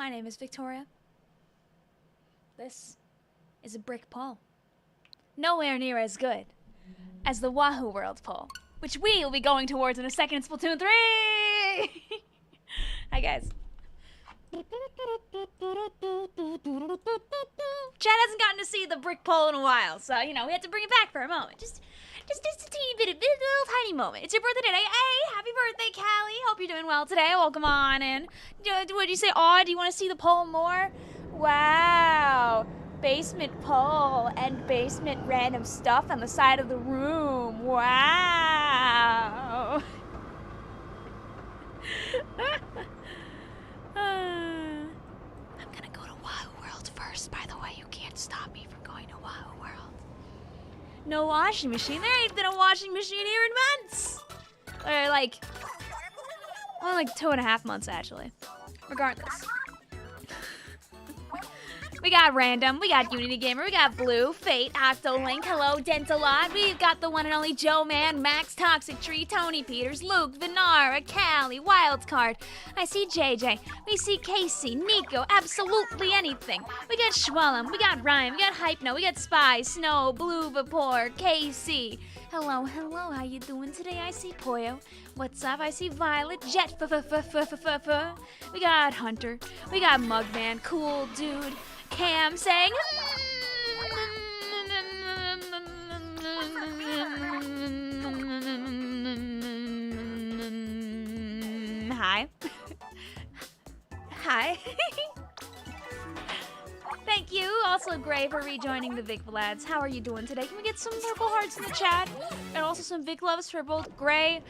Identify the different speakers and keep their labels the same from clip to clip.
Speaker 1: My name is Victoria. This is a brick pole. Nowhere near as good as the Wahoo World pole, which we will be going towards in a second in Splatoon 3! Hi, guys. Chad hasn't gotten to see the brick pole in a while, so, you know, we had to bring it back for a moment. Just a teeny bit, a little tiny moment. It's your birthday today. Hey, happy birthday, Callie. Hope you're doing well today. Welcome on in. What did you say? Aw, do you want to see the pole more? Wow. Basement pole and basement random stuff on the side of the room. Wow. I'm gonna go to Wahoo World first. By the way, you can't stop me from going to Wahoo World. No washing machine. There ain't been a washing machine here in months. Or only like 2.5 months actually. Regardless. We got Random, we got Unity Gamer, we got Blue, Fate, Octolink, Hello, Dentalot, we've got the one and only Joe Man, Max, Toxic Tree, Tony Peters, Luke, Vinara, Callie, Wildcard. I see JJ, we see Casey, Nico, absolutely anything. We got Schwellum, we got Ryan, we got Hypno, we got Spy, Snow, Blue Vapor, Casey. Hello, hello, how you doing today? I see Poyo. What's up? I see Violet, Jet, We got Hunter, we got Mugman, Cool Dude, Cam saying hi. Hi. Thank you. Also, Gray, for rejoining the Vic lads. How are you doing today? Can we get some purple hearts in the chat? And also some Vic loves for both Gray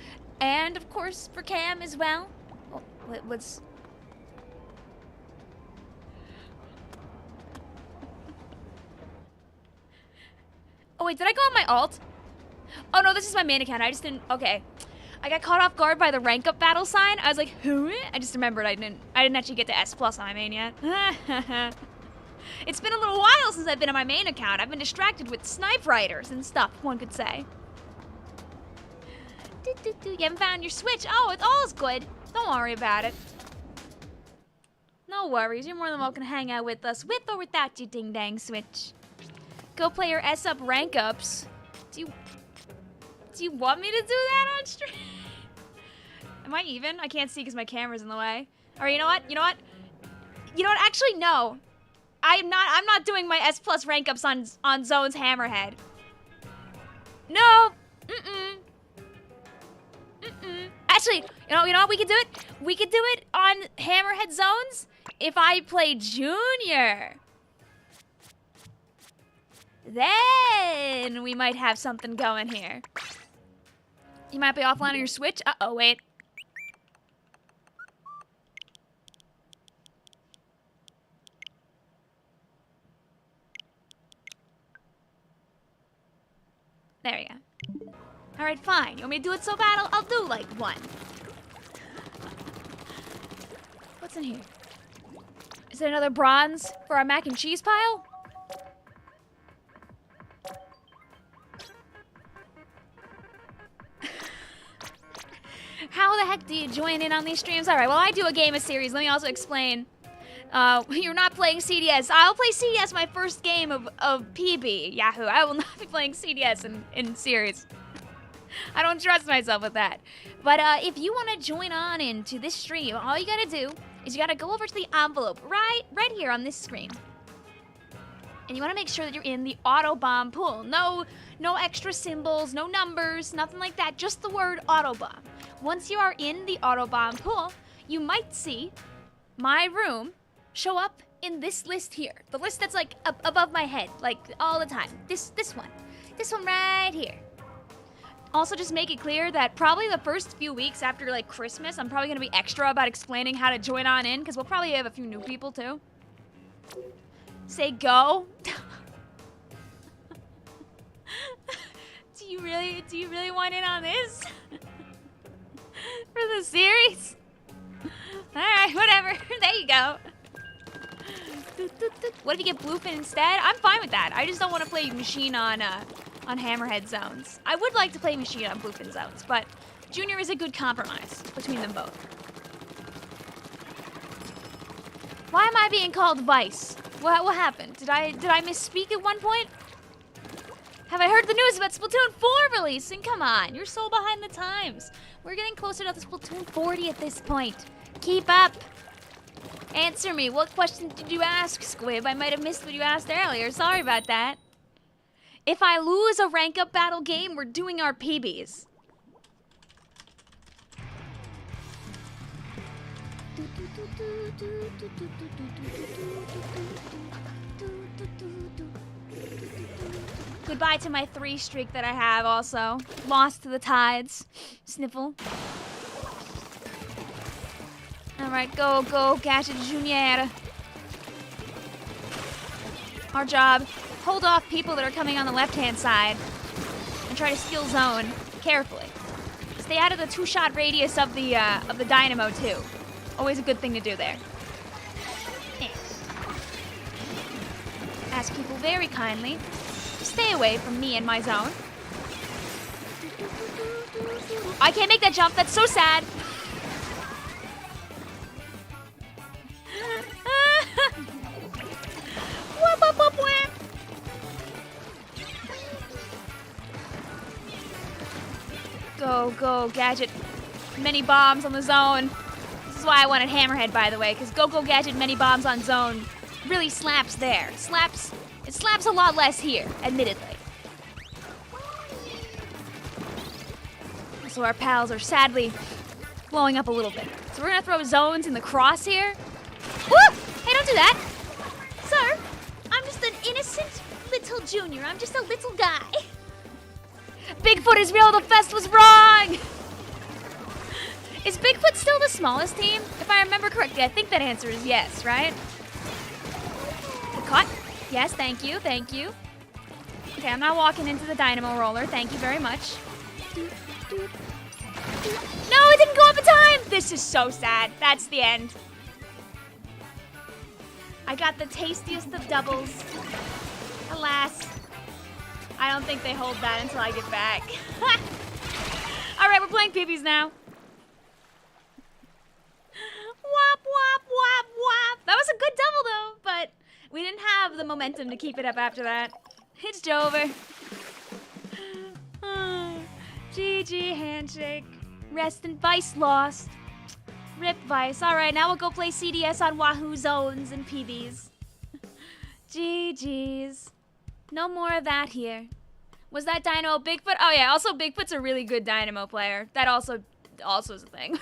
Speaker 1: and, of course, for Cam as well. Oh, what's... Oh, wait, did I go on my alt? Oh, no, this is my main account. I just didn't... Okay. I got caught off guard by the rank up battle sign. I was like, who? I just remembered I didn't actually get to S+ on my main yet. It's been a little while since I've been on my main account. I've been distracted with snipe riders and stuff, one could say. You haven't found your Switch? Oh, it's all good. Don't worry about it. No worries. You're more than welcome to hang out with us, with or without your ding-dang Switch. Go play your S-up rank ups. Do you want me to do that on stream? Am I even? I can't see because my camera's in the way. Or you know what? Actually, no. I'm not doing my S+ rank ups on Zone's Hammerhead. No. Actually, you know what? We could do it. We could do it on Hammerhead Zones if I play Junior. Then we might have something going here. You might be offline on your Switch. Uh-oh, wait. There we go. Alright, fine. You want me to do it so bad? I'll do like one. What's in here? Is it another bronze for our mac and cheese pile? How the heck do you join in on these streams? Alright, well, I do a game of series. Let me also explain. You're not playing CDS. I'll play CDS my first game of PB, Yahoo. I will not be playing CDS in series. I don't trust myself with that. But if you want to join on into this stream, all you gotta do is you gotta go over to the envelope right here on this screen. And you want to make sure that you're in the autobomb pool. No extra symbols, no numbers, nothing like that. Just the word autobomb. Once you are in the autobomb pool, you might see my room show up in this list here. The list that's like above my head, like all the time. This one right here. Also, just make it clear that probably the first few weeks after like Christmas, I'm probably gonna be extra about explaining how to join on in, because we'll probably have a few new people too. Say go. Do you really want in on this? For the series? Alright, whatever. There you go. What if you get Bluefin instead? I'm fine with that. I just don't want to play Machine on Hammerhead Zones. I would like to play Machine on Bluefin Zones, but Junior is a good compromise between them both. Why am I being called Vice? What happened? Did I misspeak at one point? Have I heard the news about Splatoon 4 releasing? Come on, you're so behind the times. We're getting closer to the Splatoon 40 at this point. Keep up. Answer me. What question did you ask, Squib? I might have missed what you asked earlier. Sorry about that. If I lose a rank up battle game, we're doing our PBs. Goodbye to my 3 streak that I have also. Lost to the tides. Sniffle. Alright, go, Gadget Junior. Our job, hold off people that are coming on the left-hand side and try to steal zone carefully. Stay out of the 2-shot radius of the dynamo too. Always a good thing to do there. Ask people very kindly to stay away from me and my zone. I can't make that jump, that's so sad. Go, Gadget. Many bombs on the zone. This is why I wanted Hammerhead, by the way, because Go, Gadget, many bombs on zone really slaps there. It slaps a lot less here, admittedly. So our pals are sadly blowing up a little bit. So we're gonna throw zones in the crosshair. Woo! Hey, don't do that! Sir, I'm just an innocent little junior. I'm just a little guy. Bigfoot is real, the fest was wrong! Is Bigfoot still the smallest team? If I remember correctly, I think that answer is yes, right? The cut? Yes, thank you. Okay, I'm not walking into the dynamo roller, thank you very much. No, it didn't go up in time! This is so sad. That's the end. I got the tastiest of doubles. Alas. I don't think they hold that until I get back. Alright, we're playing PBs now. Wop, wop, wop, wop. That was a good double though, but we didn't have the momentum to keep it up after that. It's Jover. GG handshake. Rest in Vice lost. Rip Vice. Alright, now we'll go play CDS on Wahoo zones and PBs. GG's. No more of that here. Was that Dino Bigfoot? Oh yeah, also Bigfoot's a really good Dynamo player. That also is a thing.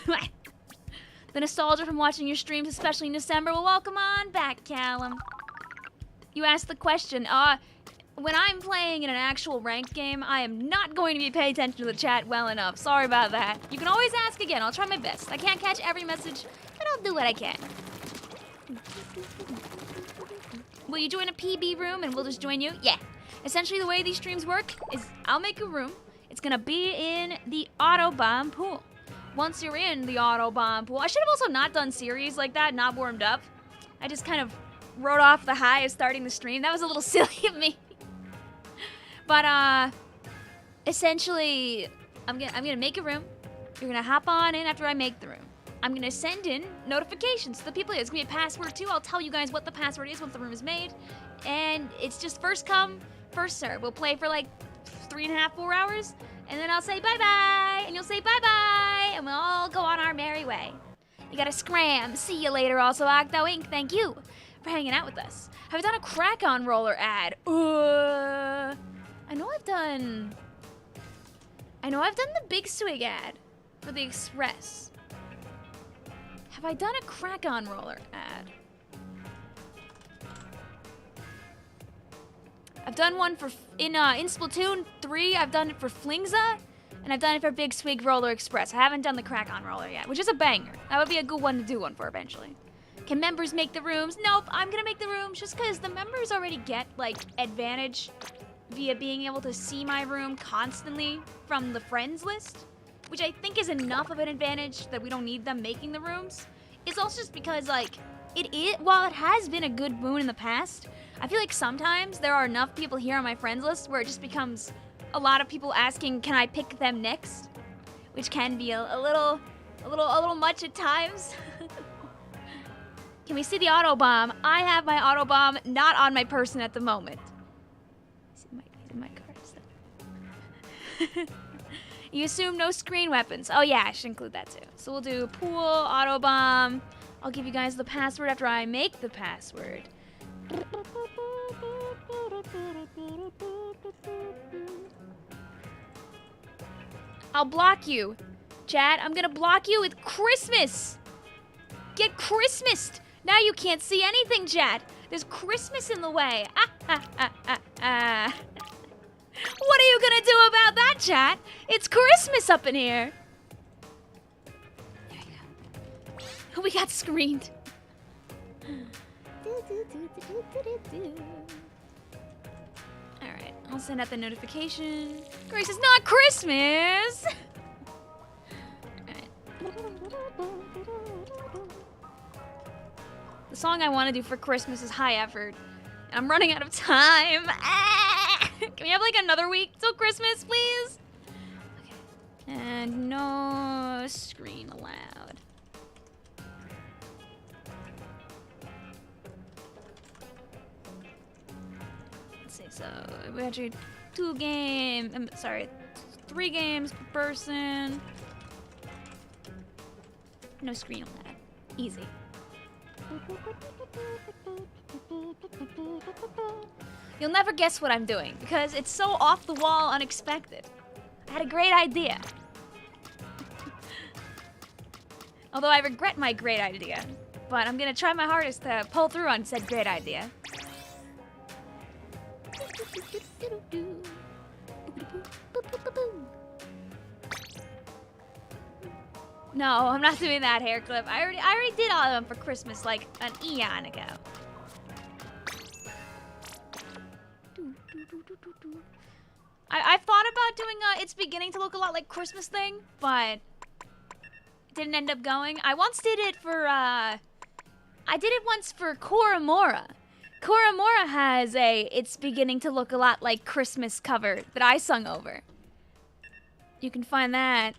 Speaker 1: The nostalgia from watching your streams, especially in December. Well, welcome on back, Callum. You asked the question. When I'm playing in an actual ranked game, I am not going to be paying attention to the chat well enough. Sorry about that. You can always ask again. I'll try my best. I can't catch every message, but I'll do what I can. Will you join a PB room and we'll just join you? Yeah. Essentially, the way these streams work is I'll make a room. It's gonna be in the autobomb pool. Once you're in the autobomb pool, I should have also not done series like that, not warmed up. I just kind of wrote off the high of starting the stream. That was a little silly of me. But essentially, I'm gonna make a room. You're gonna hop on in after I make the room. I'm gonna send in notifications to the people. It's gonna be a password too. I'll tell you guys what the password is once the room is made. And it's just first come, first serve. We'll play for like 3.5, 4 hours. And then I'll say bye-bye. And you'll say bye-bye. And we'll all go on our merry way. You gotta scram. See you later also, Octo Inc. Thank you for hanging out with us. Have I done a crack-on roller ad? I know I've done the Big Swig ad for the Express. Have I done a crack-on roller ad? I've done one for in Splatoon 3. I've done it for Flingza, and I've done it for Big Swig Roller Express. I haven't done the crack-on roller yet, which is a banger. That would be a good one to do one for eventually. Can members make the rooms? Nope, I'm gonna make the rooms just because the members already get like advantage via being able to see my room constantly from the friends list, which I think is enough of an advantage that we don't need them making the rooms. It's also just because like while it has been a good boon in the past, I feel like sometimes there are enough people here on my friends list where it just becomes a lot of people asking, can I pick them next? Which can be a little much at times. Can we see the autobomb? I have my autobomb not on my person at the moment. He's in my card. You assume no screen weapons. Oh yeah, I should include that too. So we'll do pool, autobomb. I'll give you guys the password after I make the password. I'll block you. Chat, I'm gonna block you with Christmas. Get Christmased. Now you can't see anything, chat. There's Christmas in the way. What are you gonna do about that, chat? It's Christmas up in here. There you go. We got screened. Alright, I'll send out the notification. Grace, it's not Christmas! Alright. The song I want to do for Christmas is High Effort. And I'm running out of time. Can we have like another week till Christmas, please? Okay. And no screen allowed. Let's see, so we actually 3 games per person. No screen allowed. Easy. You'll never guess what I'm doing because it's so off the wall, unexpected. I had a great idea. Although I regret my great idea, but I'm gonna try my hardest to pull through on said great idea. No, I'm not doing that hair clip. I already did all of them for Christmas like an eon ago. I've thought about doing it's beginning to look a lot like Christmas thing, but didn't end up going. I once did it for I did it once for Koramora. Koramora has a it's beginning to look a lot like Christmas cover that I sung over. You can find that.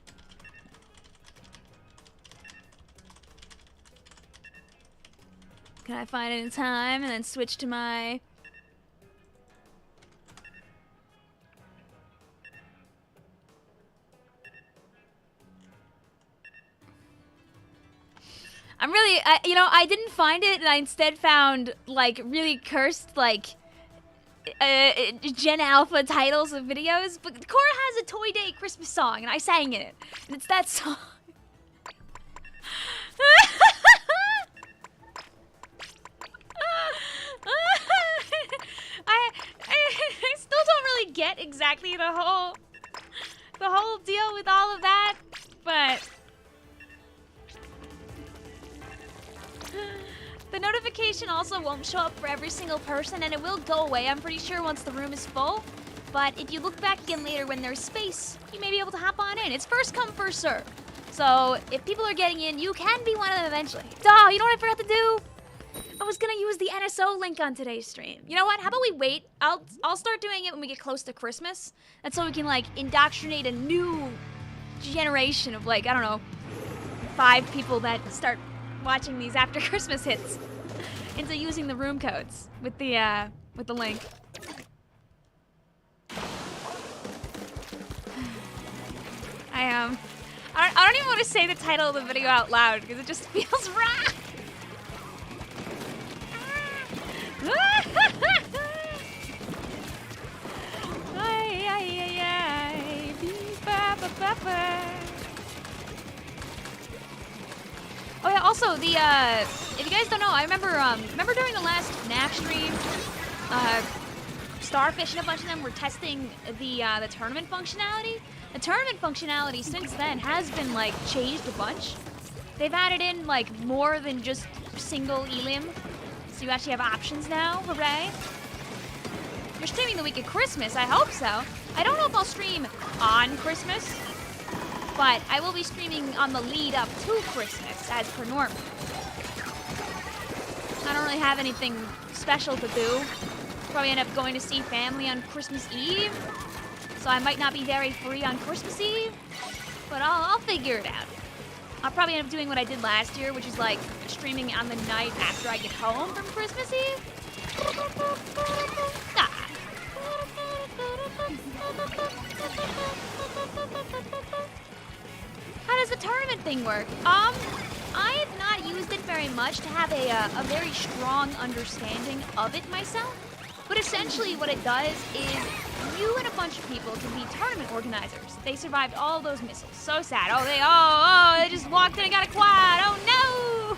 Speaker 1: Can I find it in time and then switch to my... I'm really, I didn't find it and I instead found like really cursed like Gen Alpha titles of videos, but Cora has a Toy Day Christmas song and I sang it. And it's that song. I still don't really get exactly the whole deal with all of that, but the notification also won't show up for every single person, and it will go away, I'm pretty sure, once the room is full. But if you look back again later when there's space, you may be able to hop on in. It's first come, first serve. So if people are getting in, you can be one of them eventually. Duh, you know what I forgot to do? I was gonna use the NSO link on today's stream. You know what? How about we wait? I'll start doing it when we get close to Christmas. That's so we can like indoctrinate a new generation of like, I don't know, 5 people that start watching these after Christmas hits into using the room codes with the link. I don't even want to say the title of the video out loud because it just feels wrong. Oh yeah, also the if you guys don't know, I remember during the last NAF stream, Starfish and a bunch of them were testing the tournament functionality. The tournament functionality since then has been like changed a bunch. They've added in like more than just single elim. So you actually have options now, hooray. You're streaming the week of Christmas, I hope so. I don't know if I'll stream on Christmas, but I will be streaming on the lead up to Christmas, as per normal. I don't really have anything special to do. Probably end up going to see family on Christmas Eve, so I might not be very free on Christmas Eve, but I'll figure it out. I'll probably end up doing what I did last year, which is like streaming on the night after I get home from Christmas Eve. Ah. How does the tournament thing work? I have not used it very much to have a very strong understanding of it myself. But essentially what it does is you and a bunch of people can be tournament organizers. They survived all those missiles. So sad. They just walked in and got a quad. Oh no!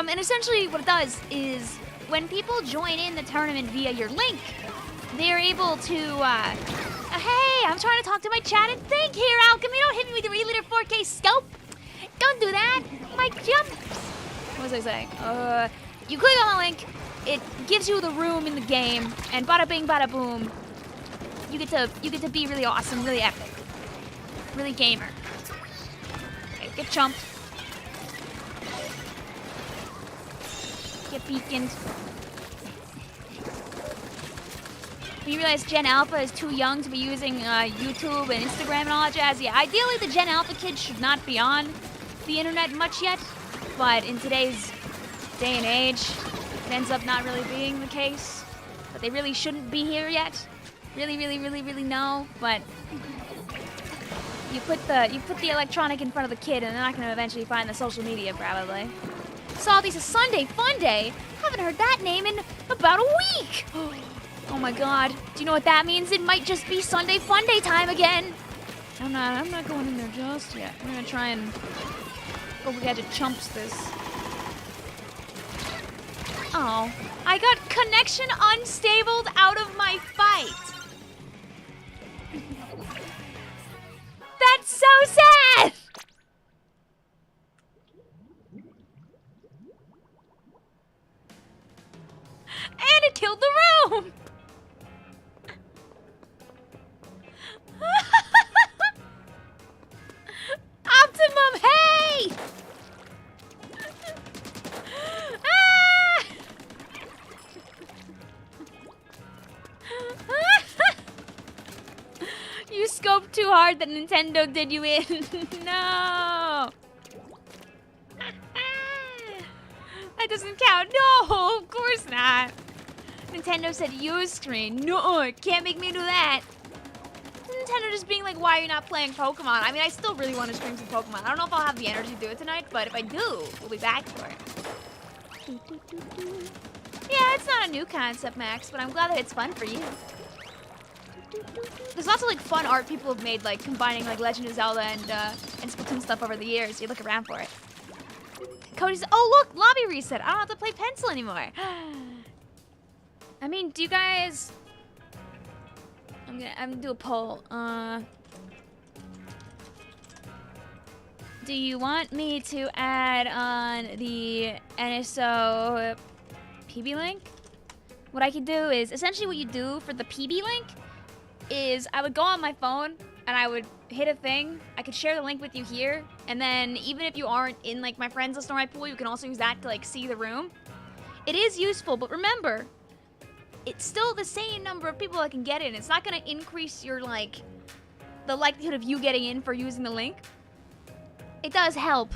Speaker 1: And essentially what it does is when people join in the tournament via your link, they're able to, hey, I'm trying to talk to my chat and think here, Alchemy. Don't hit me with your E-liter 4K scope. Don't do that. My jumps. What was I saying? You click on the link. It gives you the room in the game, and bada bing, bada boom. You get to be really awesome, really epic, really gamer. Okay, get chumped. Get beaconed. You realize Gen Alpha is too young to be using YouTube and Instagram and all that jazz. Yeah, ideally the Gen Alpha kids should not be on the internet much yet, but in today's day and age, it ends up not really being the case. But they really shouldn't be here yet. Really no. But you put the electronic in front of the kid, and they're not going to eventually find the social media probably. Salty says Sunday Funday. Haven't heard that name in about a week. Oh my god. Do you know what that means? It might just be Sunday Funday time again. I'm not going in there just yet. I'm gonna try and go gadget chumps this. Oh, I got connection unstabled out of my fight. That's so sad. And it killed the room. Optimum, hey! Ah! You scoped too hard that Nintendo did you in. No! That doesn't count. No, of course not. Nintendo said use screen. No, can't make me do that. Nintendo just being like, why are you not playing Pokemon? I mean, I still really want to stream some Pokemon. I don't know if I'll have the energy to do it tonight, but if I do, we'll be back for it. Yeah, it's not a new concept, Max, but I'm glad that it's fun for you. There's lots of like fun art people have made, like combining like Legend of Zelda and Splatoon stuff over the years. You look around for it. Cody says, oh look, lobby reset. I don't have to play pencil anymore. I mean, do you guys... I'm gonna do a poll. Do you want me to add on the NSO PB link? What I could do is, essentially what you do for the PB link is I would go on my phone and I would hit a thing. I could share the link with you here, and then even if you aren't in like my friends list or my pool, you can also use that to like see the room. It is useful, but remember, it's still the same number of people that can get in. It's not gonna increase your like the likelihood of you getting in for using the link. It does help,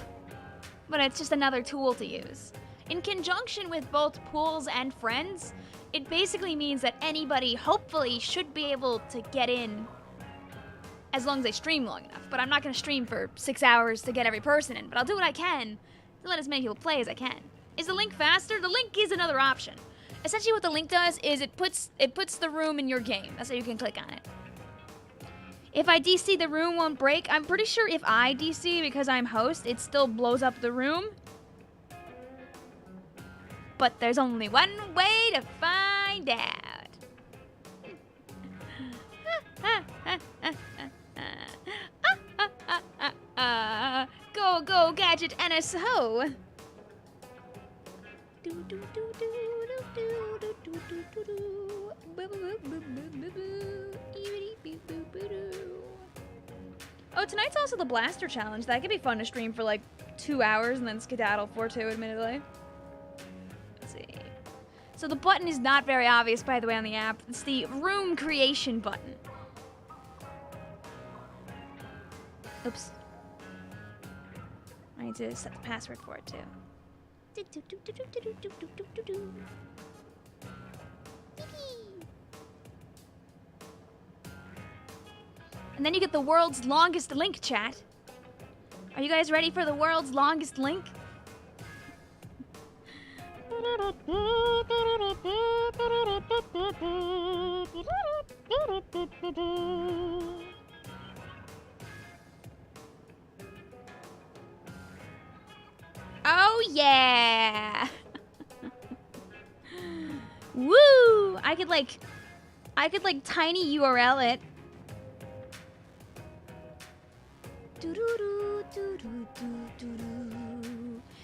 Speaker 1: but it's just another tool to use. In conjunction with both pools and friends, it basically means that anybody hopefully should be able to get in as long as they stream long enough. But I'm not gonna stream for 6 hours to get every person in, but I'll do what I can to let as many people play as I can. Is the link faster? The link is another option. Essentially what the link does is it puts the room in your game. That's how you can click on it. If I DC, the room won't break. I'm pretty sure if I DC, because I'm host, it still blows up the room. But there's only one way to find out. Go, Gadget NSO. Oh, tonight's also the Blaster Challenge. That could be fun to stream for like 2 hours and then skedaddle for 2, admittedly. Let's see. So the button is not very obvious, by the way, on the app. It's the room creation button. Oops. need to set the password for it too. And then you get the world's longest link, chat. Are you guys ready for the world's longest link? Oh yeah! Woo! I could like tiny URL it.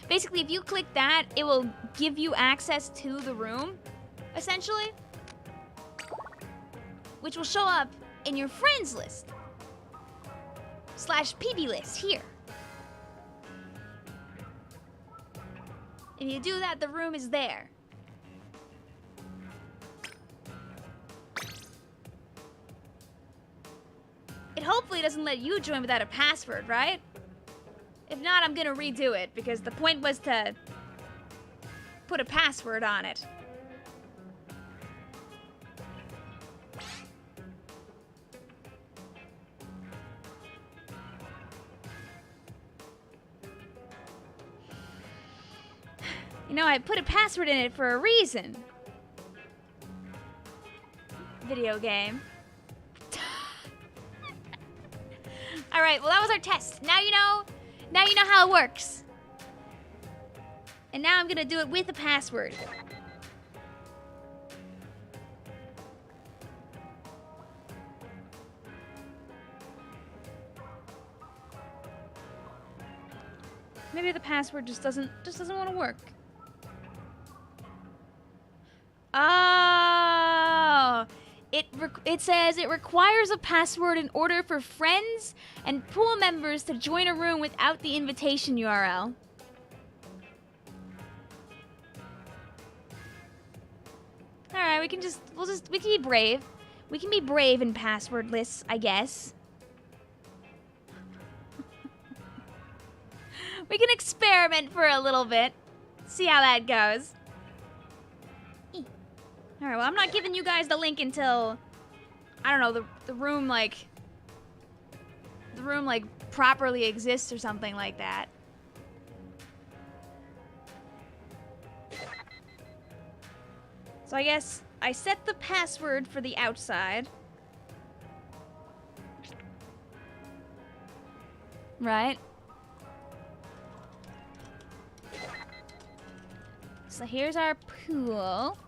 Speaker 1: Basically, if you click that, it will give you access to the room, essentially, which will show up in your friends list / PB list here. If you do that, the room is there. It hopefully doesn't let you join without a password, right? If not, I'm gonna redo it, because the point was to put a password on it. You know, I put a password in it for a reason. Video game. Alright, well that was our test. Now you know how it works. And now I'm gonna do it with a password. Maybe the password just doesn't want to work. Oh, it says it requires a password in order for friends and pool members to join a room without the invitation URL. All right, we can be brave. We can be brave in passwordless, I guess. We can experiment for a little bit. See how that goes. Alright, well, I'm not giving you guys the link until, I don't know, the room, like, properly exists or something like that. So I guess I set the password for the outside. Right? So here's our pool.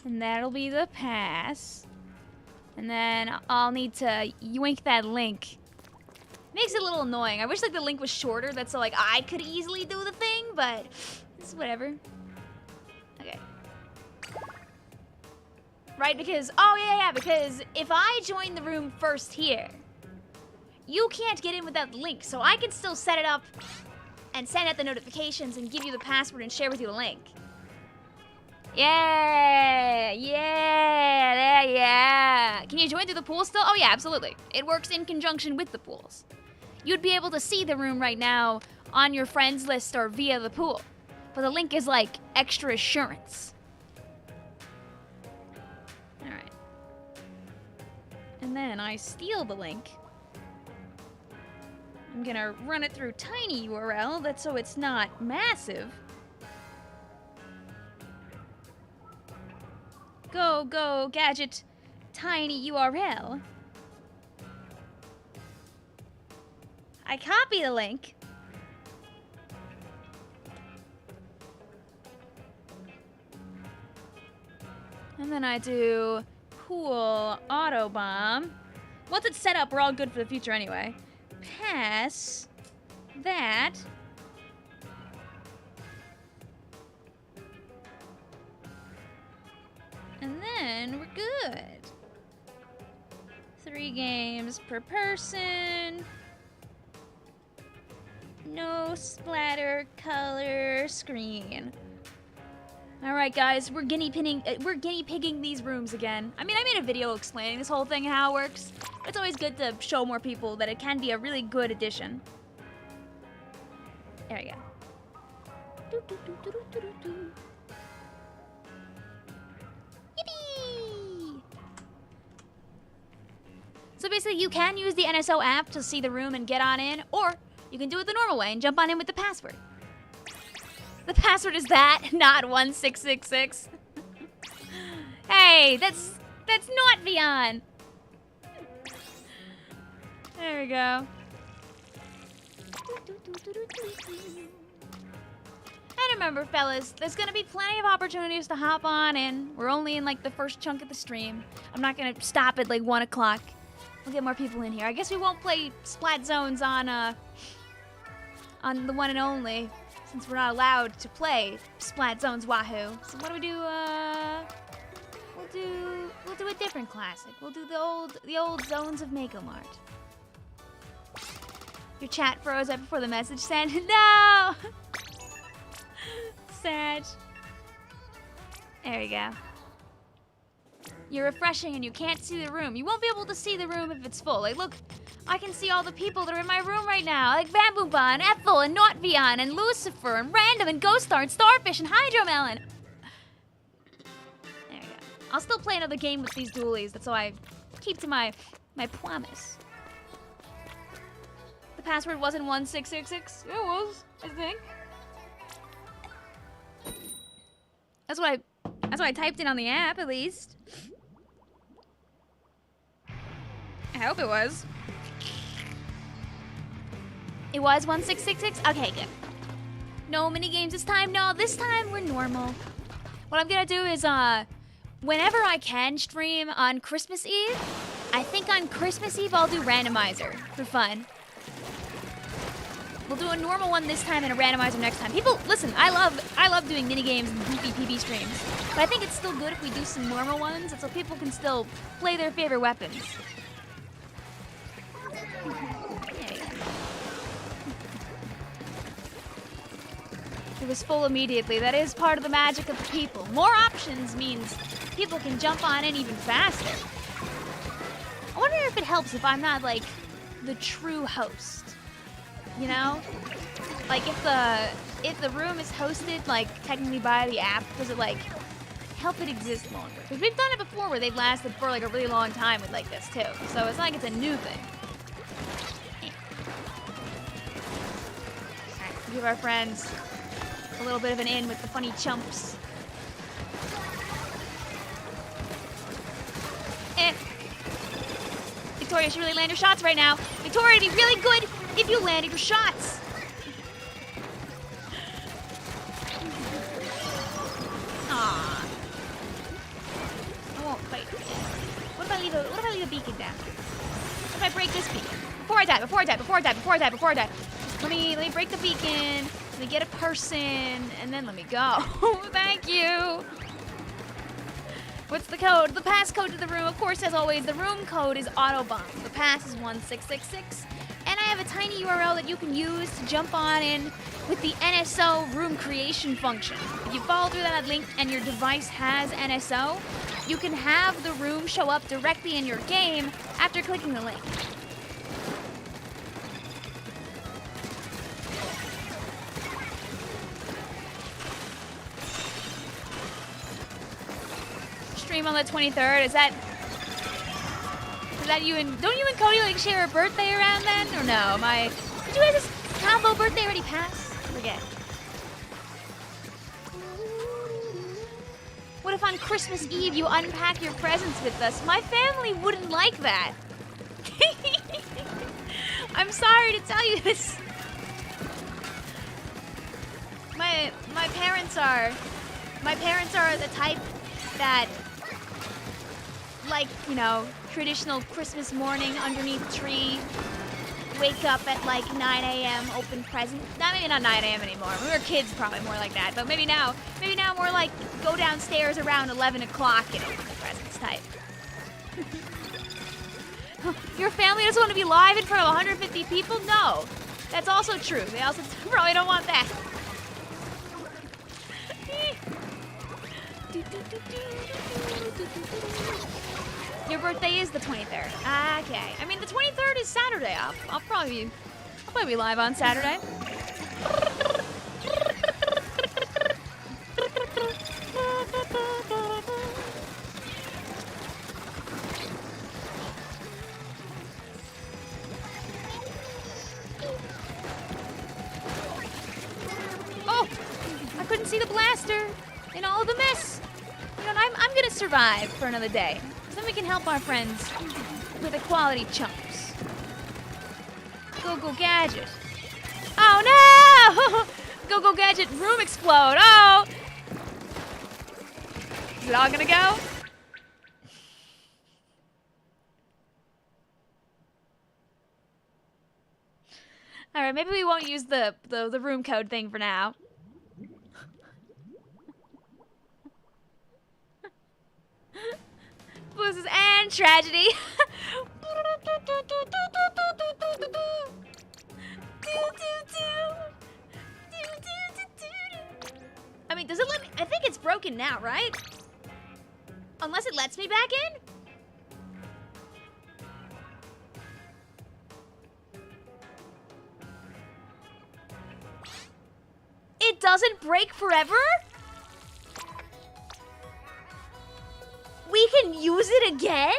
Speaker 1: And that'll be the pass. And then I'll need to yoink that link. Makes it a little annoying. I wish like the link was shorter, that's so like I could easily do the thing, but it's whatever. Okay. Right, because, oh yeah, because if I join the room first here, you can't get in without the link, so I can still set it up and send out the notifications and give you the password and share with you the link. Yeah. Can you join through the pool still? Oh yeah, absolutely. It works in conjunction with the pools. You'd be able to see the room right now on your friends list or via the pool. But the link is like extra assurance. Alright. And then I steal the link. I'm gonna run it through tiny URL, that's so it's not massive. Go, gadget, tiny URL. I copy the link. And then I do pool autobomb. Once it's set up, we're all good for the future anyway. Pass that. And then we're good. 3 games per person. No splatter color screen. All right, guys, we're guinea pigging these rooms again. I mean, I made a video explaining this whole thing and how it works. It's always good to show more people that it can be a really good addition. There we go. Yippee! So basically, you can use the NSO app to see the room and get on in, or you can do it the normal way and jump on in with the password. The password is that, not 1666. Hey, that's not Villon. There we go. And remember, fellas, there's gonna be plenty of opportunities to hop on in. We're only in like the first chunk of the stream. I'm not gonna stop at like 1 o'clock. We'll get more people in here. I guess we won't play Splat Zones on the one and only, since we're not allowed to play Splat Zones Wahoo. So what do we do? We'll do a different classic. We'll do the old Zones of Mako Mart. Your chat froze right before the message sent. No! Sad. There we go. You're refreshing and you can't see the room. You won't be able to see the room if it's full. Like, look, I can see all the people that are in my room right now. Like Bambooba and Ethel and Not Villon and Lucifer and Random and Ghost Star and Starfish and Hydromelon. There we go. I'll still play another game with these dualies. That's how I keep to my promise. The password wasn't 1666. It was, I think. That's what I typed in on the app, at least. I hope it was. It was 1666? Okay, good. No mini games this time? No, this time we're normal. What I'm gonna do is, whenever I can stream on Christmas Eve, I think on Christmas Eve I'll do randomizer for fun. We'll do a normal one this time and a randomizer next time. People, listen, I love doing minigames and goofy PB streams. But I think it's still good if we do some normal ones so people can still play their favorite weapons. It was full immediately. That is part of the magic of the people. More options means people can jump on in even faster. I wonder if it helps if I'm not, like, the true host. You know? Like, if the room is hosted, like, technically by the app, does it, like, help it exist longer? Because we've done it before where they've lasted for, like, a really long time with, like, this, too. So it's not like it's a new thing. Alright, give our friends a little bit of an in with the funny chumps. Victoria should really land her shots right now. Victoria, it'd be really good if you landed your shots. Aww. I won't fight again. What if I leave a beacon down? What if I break this beacon? Before I die. Let me break the beacon. Let me get a person, and then let me go. Thank you. What's the code? The pass code to the room, of course, as always, the room code is autobomb. The pass is 1666. And I have a tiny URL that you can use to jump on in with the NSO room creation function. If you follow through that link and your device has NSO, you can have the room show up directly in your game after clicking the link. Stream on the 23rd, is that you and, don't you and Cody like share a birthday around then, or no? Did you guys' combo birthday already pass? Forget. What if on Christmas Eve you unpack your presents with us? My family wouldn't like that. I'm sorry to tell you this. My parents are the type that, like, you know, traditional Christmas morning underneath a tree, wake up at like 9 a.m., open presents. Maybe not 9 a.m. anymore. When we were kids, probably more like that. But maybe now more like go downstairs around 11 o'clock and open the presents type. Your family doesn't want to be live in front of 150 people? No. That's also true. They also probably don't want that. Your birthday is the 23rd. Okay. I mean, the 23rd is Saturday. I'll probably be live on Saturday. see the blaster in all of the mess. You know, I'm gonna survive for another day. So then we can help our friends with equality chumps. Go Gadget. Oh no! Go Gadget room explode. Oh! Is it all gonna go? Alright, maybe we won't use the room code thing for now. Blues and tragedy. I mean, does it let me? I think it's broken now, right? Unless it lets me back in? It doesn't break forever? We can use it again?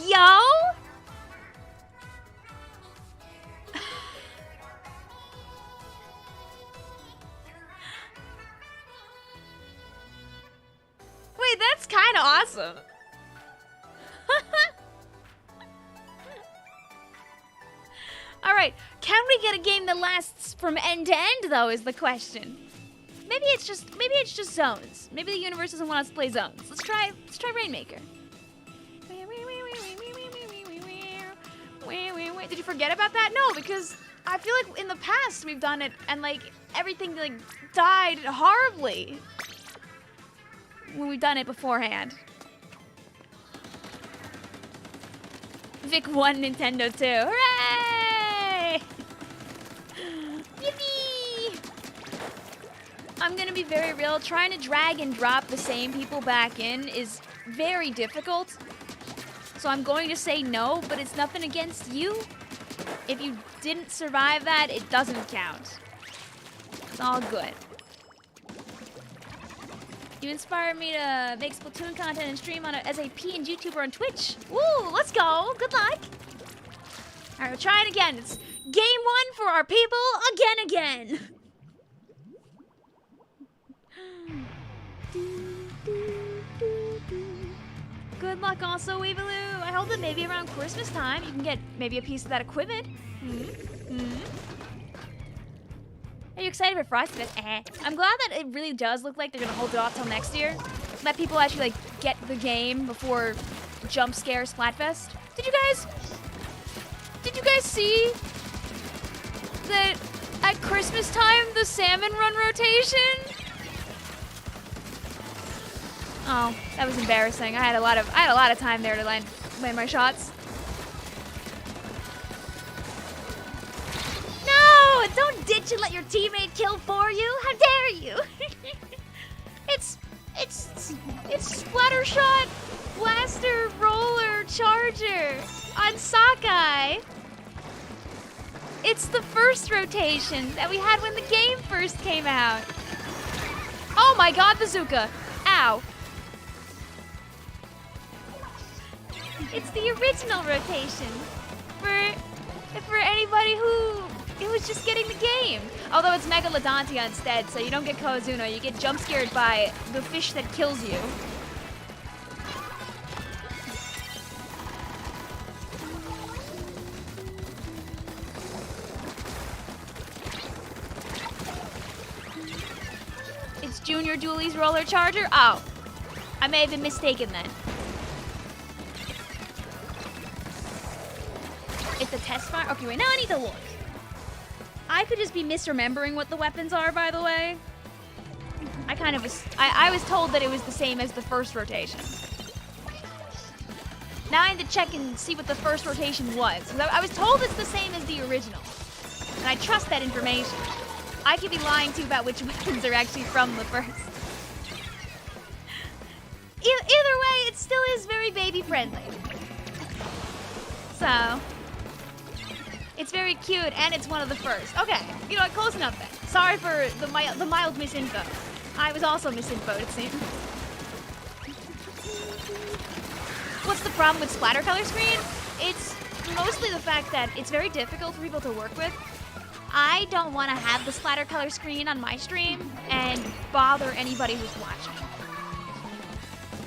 Speaker 1: Yo? Wait, that's kind of awesome. Alright, can we get a game that lasts from end to end, though, is the question. Maybe it's just zones. Maybe the universe doesn't want us to play zones. Let's try Rainmaker. Did you forget about that? No, because I feel like in the past we've done it and like everything like died horribly when we've done it beforehand. Vic 1, Nintendo 2. Hooray! Yippee! I'm gonna be very real. Trying to drag and drop the same people back in is very difficult. So I'm going to say no, but it's nothing against you. If you didn't survive that, it doesn't count. It's all good. You inspired me to make Splatoon content and stream on as a PNG YouTuber on Twitch. Woo, let's go. Good luck. All right, we'll try it again. It's game 1 for our people again. Good luck also, Weeviloo. I hope that maybe around Christmas time you can get maybe a piece of that equipment. Are you excited for Frosty? I'm glad that it really does look like they're gonna hold it off till next year. Let people actually like get the game before Jump Scare Splatfest. Did you guys see that at Christmas time the Salmon Run rotation? Oh, that was embarrassing. I had a lot of time there to land my shots. No! Don't ditch and let your teammate kill for you. How dare you? It's Splattershot Blaster Roller Charger on Sakai. It's the first rotation that we had when the game first came out. Oh my god, Bazooka. Ow. It's the original rotation for anybody who was just getting the game. Although it's Megalodontia instead, so you don't get Kozuno, you get jump scared by the fish that kills you. It's Junior Dooley's Roller Charger? Oh, I may have been mistaken then. It's a test fire? Okay, wait, now I need to look. I could just be misremembering what the weapons are, by the way. I was told that it was the same as the first rotation. Now I need to check and see what the first rotation was. 'Cause I was told it's the same as the original. And I trust that information. I could be lying too about which weapons are actually from the first. Either way, it still is very baby friendly. So, it's very cute and it's one of the first. Okay, you know what, close enough then. Sorry for the mild misinfo. I was also misinfoed, it seems. What's the problem with splatter color screen? It's mostly the fact that it's very difficult for people to work with. I don't want to have the splatter color screen on my stream and bother anybody who's watching.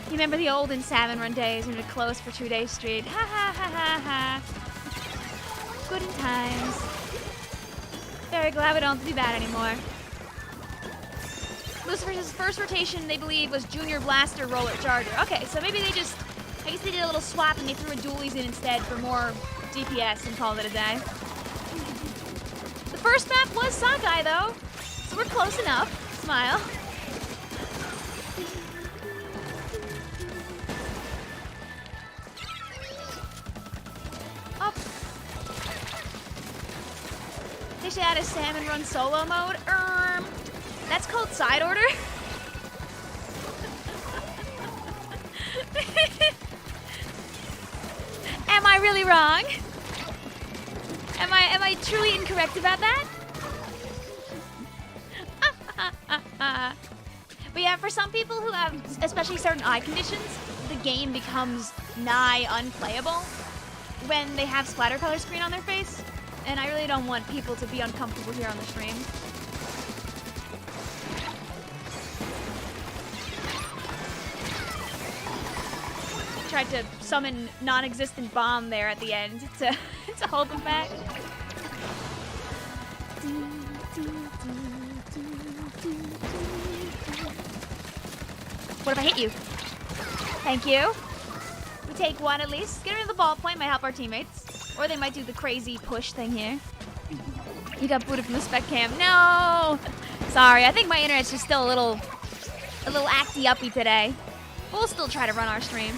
Speaker 1: You remember the olden Salmon Run days when it would close for 2 days straight? Ha ha ha ha ha. Good in times. Very glad we don't have to do that anymore. Lucifer's first rotation, they believe, was Junior Blaster Roller Charger. Okay, so maybe they just, I guess they did a little swap and they threw a dualies in instead for more DPS and called it a day. The first map was Sockeye though, so we're close enough. Smile. Up. They should add a Salmon Run solo mode. That's called side order. Am I really wrong? Am I truly incorrect about that? But yeah, for some people who have especially certain eye conditions, the game becomes nigh unplayable when they have splatter color screen on their face. And I really don't want people to be uncomfortable here on the stream. Tried to summon non-existent bomb there at the end to hold them back. What if I hit you? Thank you. We take one at least. Getting rid of the ball point might help our teammates. Or they might do the crazy push thing here. You got booted from the spec cam. No! Sorry, I think my internet's just still a little acty-uppy today. We'll still try to run our stream.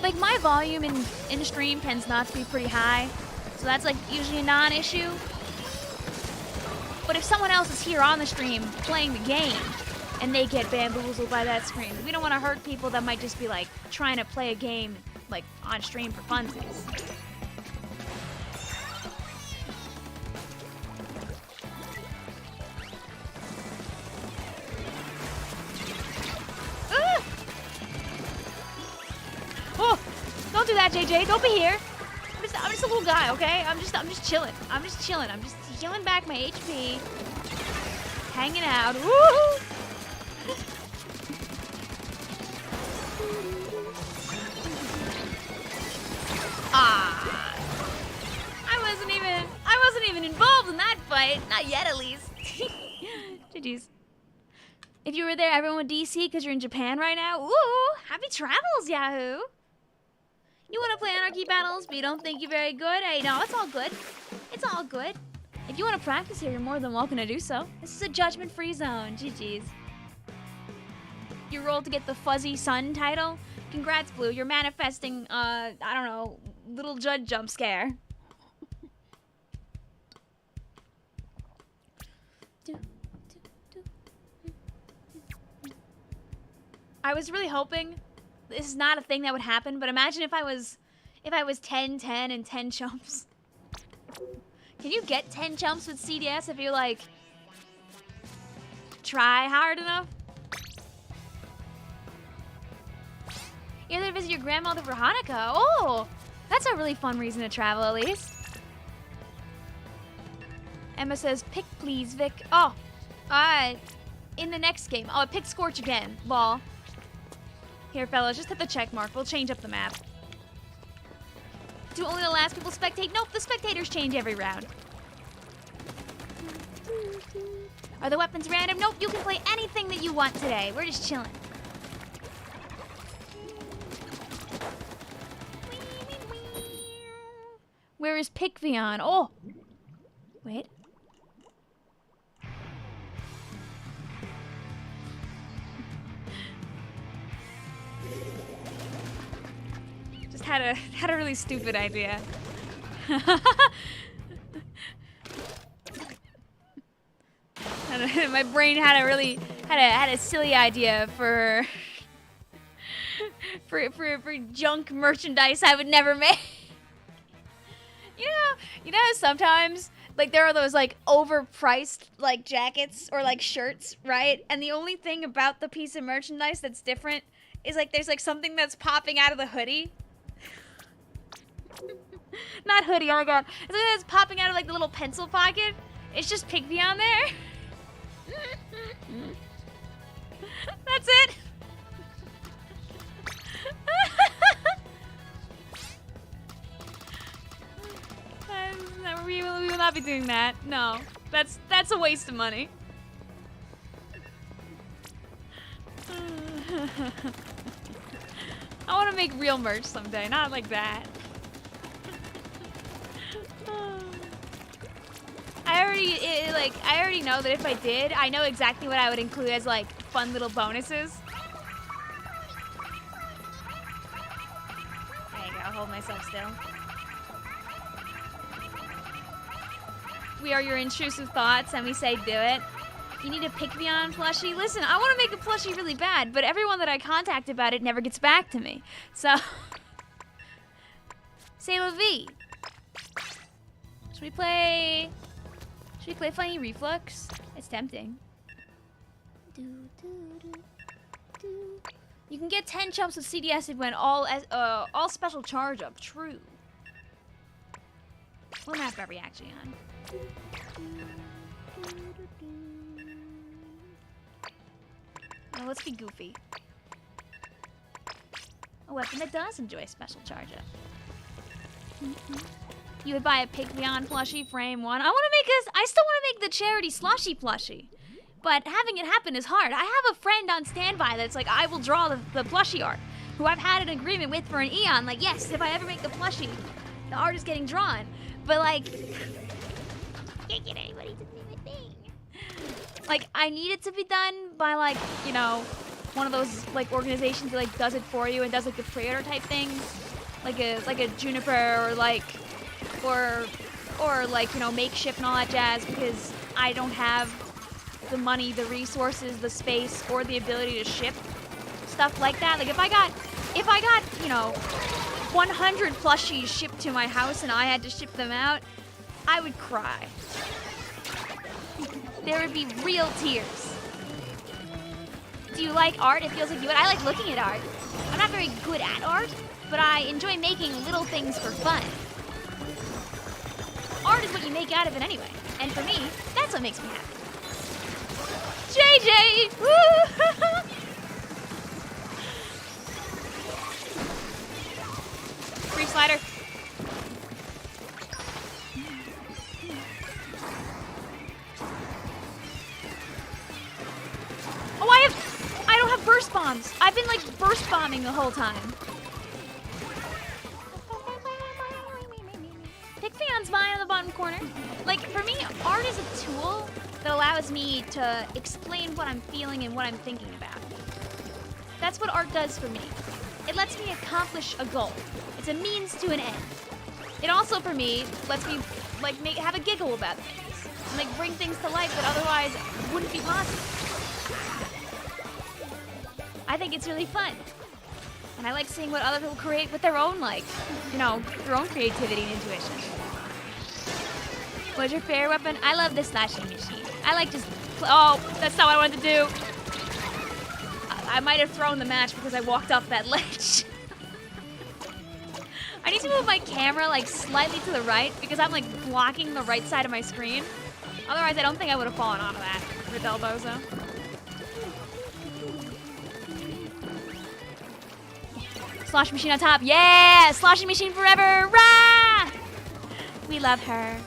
Speaker 1: Like, my volume in stream tends not to be pretty high, so that's like usually a non-issue. But if someone else is here on the stream playing the game and they get bamboozled by that screen, we don't want to hurt people that might just be like trying to play a game like on stream for funsies. Oh, don't do that, JJ. Don't be here. I'm just a little guy, okay? I'm just chilling. I'm just healing back my HP. Hanging out. Woo! Ah. I wasn't even involved in that fight. Not yet, at least. GG's. If you were there, everyone would DC because you're in Japan right now. Ooh, happy travels, Yahoo! You want to play Anarchy battles, but you don't think you're very good? Hey, no, it's all good. It's all good. If you want to practice here, you're more than welcome to do so. This is a judgment-free zone. GG's. You rolled to get the Fuzzy Sun title? Congrats, Blue. You're manifesting, I don't know, little Judd jump scare. I was really hoping this is not a thing that would happen, but imagine if I was 10, 10, and 10 chumps. Can you get 10 chumps with CDS if you, like, try hard enough? You're there to visit your grandmother for Hanukkah. Oh, that's a really fun reason to travel, at least. Emma says, pick please, Vic. Oh, in the next game. Oh, I picked Scorch again. Lol. Here, fellas, just hit the check mark. We'll change up the map. Do only the last people spectate? Nope, the spectators change every round. Are the weapons random? Nope, you can play anything that you want today. We're just chilling. Where is Vicvillon? Oh! Wait. Just had a really stupid idea. My brain had a silly idea for junk merchandise I would never make. You know sometimes like there are those like overpriced like jackets or like shirts, right? And the only thing about the piece of merchandise that's different is like there's like something that's popping out of the hoodie. Not hoodie, oh my god. It's like that's popping out of like the little pencil pocket. It's just Vicvillon there. That's it. We will not be doing that. No, that's a waste of money. I want to make real merch someday, not like that. I already know that if I did, I know exactly what I would include as like fun little bonuses. There you go, hold myself still. We are your intrusive thoughts, and we say do it. You need a Vicvillon plushie? Listen, I want to make a plushie really bad, but everyone that I contact about it never gets back to me. So, c'est la vie. Should we play Funny Reflux? It's tempting. You can get 10 chumps with CDS if when all special charge up. True. What map are we actually on? Well, let's be goofy. A weapon that does enjoy special charge up. You would buy a Vicvillon plushie, frame 1. I still want to make the charity slushy plushie. But having it happen is hard. I have a friend on standby that's like, I will draw the plushie art. Who I've had an agreement with for an eon. Like, yes, if I ever make the plushie, the art is getting drawn. But like, can't get anybody to do a thing. Like, I need it to be done by like, you know, one of those like organizations that like does it for you and does like the pre-order type things, like a Juniper or like, or like, you know, Makeshift and all that jazz, because I don't have the money, the resources, the space, or the ability to ship stuff like that. Like if I got, you know, 100 plushies shipped to my house and I had to ship them out, I would cry. There would be real tears. Do you like art? It feels like you would. I like looking at art. I'm not very good at art, but I enjoy making little things for fun. Art is what you make out of it anyway. And for me, that's what makes me happy. JJ! Woo! Free slider. Oh, I don't have burst bombs. I've been like burst bombing the whole time. Vicvillon's mine on the bottom corner. Like for me, art is a tool that allows me to explain what I'm feeling and what I'm thinking about. That's what art does for me. It lets me accomplish a goal. It's a means to an end. It also, for me, lets me like have a giggle about things and like bring things to life that otherwise wouldn't be possible. I think it's really fun. And I like seeing what other people create with their own, like, you know, their own creativity and intuition. What's your favorite weapon? I love the slashing machine. I like just, oh, that's not what I wanted to do. I might have thrown the match because I walked off that ledge. I need to move my camera like slightly to the right because I'm like blocking the right side of my screen. Otherwise, I don't think I would have fallen onto that with Elbozo. Sloshing machine on top. Yeah! Sloshing machine forever! Rah! We love her.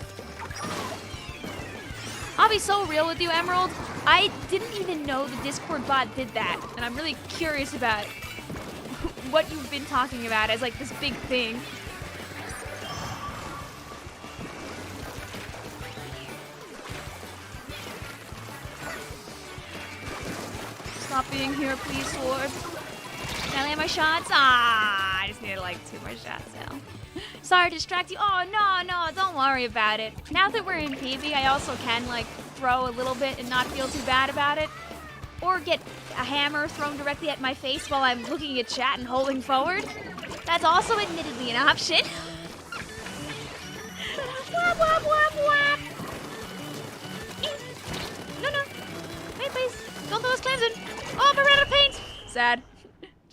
Speaker 1: I'll be so real with you, Emerald. I didn't even know the Discord bot did that. And I'm really curious about what you've been talking about as like this big thing. Stop being here, please, sword. Can I land my shots? Ah, I just needed like 2 more shots now. Sorry to distract you. Oh, no, don't worry about it. Now that we're in PB, I also can like throw a little bit and not feel too bad about it. Or get a hammer thrown directly at my face while I'm looking at chat and holding forward. That's also admittedly an option. Wap, wap, wap, wap. No. Wait, please. Don't throw those clams in. Oh, I ran out of paint. Sad.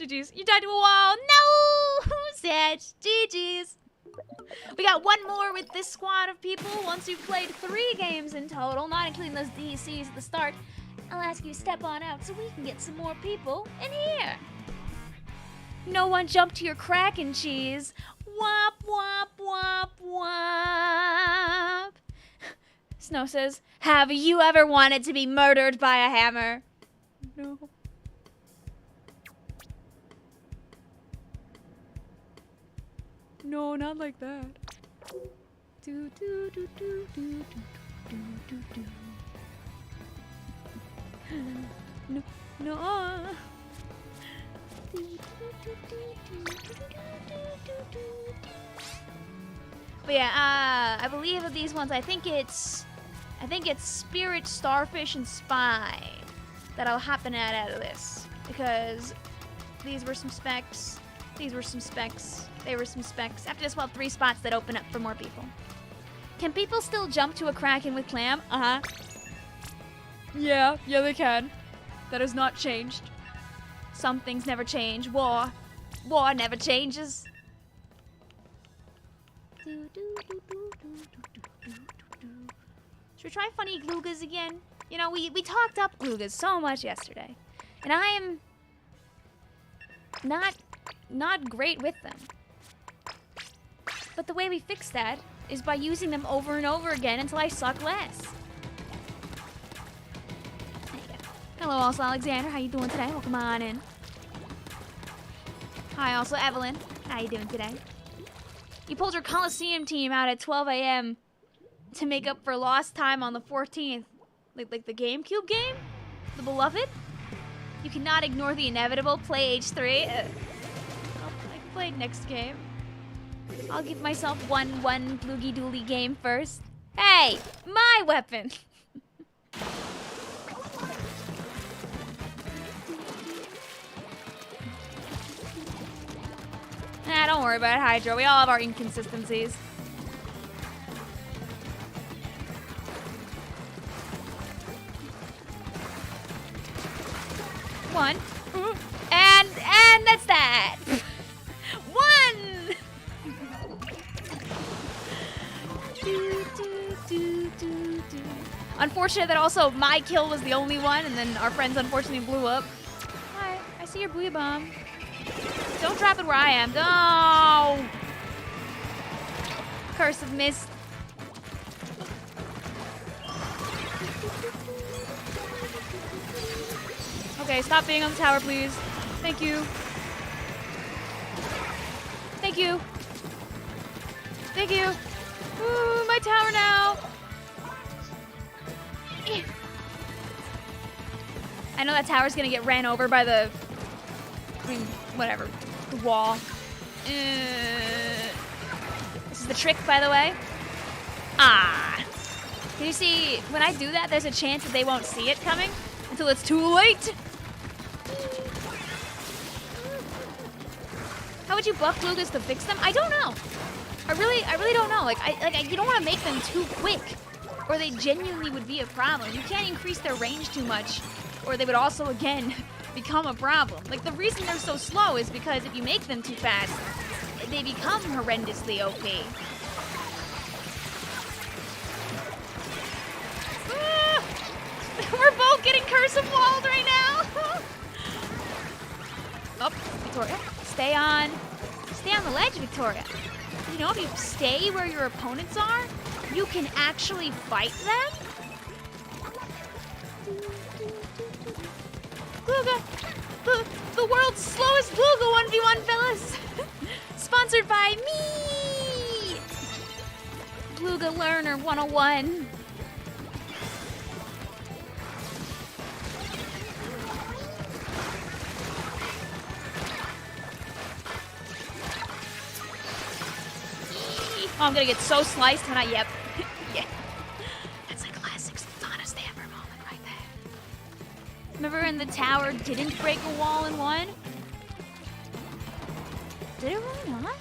Speaker 1: GG's. You died to a wall. No! Sad. GG's. We got one more with this squad of people. Once you've played 3 games in total, not including those DCs at the start, I'll ask you to step on out so we can get some more people in here. No one jump to your Kraken cheese. Wop, wop, wop, wop. Snow says, have you ever wanted to be murdered by a hammer? No. No, not like that. Do, do, do, do, do, do, do, do, do. No, no. But yeah, I believe of these ones, I think it's Spirit, Starfish, and Spy that'll happen out of this, because these were some specs, these were some specs, they were some specs. After this, we'll have 3 spots that open up for more people. Can people still jump to a Kraken with Clam? Uh-huh. Yeah, they can. That has not changed. Some things never change. War never changes. Should we try funny Gloogas again? You know, we talked up Gloogas so much yesterday, and I am not great with them. But the way we fix that is by using them over and over again until I suck less. There you go. Hello, also Alexander. How you doing today? Welcome on in. Hi, also Evelyn. How you doing today? You pulled your Coliseum team out at 12 a.m. to make up for lost time on the 14th. Like the GameCube game? The beloved? You cannot ignore the inevitable. Play H3. I can play next game. I'll give myself one bloogie dooly game first. Hey! My weapon! Nah, don't worry about it, Hydra. We all have our inconsistencies. One. And that's that. 1! Unfortunate that also my kill was the only one, and then our friends unfortunately blew up. Hi, I see your buoy bomb. Don't drop it where I am. No! Curse of Mist. Okay, stop being on the tower, please. Thank you. Thank you. Thank you. Ooh, my tower now. I know that tower's gonna get ran over by the... I mean, whatever. The wall. This is the trick, by the way. Ah. Can you see, when I do that, there's a chance that they won't see it coming until it's too late. How would you buff Gloogas to fix them? I don't know. I really don't know. You don't want to make them too quick, or they genuinely would be a problem. You can't increase their range too much, or they would also, again, become a problem. Like, the reason they're so slow is because if you make them too fast, they become horrendously OP. We're both getting curse of walled right now. Oh, Victoria. Stay on the ledge, Victoria. You know, if you stay where your opponents are, you can actually fight them. Glooga, the world's slowest Glooga 1v1, fellas. Sponsored by me. Glooga Learner 101. Oh, I'm gonna get so sliced when I, yep. Yeah. That's a classic Sultana Stammer moment right there. Remember when the tower didn't break a wall in one? Did it really not?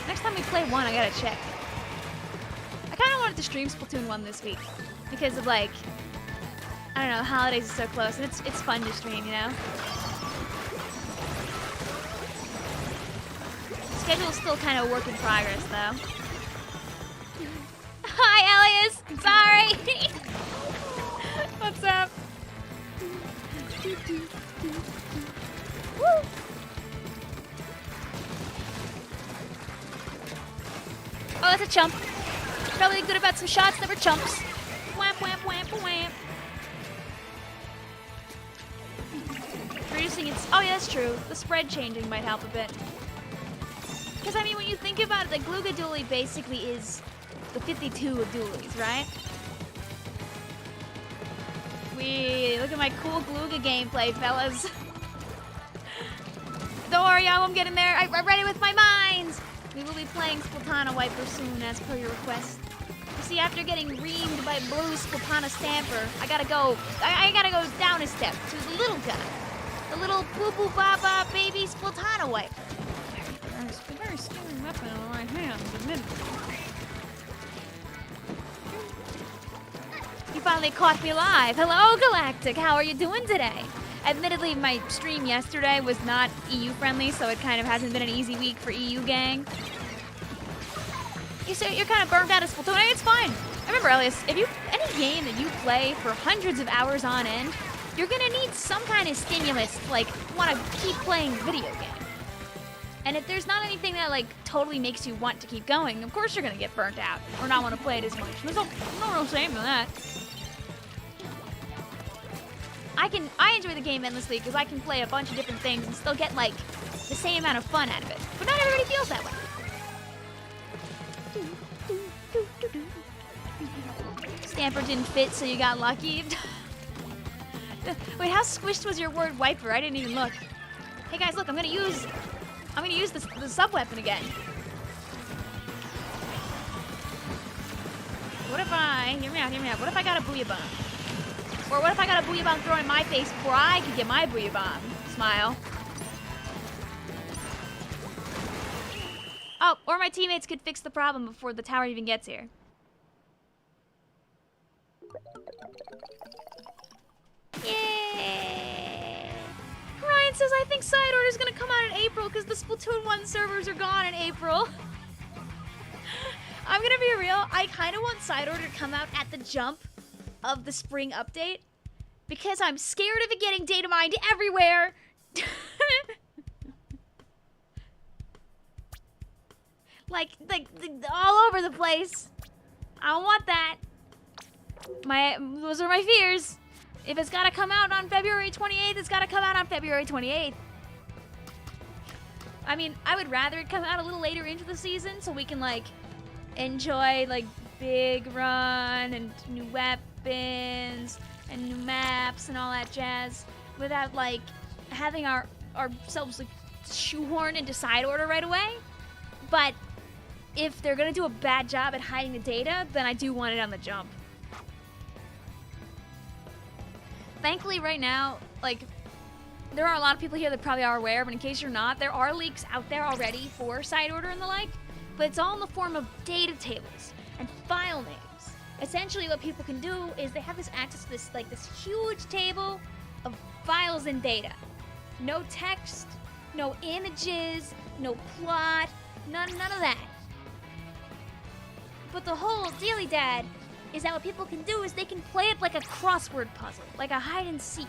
Speaker 1: Next time we play one, I gotta check. I kinda wanted to stream Splatoon 1 this week. Because of, like, I don't know, the holidays are so close, and it's fun to stream, you know? Schedule's still kind of a work in progress, though. Hi, Elias! Sorry! What's up? Woo! Oh, that's a chump. Probably good about some shots that were chumps. Wham, wham, wham, wham. Reducing its... Oh, yeah, that's true. The spread changing might help a bit. Because, I mean, when you think about it, the Glooga Dually basically is the 52 of dualies, right? Look at my cool Glooga gameplay, fellas. Don't worry, I won't get in there. I'm ready with my mines. We will be playing Splatana Wiper soon, as per your request. You see, after getting reamed by Blue Splatana Stamper, I gotta go down a step to the little guy. The little boo-boo baba baby Splatana Wiper. Very scary weapon in my hand, admit it. You finally caught me live. Hello, Galactic. How are you doing today? Admittedly, my stream yesterday was not EU friendly, so it kind of hasn't been an easy week for EU gang. You say you're kind of burned out of Splatoon. Hey, it's fine. Remember, Elias, if any game that you play for hundreds of hours on end, you're gonna need some kind of stimulus, like want to keep playing video game. And if there's not anything that like totally makes you want to keep going, of course you're gonna get burnt out or not want to play it as much. There's no real shame in that. I enjoy the game endlessly because I can play a bunch of different things and still get like the same amount of fun out of it. But not everybody feels that way. Stamper didn't fit, so you got lucky. Wait, how squished was your word wiper? I didn't even look. Hey guys, look, I'm gonna use the sub weapon again. What if hear me out. What if I got a booyah bomb? Or what if I got a booyah bomb thrown in my face before I could get my booyah bomb? Smile. Oh, or my teammates could fix the problem before the tower even gets here. Yay! Ryan says, I think Side Order's gonna come out in April because the Splatoon 1 servers are gone in April. I'm gonna be real, I kind of want Side Order to come out at the jump of the spring update because I'm scared of it getting data mined everywhere. like all over the place. I don't want that. Those are my fears. If it's gotta come out on February 28th, it's gotta come out on February 28th. I mean, I would rather it come out a little later into the season so we can like enjoy like big run and new weapons and new maps and all that jazz without like having ourselves like shoehorned into Side Order right away. But if they're gonna do a bad job at hiding the data, then I do want it on the jump. Thankfully right now, like, there are a lot of people here that probably are aware, but in case you're not, there are leaks out there already for Side Order and the like, but it's all in the form of data tables and file names. Essentially what people can do is they have this access to this huge table of files and data. No text, no images, no plot, none of that. But the whole dealy dad is that what people can do is they can play it like a crossword puzzle, like a hide and seek.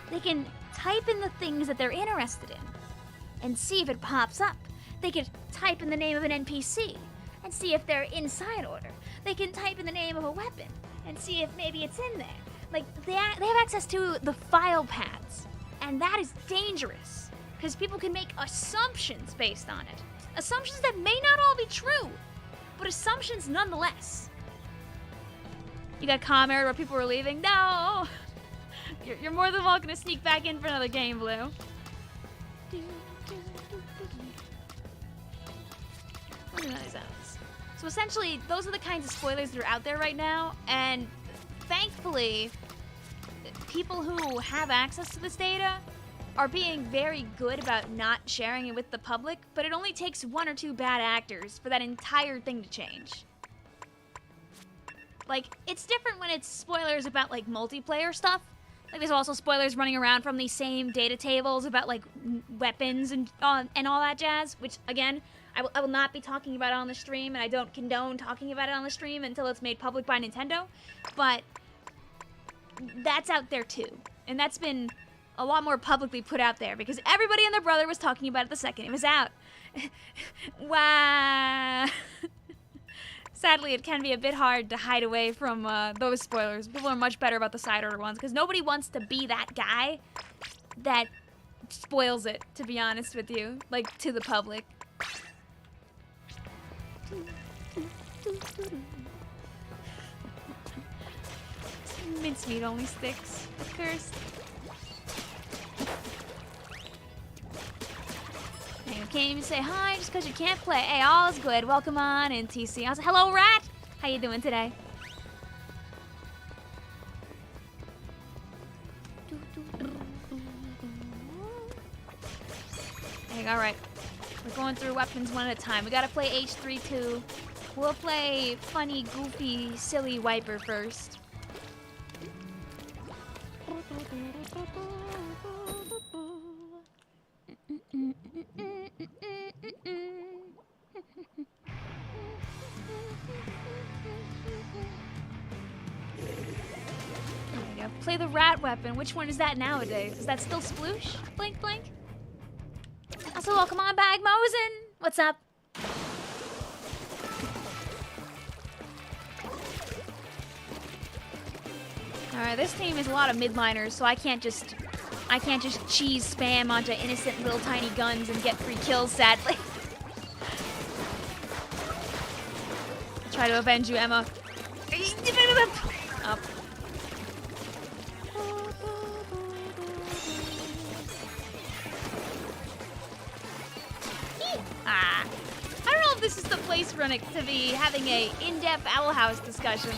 Speaker 1: They can type in the things that they're interested in and see if it pops up. They can type in the name of an NPC and see if they're in Side Order. They can type in the name of a weapon and see if maybe it's in there. Like, they have access to the file paths, and that is dangerous because people can make assumptions based on it. Assumptions that may not all be true, but assumptions nonetheless. You got commented where people were leaving? No! You're more than welcome to sneak back in for another game, Blue. So essentially, those are the kinds of spoilers that are out there right now, and thankfully, people who have access to this data are being very good about not sharing it with the public, but it only takes one or two bad actors for that entire thing to change. Like, it's different when it's spoilers about, like, multiplayer stuff. Like, there's also spoilers running around from these same data tables about, like, weapons and all that jazz, which, again, I will not be talking about it on the stream, and I don't condone talking about it on the stream until it's made public by Nintendo. But that's out there, too. And that's been a lot more publicly put out there, because everybody and their brother was talking about it the second it was out. Wow. Sadly, it can be a bit hard to hide away from those spoilers. People are much better about the side order ones, because nobody wants to be that guy that spoils it, to be honest with you, like, to the public. Mincemeat only sticks. Cursed. Hey, you can't even say hi just because you can't play. Hey, all is good. Welcome on in, TC. I was hello, Rat. How you doing today? Hey, all right. We're going through weapons one at a time. We gotta play H3-2. We'll play funny, goofy, silly wiper first. Play the rat weapon. Which one is that nowadays? Is that still Sploosh? Blink, blink. Also, welcome on back, Mosen. What's up? Alright, this team is a lot of midliners, so I can't just cheese spam onto innocent little tiny guns and get free kills, sadly. Try to avenge you, Emma. Up. I don't know if this is the place for to be having a in-depth Owl House discussion.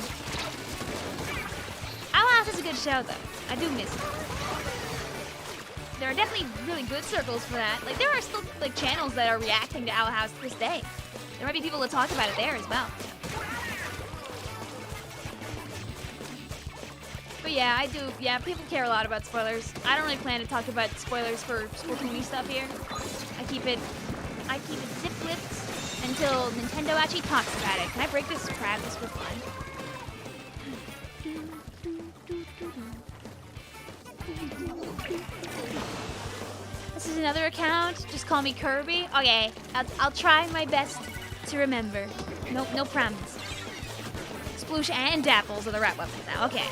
Speaker 1: Owl House is a good show, though. I do miss it. There are definitely really good circles for that. Like, there are still, like, channels that are reacting to Owl House to this day. There might be people that talk about it there as well. But yeah, I do, yeah, people care a lot about spoilers. I don't really plan to talk about spoilers for Splatoon stuff here. I keep it zip-lipped until Nintendo actually talks about it. Can I break this crab just for fun? This is another account. Just call me Kirby. Okay, I'll try my best to remember. No promise. Sploosh and Dapples are the rat weapons now. Okay.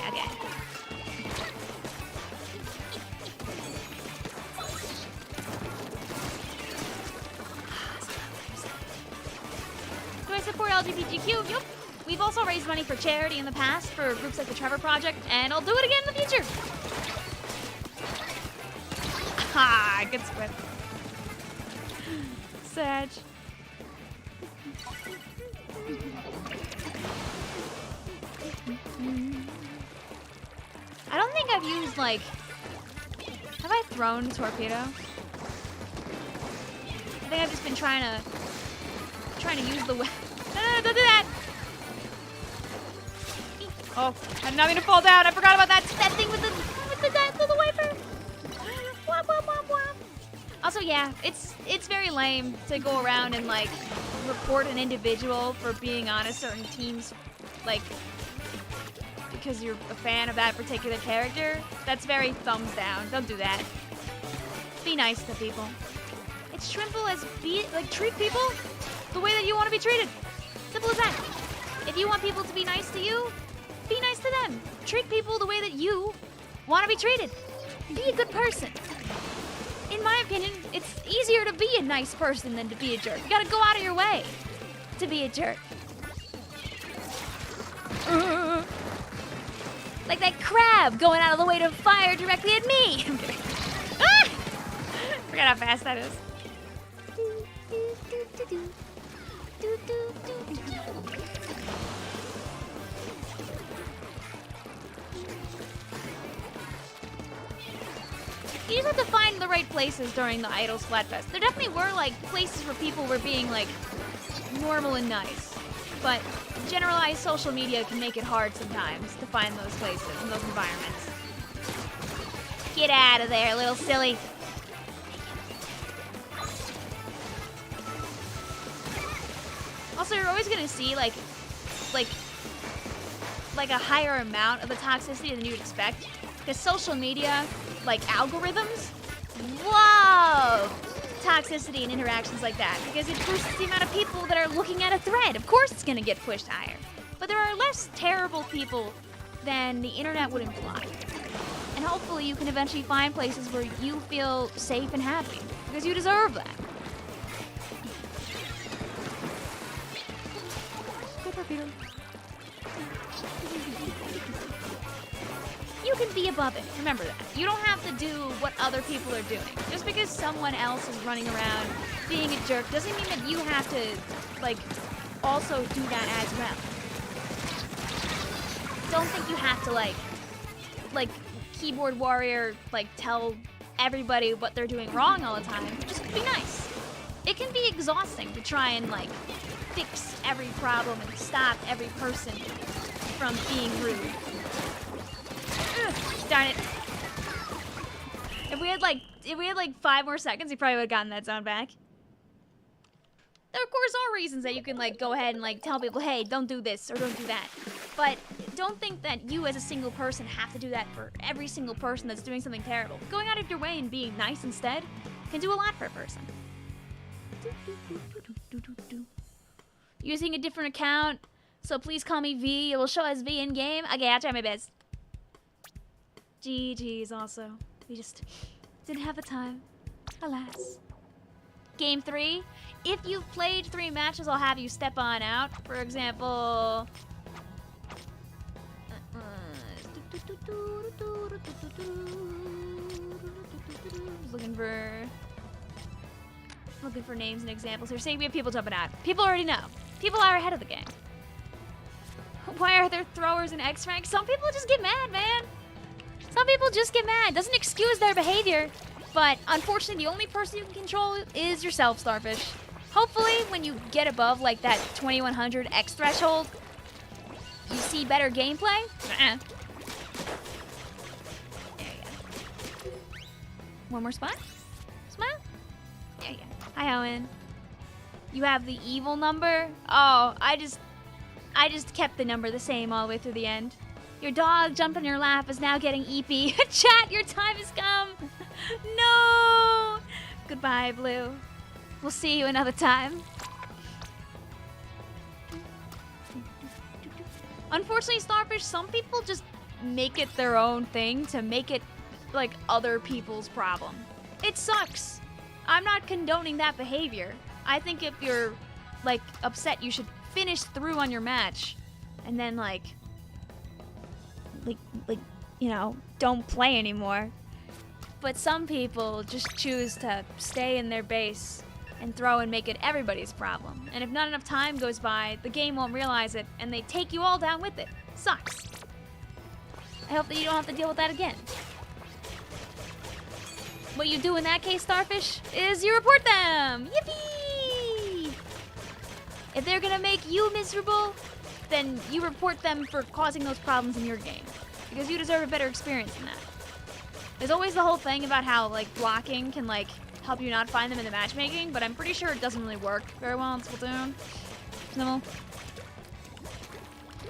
Speaker 1: Do I support LGBTQ? Yup. We've also raised money for charity in the past for groups like the Trevor Project, and I'll do it again in the future. Ha! Good squid. Sag. I don't think I've used, like... Have I thrown torpedo? I think I've just been trying to use the... No, don't do that! Oh, I'm not gonna fall down. I forgot about that thing with the wiper. Womp, womp, womp, womp. Also, yeah, it's very lame to go around and, like, report an individual for being on a certain team's, like, because you're a fan of that particular character. That's very thumbs down. Don't do that. Be nice to people. It's simple as treat people the way that you want to be treated. Simple as that. If you want people to be nice to you, be nice to them. Treat people the way that you want to be treated. Be a good person. In my opinion, it's easier to be a nice person than to be a jerk. You gotta go out of your way to be a jerk. Like that crab going out of the way to fire directly at me. I'm kidding. Ah! Forgot how fast that is. You just have to find the right places during the Idol Splatfest. There definitely were, like, places where people were being, like, normal and nice. but generalized social media can make it hard sometimes to find those places and those environments. Get out of there, little silly. Also, you're always gonna see like a higher amount of the toxicity than you'd expect, because social media, like algorithms, love toxicity and interactions like that, because it boosts the amount of people that are looking at a thread. Of course it's gonna get pushed higher. But there are less terrible people than the internet would imply. And hopefully you can eventually find places where you feel safe and happy, because you deserve that. You can be above it. Remember that. You don't have to do what other people are doing. Just because someone else is running around being a jerk doesn't mean that you have to, like, also do that as well. Don't think you have to, like keyboard warrior, like, tell everybody what they're doing wrong all the time. Just be nice. It can be exhausting to try and, like, fix every problem and stop every person from being rude. Ugh, darn it. If we had like 5 more seconds, we probably would have gotten that sound back. There, of course, are reasons that you can, like, go ahead and, like, tell people, hey, don't do this or don't do that. But don't think that you as a single person have to do that for every single person that's doing something terrible. Going out of your way and being nice instead can do a lot for a person. Using a different account, so please call me V. It will show as V in game. Okay, I'll try my best. GG's also. We just didn't have the time. Alas. Game 3. If you've played 3 matches, I'll have you step on out. For example... Looking for names and examples here. Say we have people jumping out. People already know. People are ahead of the game. Why are there throwers in X rank? Some people just get mad, man. Some people just get mad. Doesn't excuse their behavior. But unfortunately, the only person you can control is yourself, Starfish. Hopefully, when you get above like that 2100 X threshold, you see better gameplay. There you go. One more spot. Smile. There you go. Hi, Owen. You have the evil number? Oh, I just kept the number the same all the way through the end. Your dog jumped on your lap is now getting EP. Chat, your time has come. No. Goodbye, Blue. We'll see you another time. Unfortunately, Starfish, some people just make it their own thing to make it like other people's problem. It sucks. I'm not condoning that behavior. I think if you're like upset, you should finish through on your match and then like you know, don't play anymore. But some people just choose to stay in their base and throw and make it everybody's problem. And if not enough time goes by, the game won't realize it and they take you all down with it. Sucks. I hope that you don't have to deal with that again. What you do in that case, Starfish, is you report them! Yippee! If they're gonna make you miserable, then you report them for causing those problems in your game. Because you deserve a better experience than that. There's always the whole thing about how, like, blocking can, like, help you not find them in the matchmaking, but I'm pretty sure it doesn't really work very well in Splatoon. No.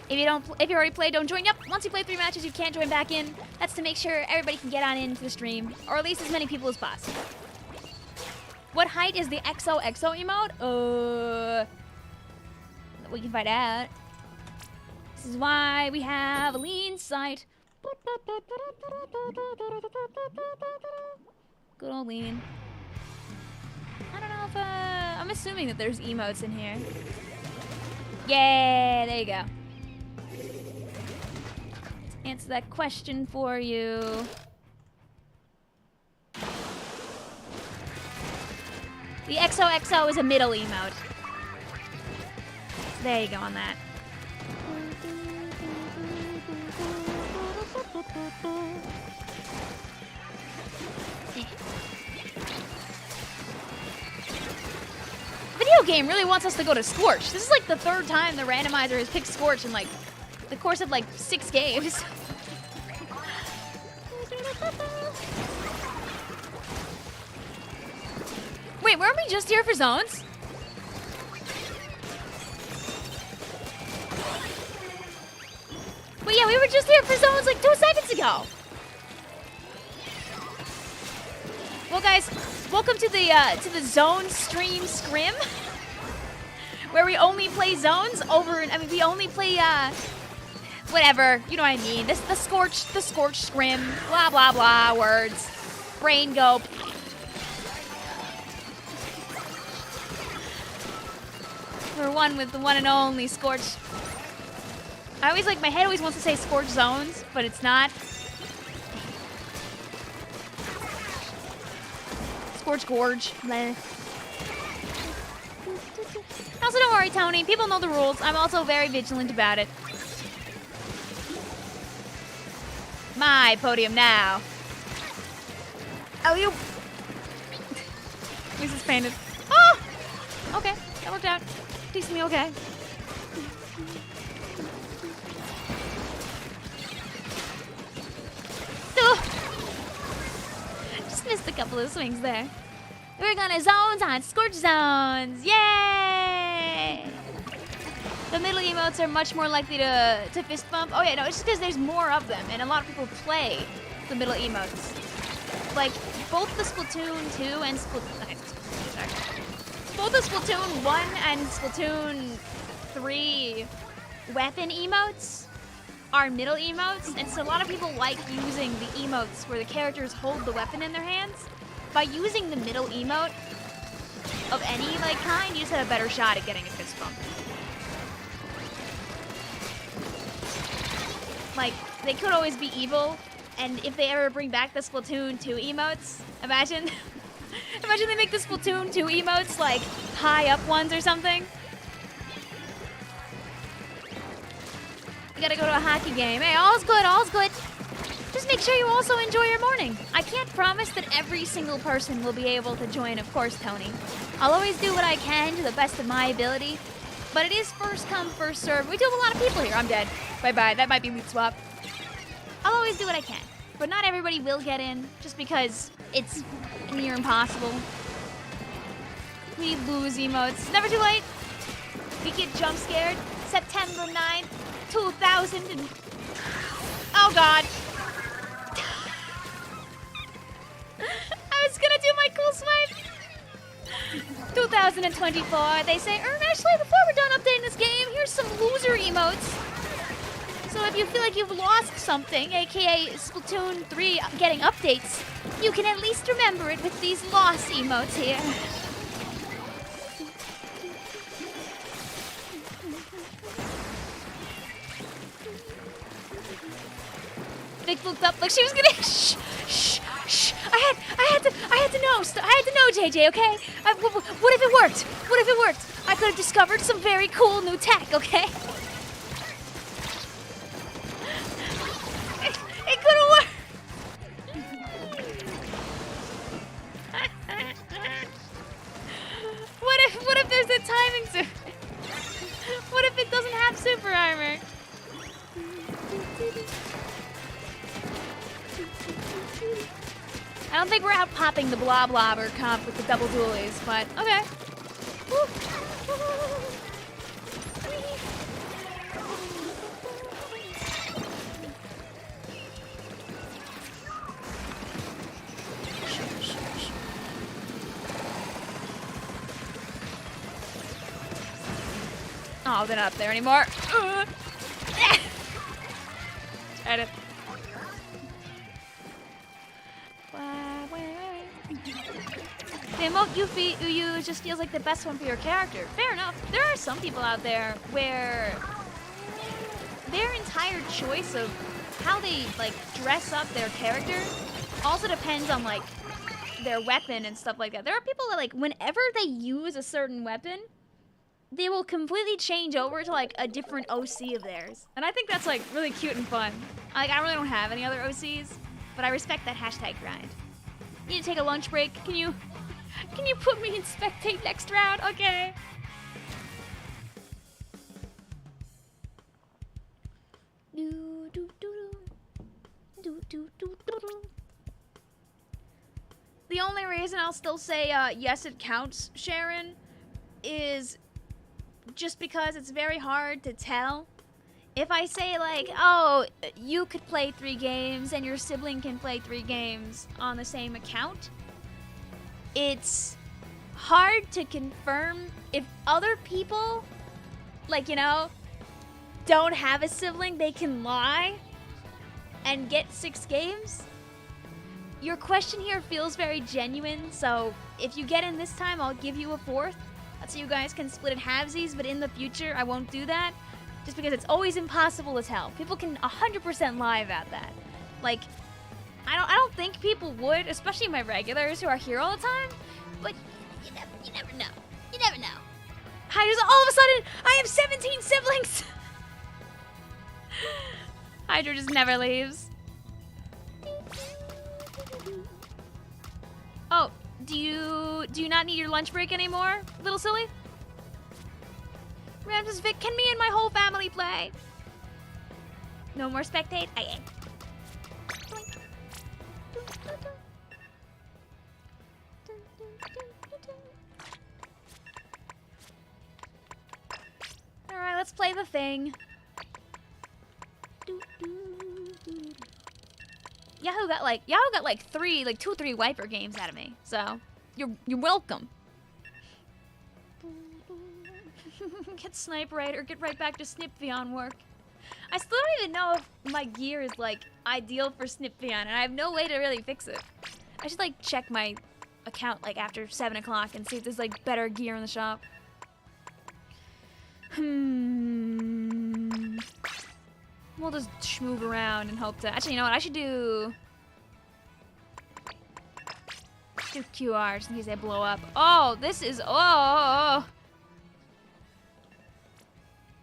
Speaker 1: If you already played, don't join. Yep, once you play 3 matches, you can't join back in. That's to make sure everybody can get on into the stream, or at least as many people as possible. What height is the XOXO emote? We can find out. This is why we have a lean sight. Good old lean. I don't know if, I'm assuming that there's emotes in here. Yeah, there you go. Answer that question for you. The XOXO is a middle emote. There you go on that. video game really wants us to go to Scorch. This is like the 3rd time the randomizer has picked Scorch in like the course of like 6 games. Wait, weren't we just here for zones? But yeah, we were just here for zones like 2 seconds ago. Well, guys, welcome to the zone stream scrim, where we only play zones over. I mean, we only play whatever, you know what I mean. The scorch scrim, blah blah blah words, brain go. We're one with the one and only Scorch. I always my head always wants to say Scorch Zones, but it's not. Scorch Gorge. Bleh. Also, don't worry, Tony. People know the rules. I'm also very vigilant about it. My podium now. Oh, you. This is painted. Oh! Okay, that worked out. Decently okay. Just missed a couple of swings there. We're gonna zones on Scorch Zones. Yay! The middle emotes are much more likely to fist bump. Oh yeah, no, it's just because there's more of them, and a lot of people play the middle emotes. Like both the Splatoon 2 and both the Splatoon 1 and Splatoon 3 weapon emotes are middle emotes, and so a lot of people like using the emotes where the characters hold the weapon in their hands. By using the middle emote of any kind, you just have a better shot at getting a fist bump. Like, they could always be evil, and if they ever bring back the Splatoon 2 emotes, imagine they make the Splatoon 2 emotes like high up ones or something. You gotta go to a hockey game. Hey, all's good, all's good. Just make sure you also enjoy your morning. I can't promise that every single person will be able to join, of course, Tony. I'll always do what I can to the best of my ability, but it is first come, first serve. We do have a lot of people here. I'm dead. Bye-bye. That might be loot swap. I'll always do what I can, but not everybody will get in just because it's near impossible. We lose emotes. Never too late. We get jump scared. September 9th, 2000 and... Oh, God. I was gonna do my cool swipe. 2024, they say, Ashley, before we're done updating this game, here's some loser emotes. So if you feel like you've lost something, aka Splatoon 3 getting updates, you can at least remember it with these lost emotes here. Vic looked up like she was gonna. Shh, shh, shh. I had to know, JJ. Okay. What if it worked? What if it worked? I could have discovered some very cool new tech. Okay. It could have worked. What if there's a timing super? What if it doesn't have super armor? I don't think we're out popping the blob lobber comp with the double dualies, but okay. Oh, they're not up there anymore. Edit. The emote you use just feels like the best one for your character. Fair enough. There are some people out there where their entire choice of how they dress up their character also depends on their weapon and stuff like that. There are people that whenever they use a certain weapon, they will completely change over to a different OC of theirs. And I think that's really cute and fun. I really don't have any other OCs, but I respect that hashtag grind. You need to take a lunch break. Can you Can you put me in spectate next round? Okay. The only reason I'll still say yes, it counts, Sharon, is just because it's very hard to tell. If I say like, oh, you could play 3 games and your sibling can play 3 games on the same account, it's hard to confirm if other people, like, you know, don't have a sibling, they can lie and get 6 games. Your question here feels very genuine, so if you get in this time, I'll give you a 4th. So you guys can split it halvesies, but in the future, I won't do that. Just because it's always impossible to tell. People can 100% lie about that. Like, I don't think people would, especially my regulars who are here all the time, but you never know. You never know. Hydra's all of a sudden, I have 17 siblings! Hydra just never leaves. Oh, do you not need your lunch break anymore, little silly? Ramses, Vic, can me and my whole family play? No more spectate? Aye. Alright, let's play the thing. Yahoo got like 2 or 3 wiper games out of me. So you're welcome. Get snipe right or get right back to Snipvion work. I still don't even know if my gear is like ideal for Snipvion, and I have no way to really fix it. I should like check my account like after 7 o'clock and see if there's like better gear in the shop. We'll just schmoove around and hope to. Actually, you know what? I should do QR just in case they blow up. Oh, this is oh.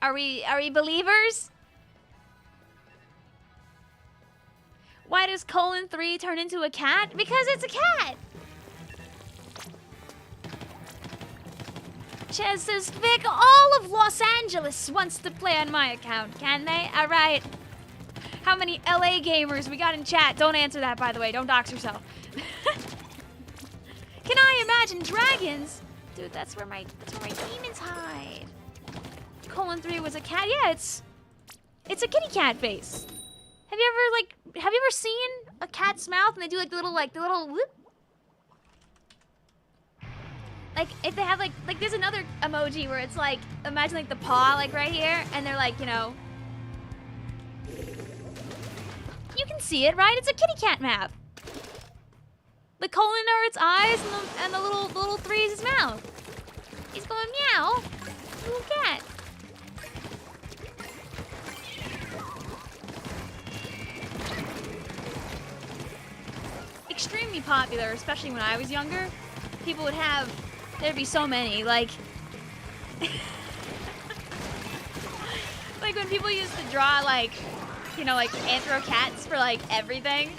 Speaker 1: Are we believers? Why does :3 turn into a cat? Because it's a cat. Ches says, Vic, all of Los Angeles wants to play on my account, can they? All right. How many LA gamers we got in chat? Don't answer that, by the way. Don't dox yourself. Can I imagine dragons? Dude, that's where my demons hide. :3 was a cat. Yeah, it's a kitty cat face. Have you ever seen a cat's mouth and they do like the little whoop? Like if they have like there's another emoji where it's like imagine like the paw like right here and they're like, you know, you can see it, right? It's a kitty cat mouth. The colon are its eyes and the little 3 is his mouth. He's going meow. Little cat. Extremely popular, especially when I was younger. People would have, there'd be so many, like like when people used to draw like, you know, like anthro cats for like everything.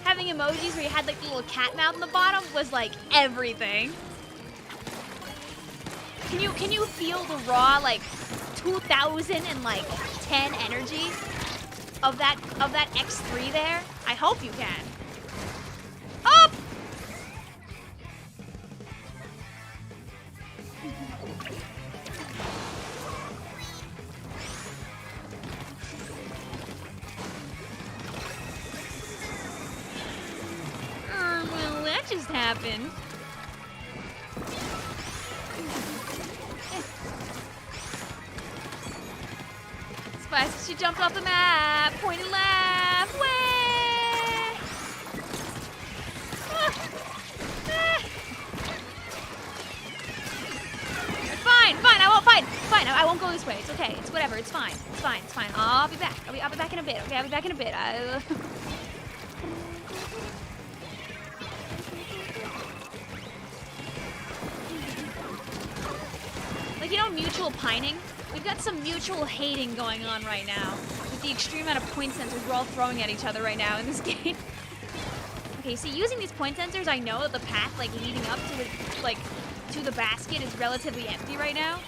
Speaker 1: Having emojis where you had like the little cat mouth on the bottom was like everything. Can you feel the raw like 2010 energy of that X3 there? I hope you can. Up! Well, that just happened. Spice, she jumped off the map, pointed left, way! Fine, I won't go this way. It's okay. It's whatever. It's fine. It's fine. I'll be back. I'll be back in a bit. Okay, I'll be back in a bit. Like, you know, mutual pining? We've got some mutual hating going on right now with the extreme amount of point sensors we're all throwing at each other right now in this game. Okay, see, using these point sensors, I know that the path, like, leading up to the, like, to the basket is relatively empty right now.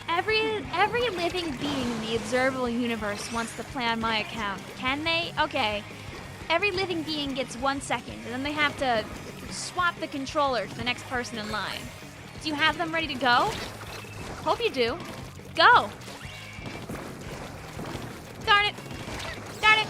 Speaker 1: Every living being in the observable universe wants to play on my account. Can they? Okay. Every living being gets 1 second, and then they have to swap the controller to the next person in line. Do you have them ready to go? Hope you do. Go! Darn it! Darn it!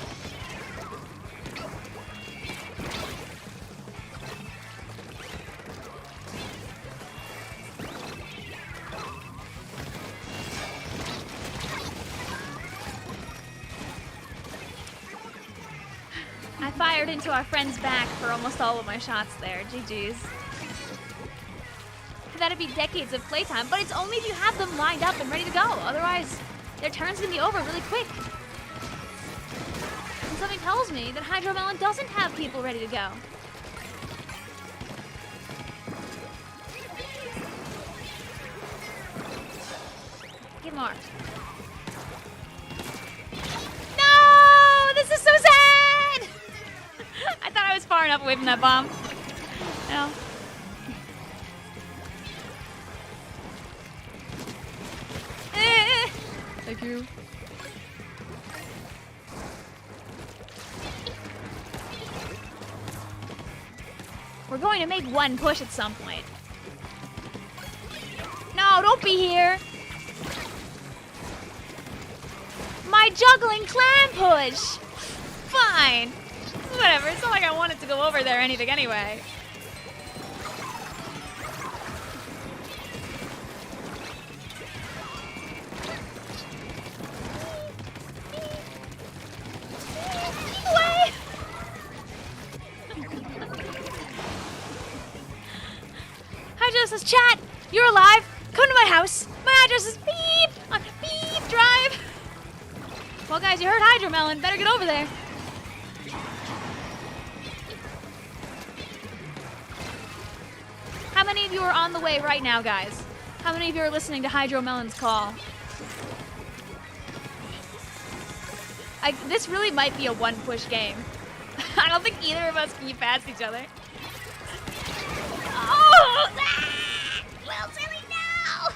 Speaker 1: I fired into our friend's back for almost all of my shots there. GG's. That'd be decades of playtime, but it's only if you have them lined up and ready to go. Otherwise, their turn's gonna be over really quick. And something tells me that Hydromelon doesn't have people ready to go. Get marked. No! This is so sad! I thought I was far enough away from that bomb. No. Thank you. We're going to make one push at some point. No, don't be here. My juggling clam push. Fine. Whatever, it's not like I wanted to go over there or anything anyway. Says, chat, you're alive. Come to my house. My address is beep on beep drive. Well, guys, you heard Hydromelon. Better get over there. How many of you are on the way right now, guys? How many of you are listening to Hydromelon's call? This really might be a one-push game. I don't think either of us can get past each other. Oh! Ah! Well, silly, no!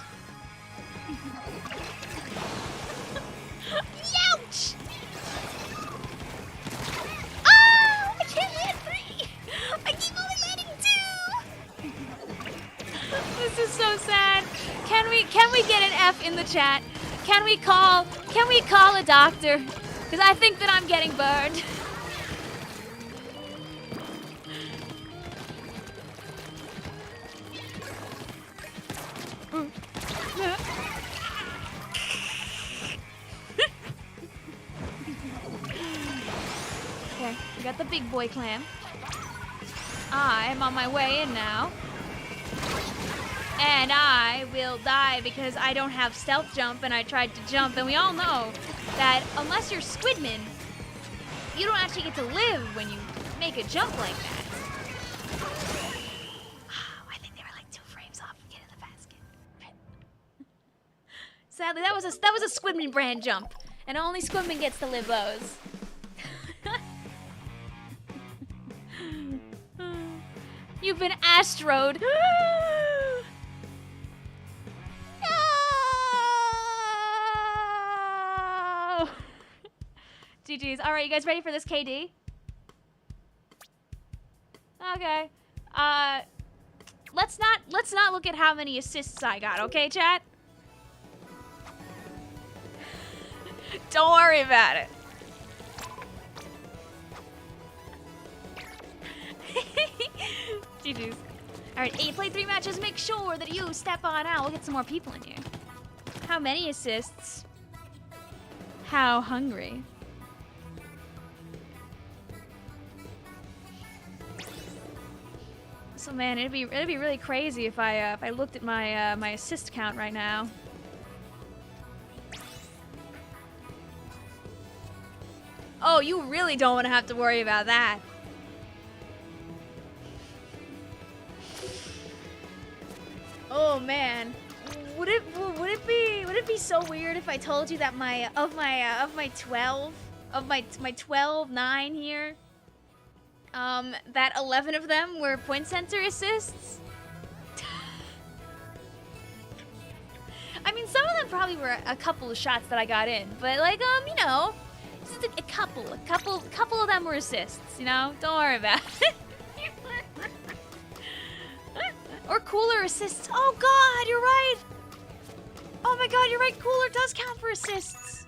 Speaker 1: Ouch! Oh! I can't land 3! I keep only landing 2! This is so sad. Can we get an F in the chat? Can we call a doctor? Because I think that I'm getting burned. Okay, we got the big boy clam. I'm on my way in now. And I will die because I don't have stealth jump and I tried to jump. And we all know that unless you're Squidman, you don't actually get to live when you make a jump like that. I think they were like 2 frames off of getting the basket. Sadly, that was a Squidman brand jump, and only Squidman gets to live those. You've been astroed. No! GG's. All right, you guys ready for this KD? Okay. Let's not look at how many assists I got, okay, chat? Don't worry about it. GG's. Alright, 8 play 3 matches. Make sure that you step on out. We'll get some more people in here. How many assists? How hungry? So man, it'd be really crazy if I looked at my my assist count right now. Oh, you really don't want to have to worry about that. Oh man. would it be so weird if I told you that my 12 9 here, that 11 of them were point sensor assists? I mean, some of them probably were a couple of shots that I got in, but like, you know, just a couple of them were assists, you know? Don't worry about it. Or cooler assists. Oh god, you're right. Oh my god, you're right. Cooler does count for assists.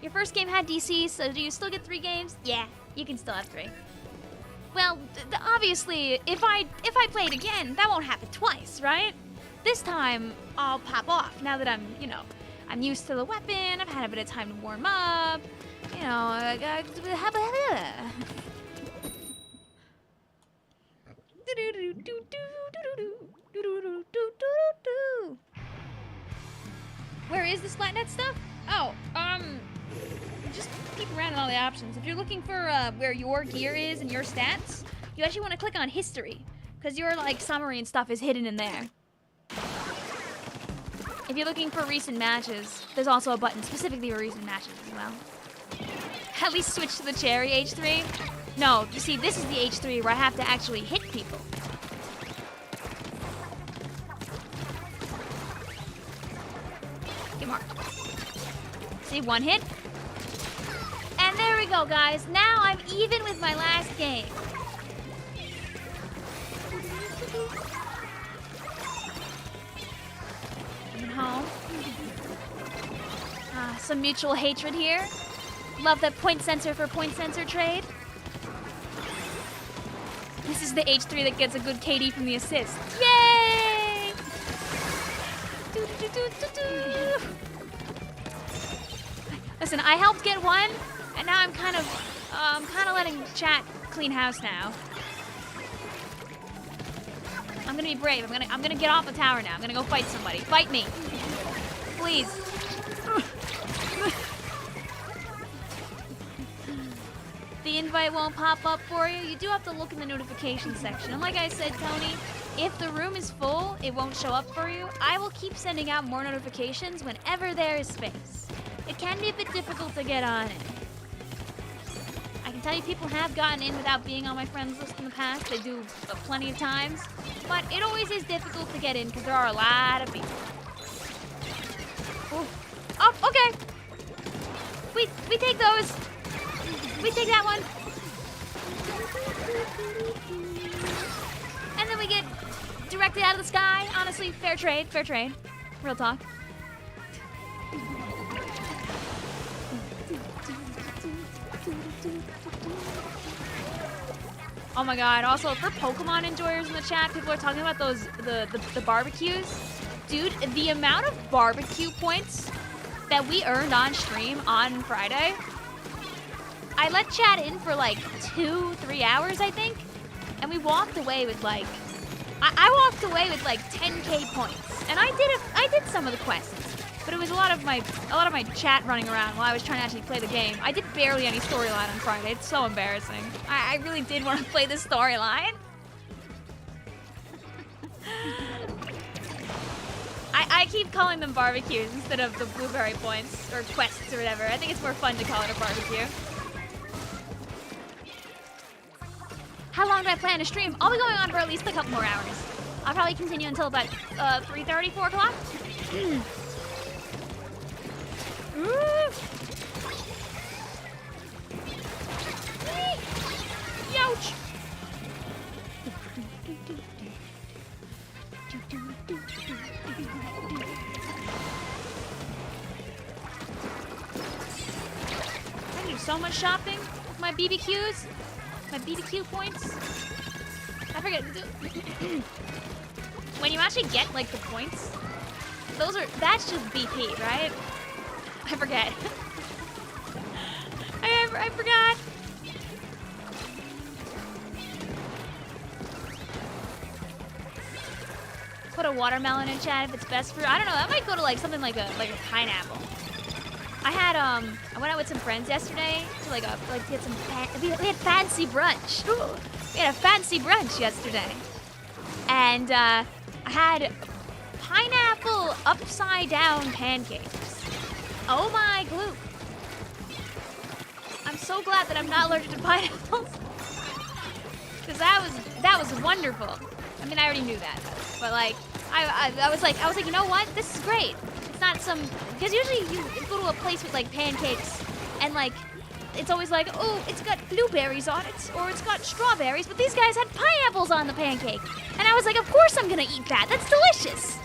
Speaker 1: Your first game had DC, so do you still get 3 games? Yeah, you can still have 3. Well, obviously, if I play it again, that won't happen twice, right? This time, I'll pop off now that I'm, you know, I'm used to the weapon, I've had a bit of time to warm up, you know, Where is the SplatNet stuff? Oh, just peek around at all the options. If you're looking for where your gear is and your stats, you actually want to click on history, because your like summary and stuff is hidden in there. If you're looking for recent matches, there's also a button specifically for recent matches as well. At least switch to the cherry H3. No, you see, this is the H3 where I have to actually hit people. Get marked. See, 1 hit. And there we go, guys. Now I'm even with my last game. Home. Some mutual hatred here. Love that point sensor for point sensor trade. This is the H3 that gets a good KD from the assist. Yay! Listen, I helped get 1, and now I'm kind of letting chat clean house now. I'm gonna be brave. I'm gonna get off the tower now. I'm gonna go fight somebody. Fight me. Please. The invite won't pop up for you. You do have to look in the notification section. And like I said, Tony, if the room is full, it won't show up for you. I will keep sending out more notifications whenever there is space. It can be a bit difficult to get on it. I can tell you people have gotten in without being on my friends list in the past. They do plenty of times. But it always is difficult to get in because there are a lot of people. Ooh. Oh, okay. We take those. We take that one. And then we get directed out of the sky. Honestly, fair trade, fair trade. Real talk. Oh my god, also for Pokemon enjoyers in the chat, people are talking about those the barbecues. Dude, the amount of barbecue points that we earned on stream on Friday. I let chat in for like 2-3 hours, I think, and we walked away with like I walked away with like 10k points. And I did some of the quests. But it was a lot of my chat running around while I was trying to actually play the game. I did barely any storyline on Friday. It's so embarrassing. I really did want to play the storyline. I keep calling them barbecues instead of the blueberry points or quests or whatever. I think it's more fun to call it a barbecue. How long do I plan to stream? I'll be going on for at least a couple more hours. I'll probably continue until about 3:30, 4 o'clock. Youch! I can do so much shopping with my BBQs, my BBQ points. I forget. When you actually get like the points, that's just BP, right? I forget. I forgot. Put a watermelon in chat if it's best fruit. I don't know. That might go to like something like a pineapple. I went out with some friends yesterday to we had fancy brunch. Ooh, we had a fancy brunch yesterday. And I had pineapple upside down pancakes. Oh my glue. I'm so glad that I'm not allergic to pineapples. Cause that was wonderful. I mean, I already knew that, but like, I was like, you know what? This is great. It's not some, because usually you go to a place with like pancakes and like, it's always like, oh, it's got blueberries on it, or it's got strawberries, but these guys had pineapples on the pancake. And I was like, of course I'm gonna eat that. That's delicious.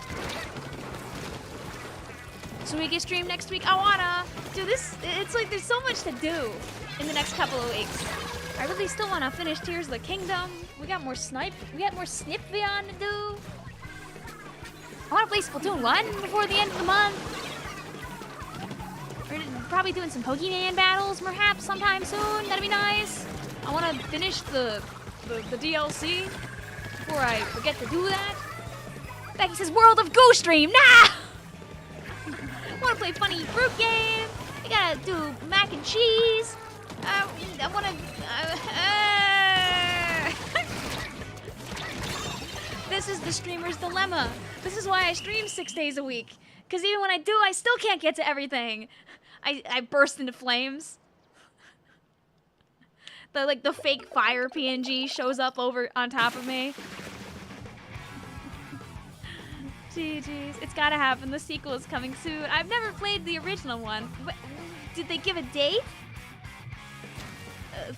Speaker 1: So we get stream next week. I wanna do this. It's like there's so much to do in the next couple of weeks. I really still wanna finish Tears of the Kingdom. We got more Snip Vicvillon to do. I wanna play Splatoon 1 before the end of the month. We're probably doing some Pokemon battles perhaps sometime soon. That'd be nice. I wanna finish the DLC before I forget to do that. Becky says World of Goo stream. Nah! I wanna play funny fruit game. I gotta do mac and cheese. I wanna. This is the streamer's dilemma. This is why I stream 6 days a week. Because even when I do, I still can't get to everything. I burst into flames. The fake fire PNG shows up over on top of me. GG's. It's gotta happen. The sequel is coming soon. I've never played the original one. But did they give a date?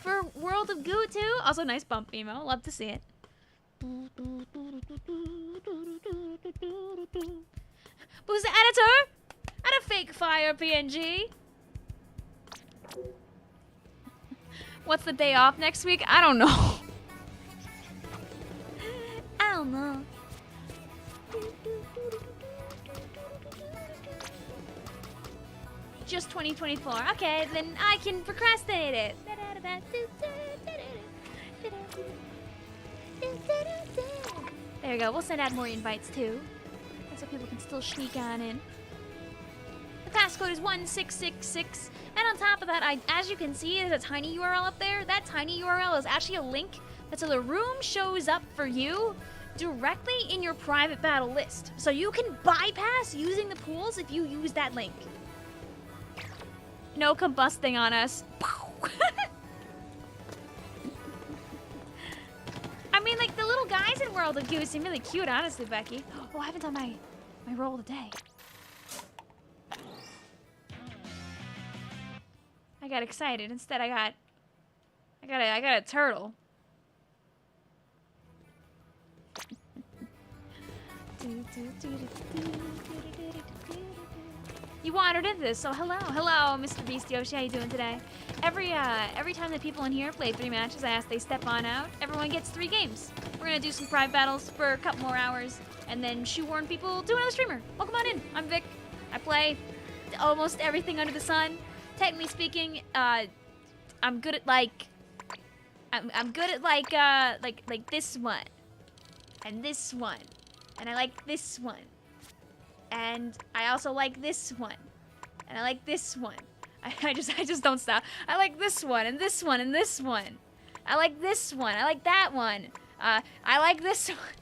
Speaker 1: For World of Goo too? Also nice bump emo. Love to see it. Who's the editor? And a fake fire PNG. What's the day off next week? I don't know. I don't know. Just 2024. Okay, then I can procrastinate it. There we go. We'll send out more invites too, so people can still sneak on in. The passcode is 1666, and on top of that, as you can see, there's a tiny URL up there. That tiny URL is actually a link that's so the room shows up for you directly in your private battle list. So you can bypass using the pools if you use that link. No combusting on us. I mean, like, the little guys in World of Goo seem really cute, honestly, Becky. Oh, I haven't done my roll today. I got excited. Instead, I got a turtle. You wandered into this, so hello, Mr. Beast Yoshi. How you doing today? Every time that people in here play 3 matches, I ask they step on out. Everyone gets 3 games. We're gonna do some private battles for a couple more hours, and then shoehorn people to another streamer. Welcome on in. I'm Vic. I play almost everything under the sun. Technically speaking, I'm good at I'm good at like this one, and this one, and I like this one. And I also like this one. And I like this one. I just don't stop. I like this one, and this one, and this one. I like this one. I like that one. I like this one.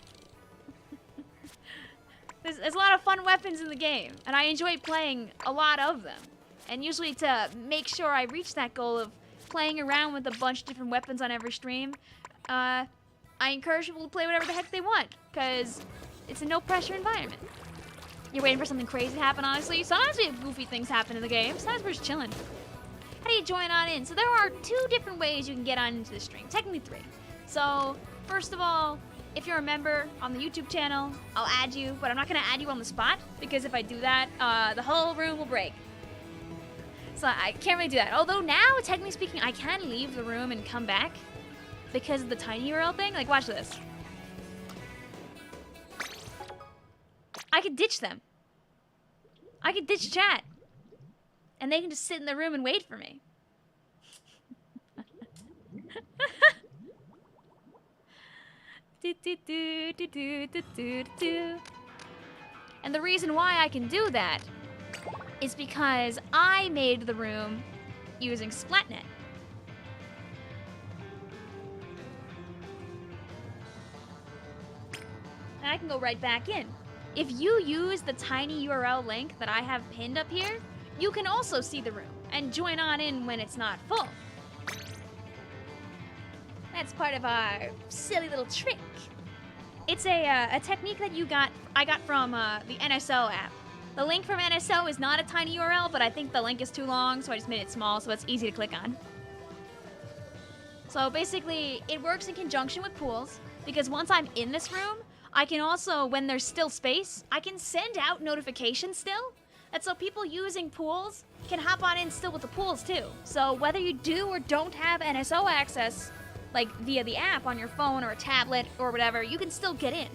Speaker 1: There's a lot of fun weapons in the game, and I enjoy playing a lot of them. And usually to make sure I reach that goal of playing around with a bunch of different weapons on every stream, I encourage people to play whatever the heck they want, because it's a no-pressure environment. You're waiting for something crazy to happen, honestly. Sometimes we have goofy things happen in the game. Sometimes we're just chilling. How do you join on in? So there are 2 different ways you can get on into the stream. Technically 3. So, first of all, if you're a member on the YouTube channel, I'll add you, but I'm not going to add you on the spot, because if I do that, the whole room will break. So I can't really do that. Although now, technically speaking, I can leave the room and come back because of the tiny URL thing. Like, watch this. I could ditch them. I could ditch chat. And they can just sit in the room and wait for me. And the reason why I can do that is because I made the room using SplatNet. And I can go right back in. If you use the tiny URL link that I have pinned up here, you can also see the room and join on in when it's not full. That's part of our silly little trick. It's a technique that I got from the NSO app. The link from NSO is not a tiny URL, but I think the link is too long, so I just made it small so it's easy to click on. So basically, it works in conjunction with pools, because once I'm in this room, I can also, when there's still space, I can send out notifications still. And so people using pools can hop on in still with the pools too. So whether you do or don't have NSO access, like via the app on your phone or a tablet or whatever, you can still get in.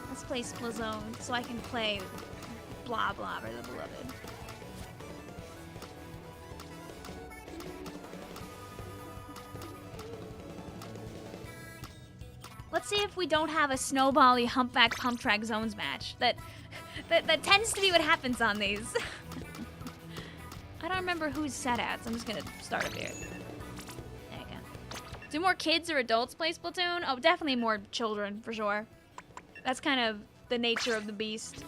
Speaker 1: Let's play Splatoon so I can play blah blah for the beloved. Let's see if we don't have a snowbally humpback pump track zones match. That tends to be what happens on these. I don't remember who's set at, so I'm just gonna start up here. There you go. Do more kids or adults play Splatoon? Oh, definitely more children, for sure. That's kind of the nature of the beast.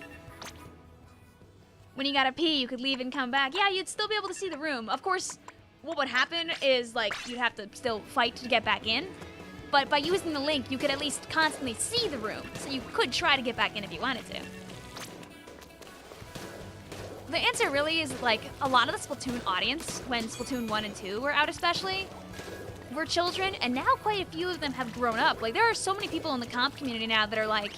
Speaker 1: When you gotta pee, you could leave and come back. Yeah, you'd still be able to see the room. Of course, what would happen is, like, you'd have to still fight to get back in. But by using the link, you could at least constantly see the room. So you could try to get back in if you wanted to. The answer really is, like, a lot of the Splatoon audience, when Splatoon 1 and 2 were out especially, were children, and now quite a few of them have grown up. Like, there are so many people in the comp community now that are, like,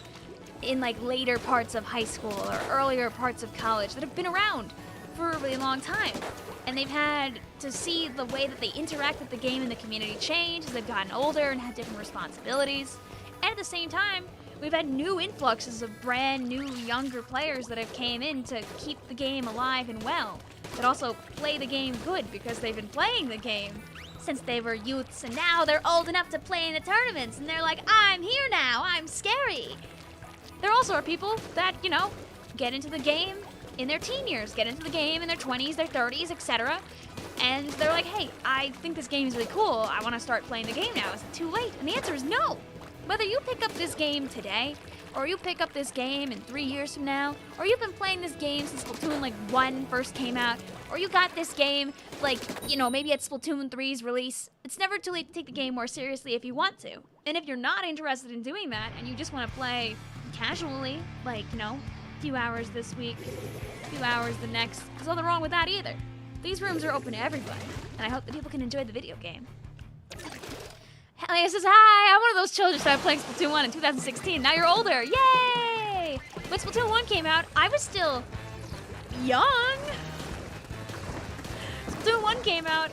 Speaker 1: in, like, later parts of high school or earlier parts of college that have been around for a really long time. And they've had to see the way that they interact with the game and the community change as they've gotten older and had different responsibilities. And at the same time, we've had new influxes of brand new younger players that have came in to keep the game alive and well, that also play the game good because they've been playing the game since they were youths, and now they're old enough to play in the tournaments, and they're like, I'm here now, I'm scary. There also are people that, you know, get into the game in their teen years, get into the game in their 20s, their 30s, etc. And they're like, hey, I think this game is really cool. I want to start playing the game now. Is it too late? And the answer is no. Whether you pick up this game today, or you pick up this game in 3 years from now, or you've been playing this game since Splatoon, like, 1 first came out, or you got this game, like, you know, maybe at Splatoon 3's release, it's never too late to take the game more seriously if you want to. And if you're not interested in doing that, and you just want to play casually, like, you know, a few hours this week, a few hours the next, there's nothing wrong with that either. These rooms are open to everybody, and I hope that people can enjoy the video game. Hellia says, hi, I'm one of those children who started playing Splatoon 1 in 2016. Now you're older, yay! When Splatoon 1 came out, I was still young. Splatoon 1 came out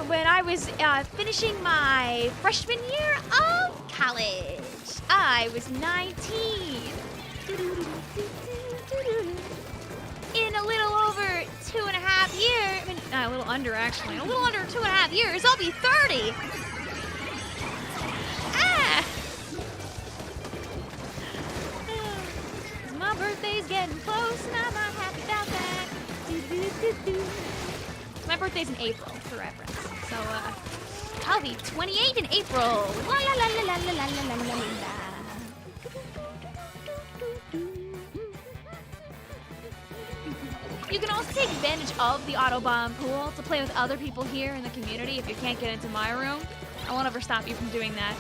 Speaker 1: when I was finishing my freshman year of college. I was 19. In a little over 2.5 years, I mean, a little under actually, in a little under 2.5 years, I'll be 30. My birthday's getting close, and I'm not happy about that. My birthday's in April, for reference. So, I'll be 28 in April. La la la la la la la la la la. You can also take advantage of the autobomb pool to play with other people here in the community if you can't get into my room. I won't ever stop you from doing that.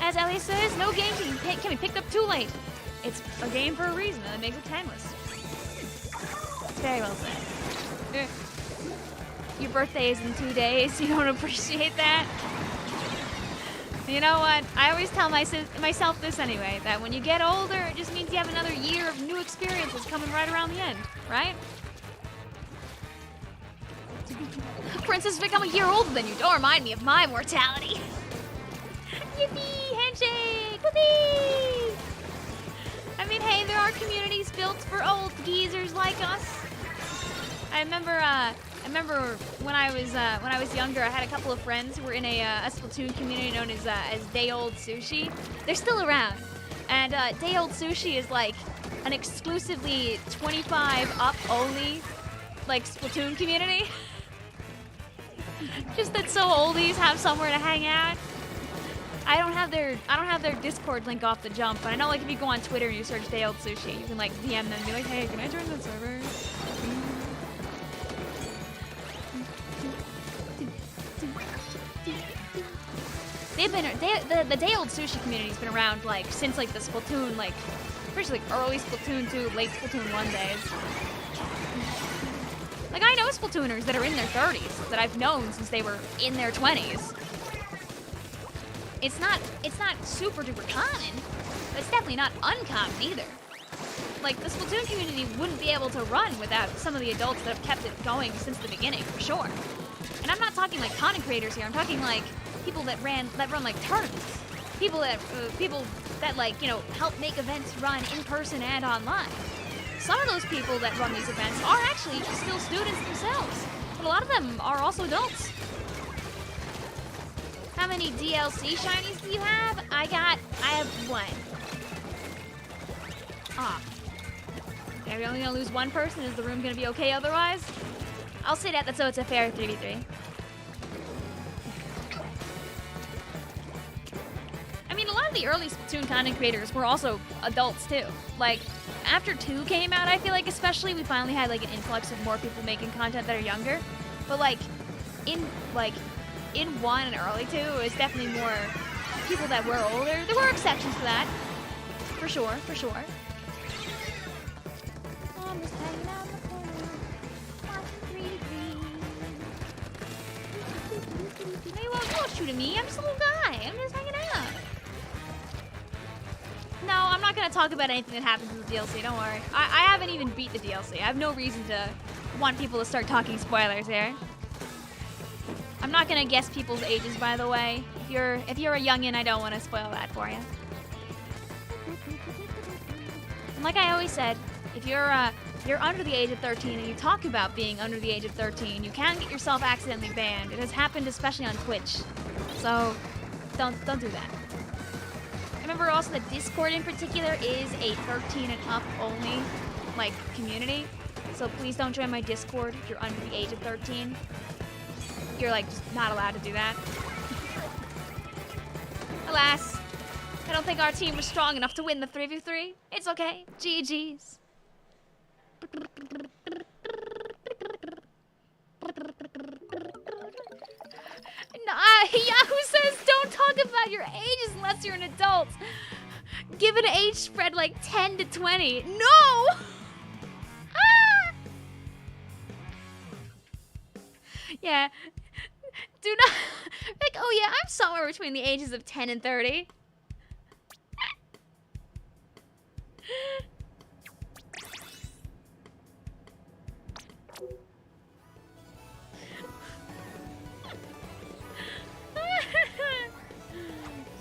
Speaker 1: As Ellie says, no game can be picked up too late. It's a game for a reason, and it makes it timeless. It's very well said. Your birthday is in 2 days. You don't appreciate that? You know what? I always tell myself this anyway, that when you get older, it just means you have another year of new experiences coming right around the end, right? Princess Vic, I'm a year older than you. Don't remind me of my mortality. Yippee! Handshake! Whoopee! I mean, hey, there are communities built for old geezers like us. I remember remember when I was younger, I had a couple of friends who were in a Splatoon community known as Day Old Sushi. They're still around, and Day Old Sushi is like an exclusively 25 up only like Splatoon community. Just that so oldies have somewhere to hang out. I don't have their Discord link off the jump, but I know like if you go on Twitter and you search Day Old Sushi, you can like DM them and be like, hey, can I join the server? The Day Old Sushi community's been around like since like the Splatoon, like especially like early Splatoon 2, late Splatoon 1 days. Like I know Splatooners that are in their 30s that I've known since they were in their 20s. It's not super duper common, but it's definitely not uncommon either. Like the Splatoon community wouldn't be able to run without some of the adults that have kept it going since the beginning, for sure. And I'm not talking like content creators here. I'm talking like people that run like tournaments, people that like help make events run in person and online. Some of those people that run these events are actually still students themselves, but a lot of them are also adults. How many DLC shinies do you have? I have one. Ah. Are we only gonna lose one person? Is the room gonna be okay otherwise? I'll say that so it's a fair 3v3. I mean, a lot of the early Splatoon content creators were also adults too. Like, after 2 came out, I feel like especially, we finally had like an influx of more people making content that are younger. But like, in 1 and early 2, it was definitely more people that were older. There were exceptions to that, for sure, for sure. I'm just hanging out in the corner, watching 3v3. You won't shoot at me. I'm just a little guy. I'm just hanging out. No, I'm not gonna talk about anything that happens in the DLC. Don't worry. I haven't even beat the DLC. I have no reason to want people to start talking spoilers here. I'm not gonna guess people's ages, by the way. If you're a youngin', I don't want to spoil that for you. And like I always said, if you're under the age of 13 and you talk about being under the age of 13, you can get yourself accidentally banned. It has happened, especially on Twitch. So don't do that. Remember also that Discord in particular is a 13 and up only like community. So please don't join my Discord if you're under the age of 13. You're like just not allowed to do that. Alas, I don't think our team was strong enough to win the 3v3. It's okay. GG's. Yahoo says don't talk about your ages unless you're an adult. Give an age spread like 10 to 20. No! Ah! Yeah. Do not... Like, oh yeah, I'm somewhere between the ages of 10 and 30.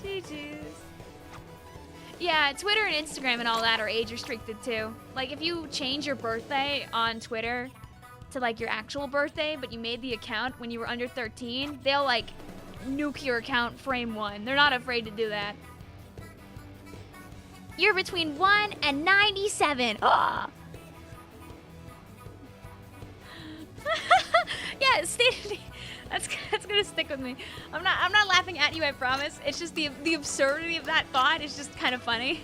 Speaker 1: GG's. Yeah, Twitter and Instagram and all that are age restricted too. Like if you change your birthday on Twitter to like your actual birthday, but you made the account when you were under 13, they'll like nuke your account frame 1. They're not afraid to do that. You're between 1 and 97. Oh. Yeah, that's gonna stick with me. I'm not laughing at you, I promise. It's just the absurdity of that thought is just kind of funny.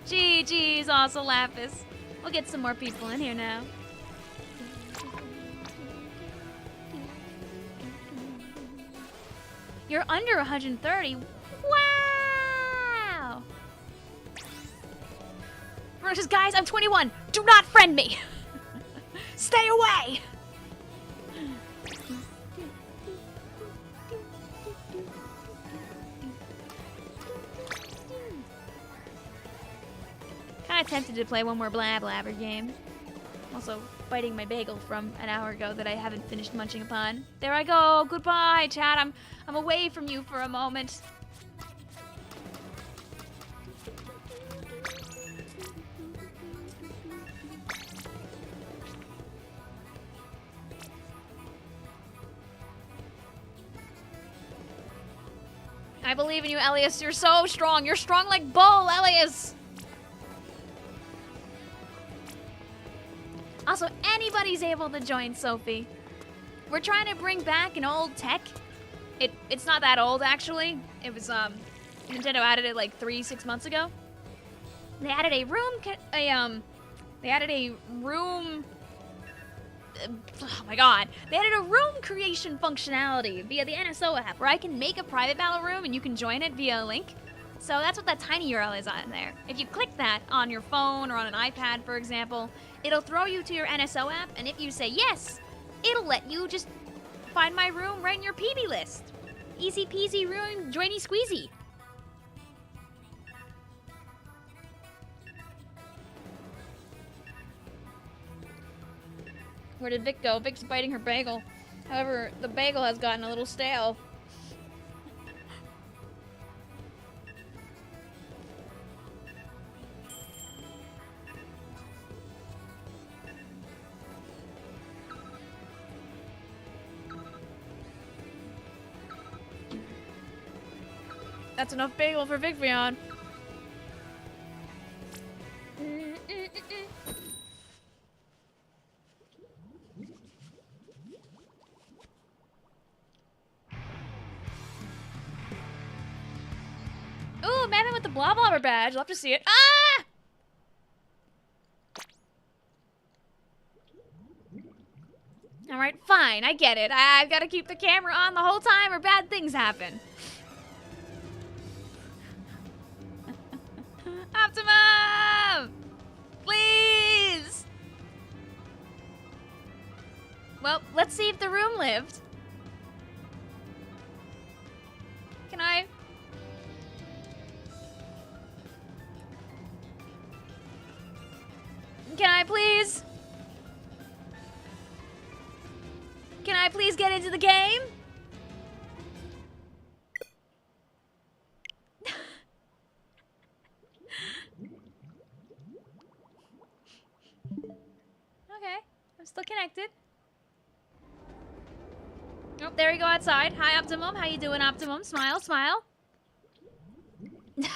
Speaker 1: GG's, also Lapis. We'll get some more people in here now. You're under 130. Wow. Versus guys, I'm 21. Do not friend me. Stay away. Kinda tempted to play one more Blabber game. Also biting my bagel from an hour ago that I haven't finished munching upon. There I go. Goodbye, chat. I'm away from you for a moment. I believe in you, Elias. You're so strong. You're strong like bull, Elias. Also, anybody's able to join, Sophie. We're trying to bring back an old tech. It's not that old, actually. It was, Nintendo added it like 6 months ago. They added a room, oh my god. They added a room creation functionality via the NSO app where I can make a private battle room and you can join it via a link. So that's what that tiny URL is on there. If you click that on your phone or on an iPad, for example, it'll throw you to your NSO app, and if you say yes, it'll let you just find my room right in your PB list. Easy peasy room, joiny squeezy. Where did Vic go? Vic's biting her bagel. However, the bagel has gotten a little stale. That's enough bagel for Vicvillon. Ooh, man with the blah blobber badge. Love to see it. Ah! Alright, fine. I get it. I've got to keep the camera on the whole time or bad things happen. Optimum! Please! Well, let's see if the room lived. Can I? Can I please? Can I please get into the game? Okay, I'm still connected. Oh, there we go outside. Hi, Optimum. How you doing, Optimum? Smile, smile. No,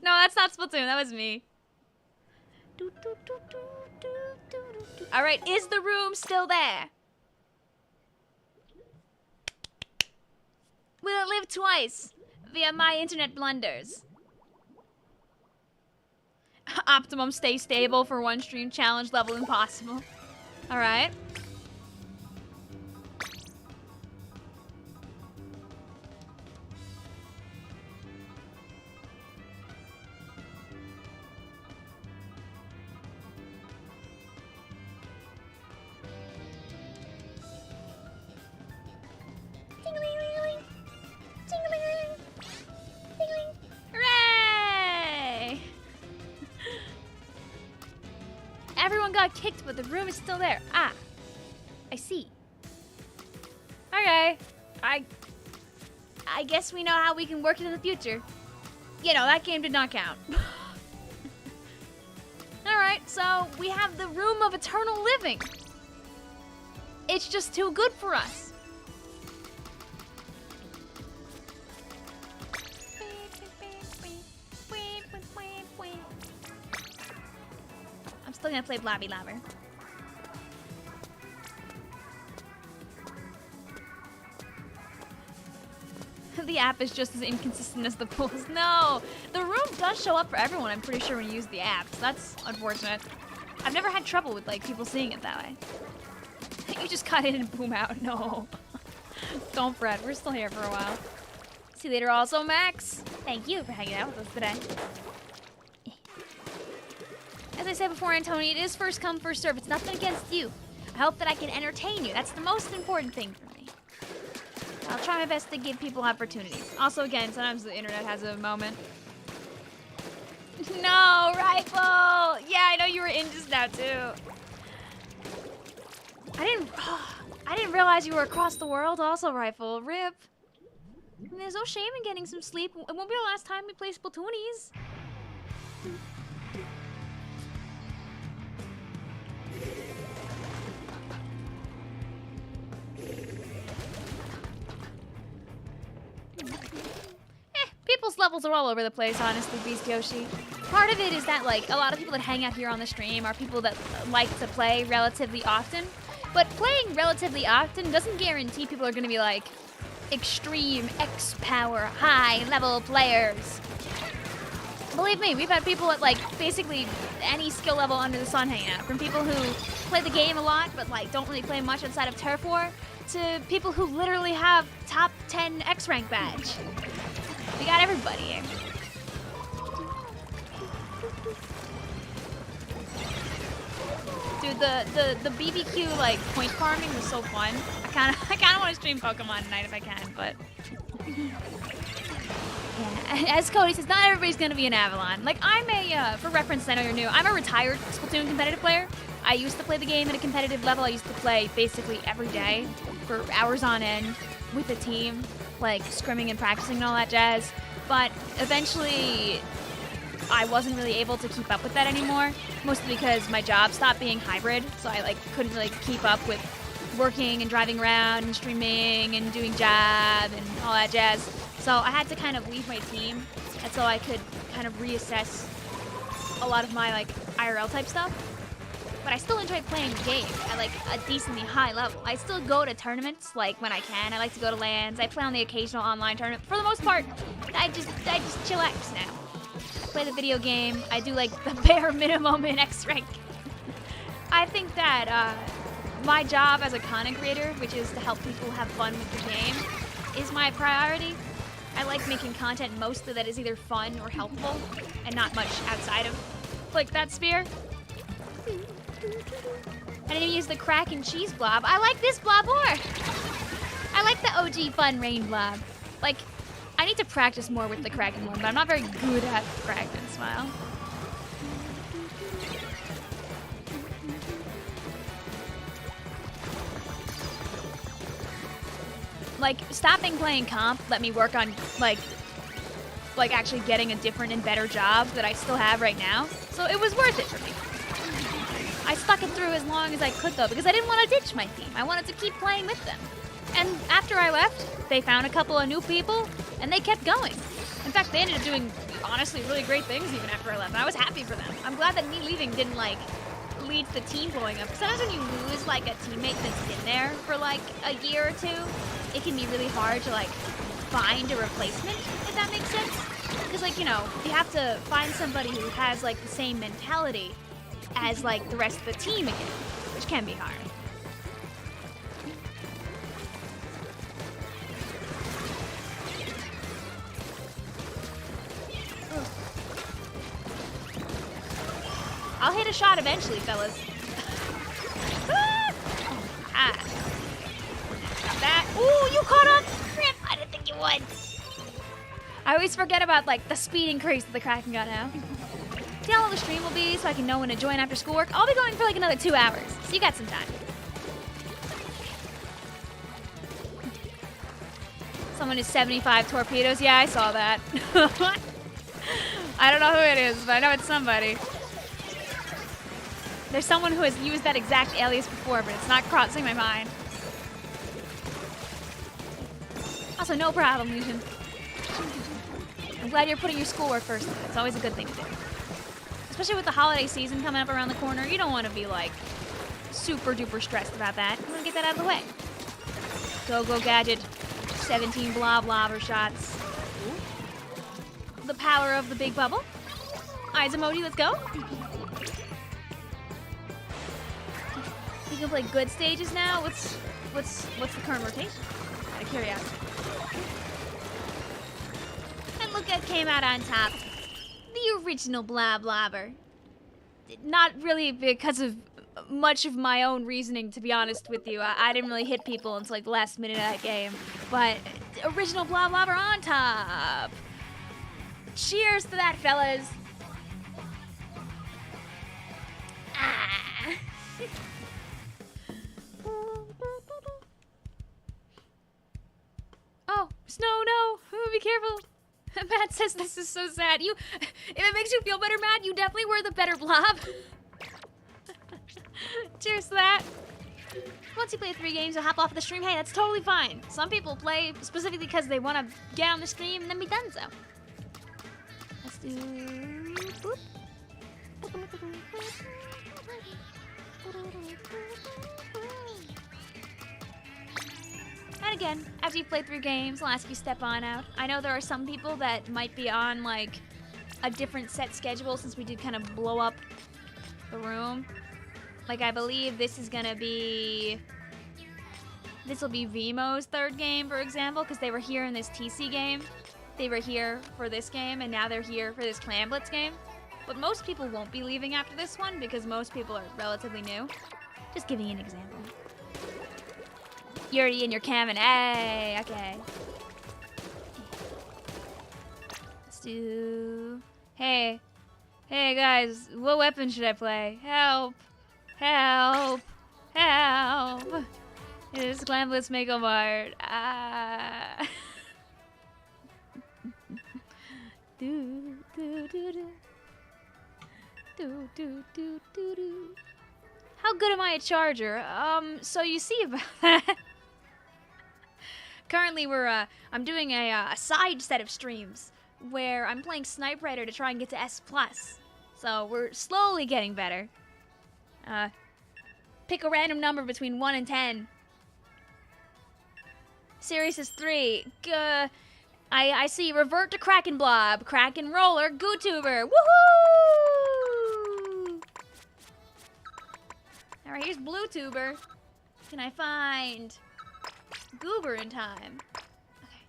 Speaker 1: that's not Splatoon. That was me. All right, is the room still there? Will it live twice via my internet blunders? Optimum stay stable for one stream challenge level impossible. All right. Hooray! Everyone got kicked, but the room is still there. Ah, I see. Okay, I guess we know how we can work it in the future. You know, that game did not count. Alright, so we have the room of eternal living. It's just too good for us. I'm still gonna play Blobby Lobber. The app is just as inconsistent as the pools. No, the room does show up for everyone, I'm pretty sure, when you use the app. So that's unfortunate. I've never had trouble with like people seeing it that way. You just cut in and boom out. No. Don't fret, we're still here for a while. See you later also, Max. Thank you for hanging out with us today. As I said before, Antonio, it is first come, first serve. It's nothing against you. I hope that I can entertain you. That's the most important thing for me. I'll try my best to give people opportunities. Also, again, sometimes the internet has a moment. No, Rifle! Yeah, I know you were in just now, too. I didn't realize you were across the world also, Rifle. RIP. I mean, there's no shame in getting some sleep. It won't be the last time we play Splatoonies. levels are all over the place, honestly, Beast Yoshi. Part of it is that, like, a lot of people that hang out here on the stream are people that like to play relatively often. But playing relatively often doesn't guarantee people are going to be, like, extreme X-power, high-level players. Believe me, we've had people at, like, basically any skill level under the sun hanging out. From people who play the game a lot, but, like, don't really play much outside of Turf War, to people who literally have top 10 X-rank badge. We got everybody here. Dude, the BBQ, like, point farming was so fun. I kinda want to stream Pokemon tonight if I can, but... Yeah, as Cody says, not everybody's gonna be an Avalon. Like, I'm a, for reference, I know you're new, I'm a retired Splatoon competitive player. I used to play the game at a competitive level. I used to play basically every day for hours on end with the team, like scrimming and practicing and all that jazz. But eventually, I wasn't really able to keep up with that anymore, mostly because my job stopped being hybrid, so I like couldn't really keep up with working and driving around and streaming and doing job and all that jazz. So I had to kind of leave my team, and so I could kind of reassess a lot of my like IRL type stuff. But I still enjoy playing the game at like a decently high level. I still go to tournaments like when I can. I like to go to LANs. I play on the occasional online tournament. For the most part, I just chillax now. I play the video game. I do like the bare minimum in X rank. I think that my job as a content creator, which is to help people have fun with the game, is my priority. I like making content mostly that is either fun or helpful, and not much outside of like that sphere. I didn't even use the crack and cheese blob. I like this blob more. I like the OG fun rain blob. Like, I need to practice more with the Kraken one, but I'm not very good at Kraken Smile. Like, stopping playing comp let me work on, like actually getting a different and better job that I still have right now. So it was worth it for me. I stuck it through as long as I could, though, because I didn't want to ditch my team. I wanted to keep playing with them. And after I left, they found a couple of new people, and they kept going. In fact, they ended up doing, honestly, really great things even after I left, and I was happy for them. I'm glad that me leaving didn't, like, lead to the team blowing up. Sometimes when you lose, like, a teammate that's been there for, like, a year or two, it can be really hard to, like, find a replacement, if that makes sense. Because, like, you know, you have to find somebody who has, like, the same mentality as, like, the rest of the team again, which can be hard. I'll hit a shot eventually, fellas. Ah! Got that. Ooh, you caught up! Rip, I didn't think you would. I always forget about, like, the speed increase that the Kraken got now. See how long the stream will be so I can know when to join after schoolwork? I'll be going for like another 2 hours, so you got some time. Someone is 75 torpedoes. Yeah, I saw that. I don't know who it is, but I know it's somebody. There's someone who has used that exact alias before, but it's not crossing my mind. Also, no problem, Legion. I'm glad you're putting your schoolwork first. It's always a good thing to do. Especially with the holiday season coming up around the corner, you don't want to be, like, super duper stressed about that. You want to get that out of the way. Go Gadget. 17 blob shots. The power of the big bubble. Eyes emoji, let's go. You can play good stages now. What's the current rotation? Out of curiosity. And look at came out on top. The original Blobber. Not really because of much of my own reasoning, to be honest with you. I didn't really hit people until like the last minute of that game. But original Blobber on top. Cheers to that, fellas. Ah. Oh, Snow, no. Be careful. Matt says this is so sad. If it makes you feel better, Matt, you definitely were the better blob. Cheers to that. Once you play 3 games, you'll hop off the stream. Hey, that's totally fine. Some people play specifically because they want to get on the stream and then be done so. Boop. And again, after you've played through games, I'll ask you to step on out. I know there are some people that might be on like a different set schedule since we did kind of blow up the room. Like I believe this will be Vemo's third game, for example, because they were here in this TC game. They were here for this game, and now they're here for this Clan Blitz game. But most people won't be leaving after this one because most people are relatively new. Just giving you an example. You're already in your cabin. Hey, okay. Let's do... Hey. Hey, guys. What weapon should I play? Help. Help. Help. It's Clan Blitz Makeup Art. Ah. Do, do, do, do. Do, do, do, do, do. How good am I at Charger? So you see about that. Currently, I'm doing a side set of streams where I'm playing Sniper Rider to try and get to S+. So we're slowly getting better. Pick a random number between 1 and 10. Sirius is 3. I see Revert to Kraken Blob, Kraken Roller, GooTuber. Woohoo! Alright, here's BlueTuber. Can I find Goober in time? Okay.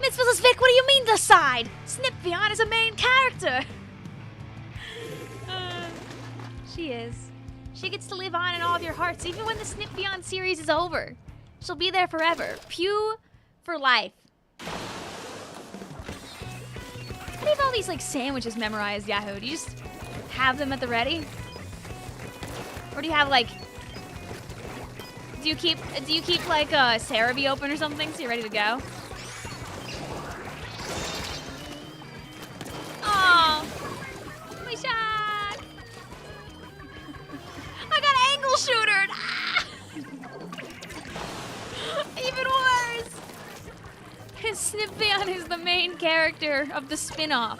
Speaker 1: Mitz vs. Vic, what do you mean the side? Snipvion is a main character. She is. She gets to live on in all of your hearts, even when the Snipvion series is over. She'll be there forever. Pew for life. How do you have all these like sandwiches memorized, Yahoo? Do you just have them at the ready? Or do you have like... Do you keep like a Cerebi open or something so you're ready to go? Oh, my shot! I got angle shootered! Ah! Even worse! Snipvion is the main character of the spin-off.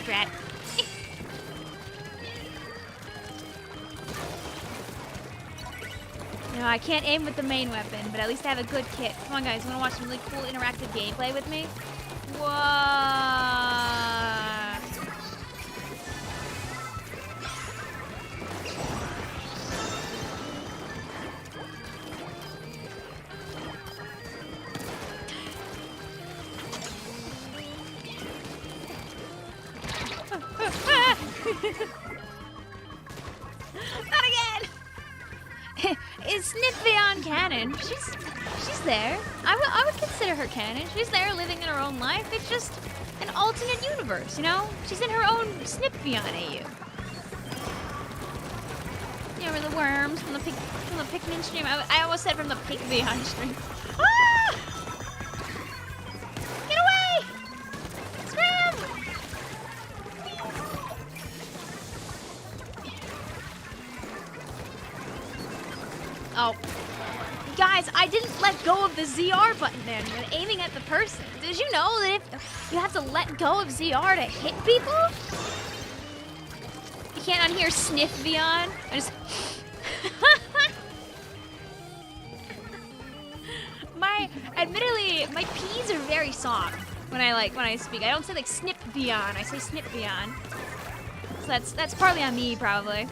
Speaker 1: Drat. No, I can't aim with the main weapon, but at least I have a good kit. Come on, guys, you want to watch some really cool interactive gameplay with me? Whoa! Not again! Is Snipvion canon? She's there. I would consider her canon. She's there living in her own life. It's just an alternate universe, you know? She's in her own Snipvion AU. You remember the worms from the Pikmin stream? I almost said from the Pikvion stream. Ah! Get away! Scram! Oh. Guys, I didn't let go of the ZR button then when aiming at the person. Did you know that if you have to let go of ZR to hit people? You can't unhear Snipvion. I just... Admittedly, my P's are very soft when I speak. I don't say like Snipvion, I say Snipvion. So that's partly on me, probably.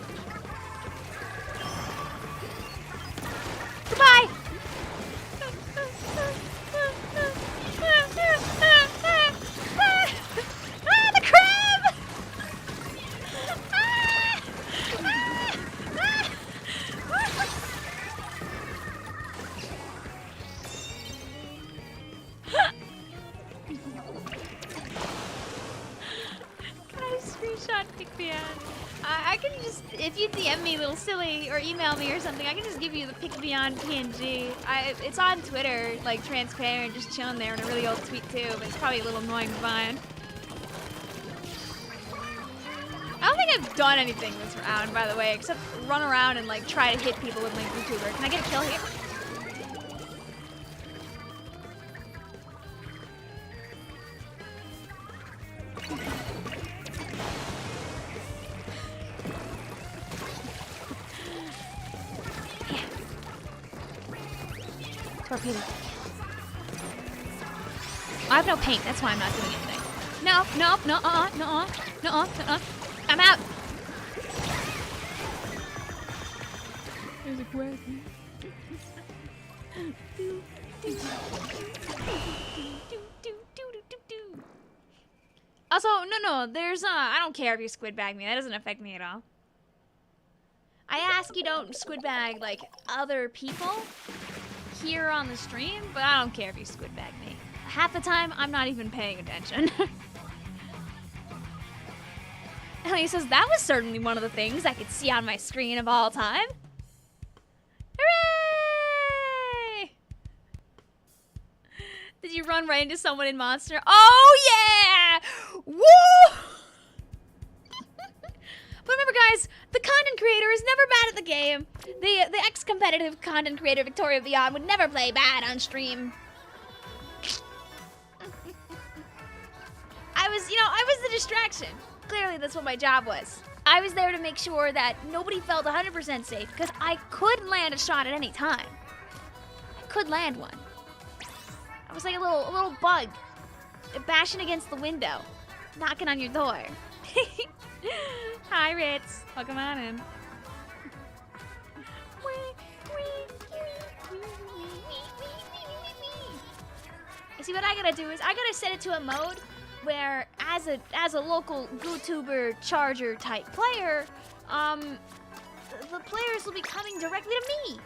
Speaker 1: Goodbye! The crab! Can I screenshot Pikvion? I can just, if you DM me, little silly, or email me or something, I can just give you the Pikvion PNG. It's on Twitter, like transparent, just chilling there in a really old tweet too, but it's probably a little annoying to find. think I've done anything this round, by the way, except run around and like try to hit people with my YouTuber. Can I get a kill here? Torpedo. I have no paint, that's why I'm not doing anything. No, no, no, no, no, no. I'm out. There's a question. Also, no, there's I don't care if you squid bag me. That doesn't affect me at all. I ask you don't squid bag like other people here on the stream, but I don't care if you squid bag me. Half the time, I'm not even paying attention. Ellie says, that was certainly one of the things I could see on my screen of all time. Hooray! Did you run right into someone in Monster? Oh, yeah! Woo! But remember, guys, the content creator is never bad at the game. The ex-competitive content creator Victoria Villon would never play bad on stream. I was the distraction. Clearly, that's what my job was. I was there to make sure that nobody felt 100% safe, because I could land a shot at any time. I could land one. I was like a little bug, bashing against the window, knocking on your door. Hi, Ritz. Welcome on in. You see, what I gotta do is I gotta set it to a mode where, as a local YouTuber charger type player, the players will be coming directly to me,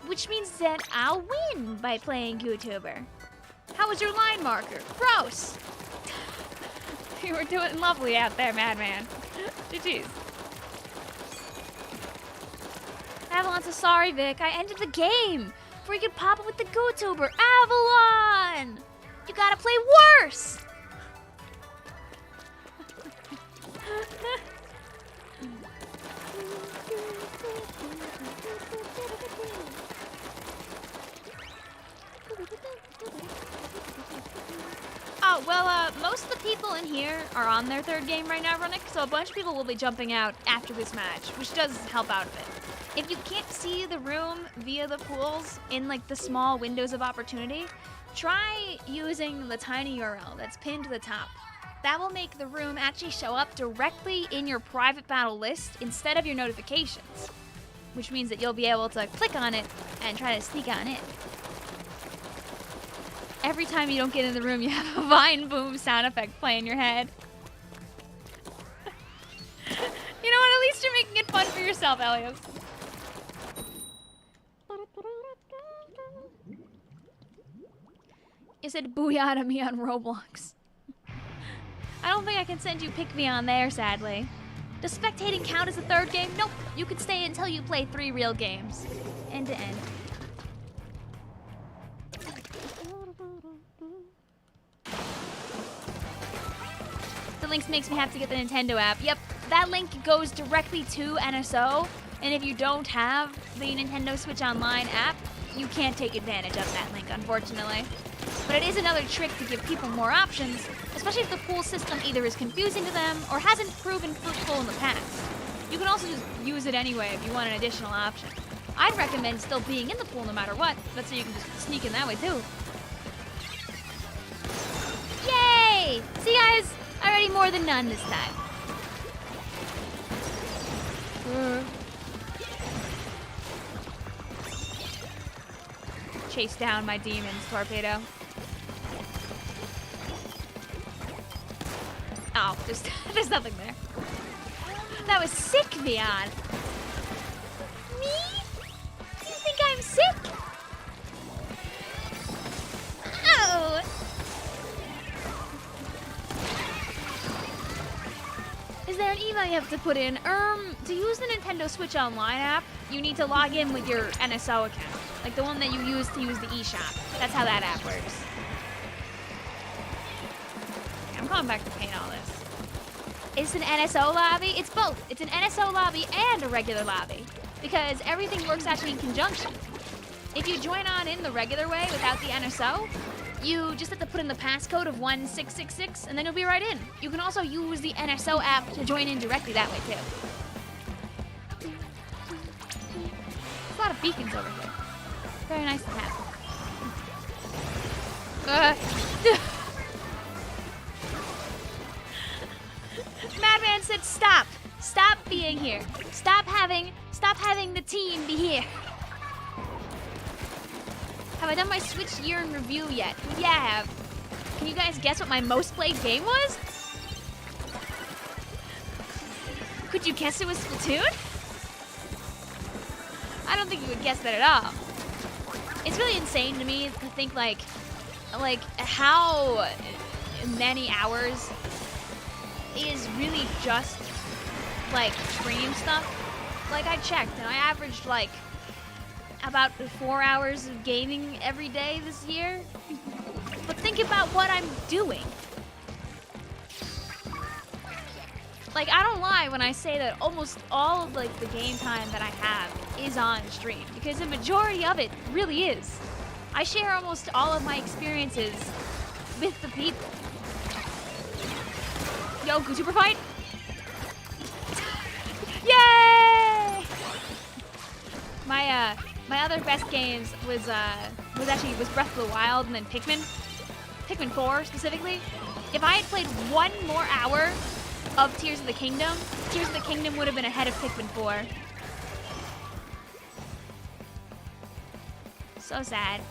Speaker 1: which means that I'll win by playing YouTuber. How was your line marker? Gross. You were doing lovely out there, madman. GG's. Avalon says, sorry, Vic. I ended the game before you could pop it with the YouTuber. Avalon! You gotta play worse! Oh, well, most of the people in here are on their third game right now, Runick, so a bunch of people will be jumping out after this match, which does help out a bit. If you can't see the room via the pools in, like, the small windows of opportunity, try using the tiny URL that's pinned to the top. That will make the room actually show up directly in your private battle list instead of your notifications, which means that you'll be able to click on it and try to sneak on in. Every time you don't get in the room, you have a Vine Boom sound effect play in your head. You know what? At least you're making it fun for yourself, Elias. You said booyah to me on Roblox. I don't think I can send you Vicvillon there, sadly. Does spectating count as a third game? Nope. You can stay until you play 3 real games. End to end. The links makes me have to get the Nintendo app. Yep, that link goes directly to NSO, and if you don't have the Nintendo Switch Online app, you can't take advantage of that link, unfortunately. But it is another trick to give people more options, especially if the pool system either is confusing to them or hasn't proven fruitful in the past. You can also just use it anyway if you want an additional option. I'd recommend still being in the pool no matter what, but so you can just sneak in that way too. Yay! See guys, already more than none this time. Chase down my demons, Torpedo. Oh, there's nothing there. That was sick, Villon. Me? You think I'm sick? Oh! Is there an email you have to put in? To use the Nintendo Switch Online app, you need to log in with your NSO account. Like the one that you use to use the eShop. That's how that app works. I'm going back to paint all this. It's an NSO lobby. It's both. It's an NSO lobby and a regular lobby because everything works actually in conjunction. If you join on in the regular way without the NSO, you just have to put in the passcode of 1666 and then you'll be right in. You can also use the NSO app to join in directly that way too. There's a lot of beacons over here. Very nice to have. Madman said stop. Stop being here. Stop having the team be here. Have I done my Switch year in review yet? Yeah, I have. Can you guys guess what my most played game was? Could you guess it was Splatoon? I don't think you would guess that at all. It's really insane to me to think like how many hours is really just like stream stuff. Like I checked and I averaged like about 4 hours of gaming every day this year. But think about what I'm doing. Like I don't lie when I say that almost all of like the game time that I have is on stream because the majority of it really is. I share almost all of my experiences with the people. Yo, go super fight! Yay! My other best games was Breath of the Wild and then Pikmin 4 specifically. If I had played 1 more hour of Tears of the Kingdom would have been ahead of Pikmin 4. So sad.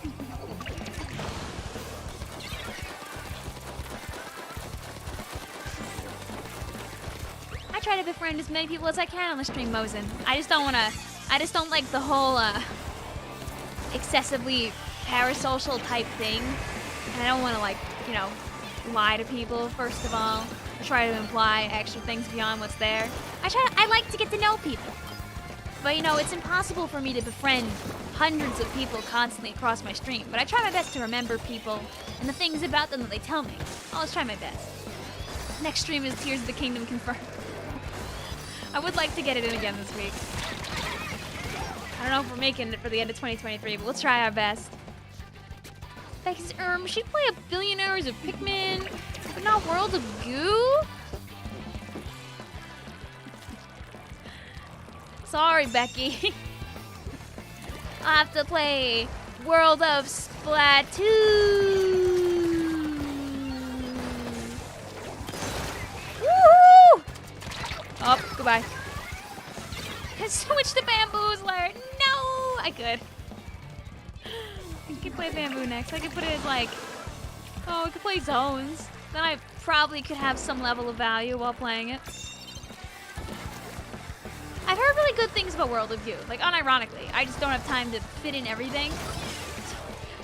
Speaker 1: I try to befriend as many people as I can on the stream, Mosin. I just don't like the whole excessively parasocial type thing. And I don't want to like, you know, lie to people first of all. I try to imply extra things beyond what's there. I like to get to know people. But you know, it's impossible for me to befriend hundreds of people constantly across my stream. But I try my best to remember people and the things about them that they tell me. I'll always try my best. Next stream is Tears of the Kingdom confirmed. I would like to get it in again this week. I don't know if we're making it for the end of 2023, but we'll try our best. Bex, she'd play 1 billion hours of Pikmin, but not World of Goo? Sorry, Becky. I'll have to play World of Splatoon. Woohoo! Oh, goodbye. Switch to Bamboozler. No, I could. I could play Bamboo next. I could put it as like, oh, I could play Zones. Then I probably could have some level of value while playing it. I've heard really good things about World of Goo. Like, unironically, I just don't have time to fit in everything.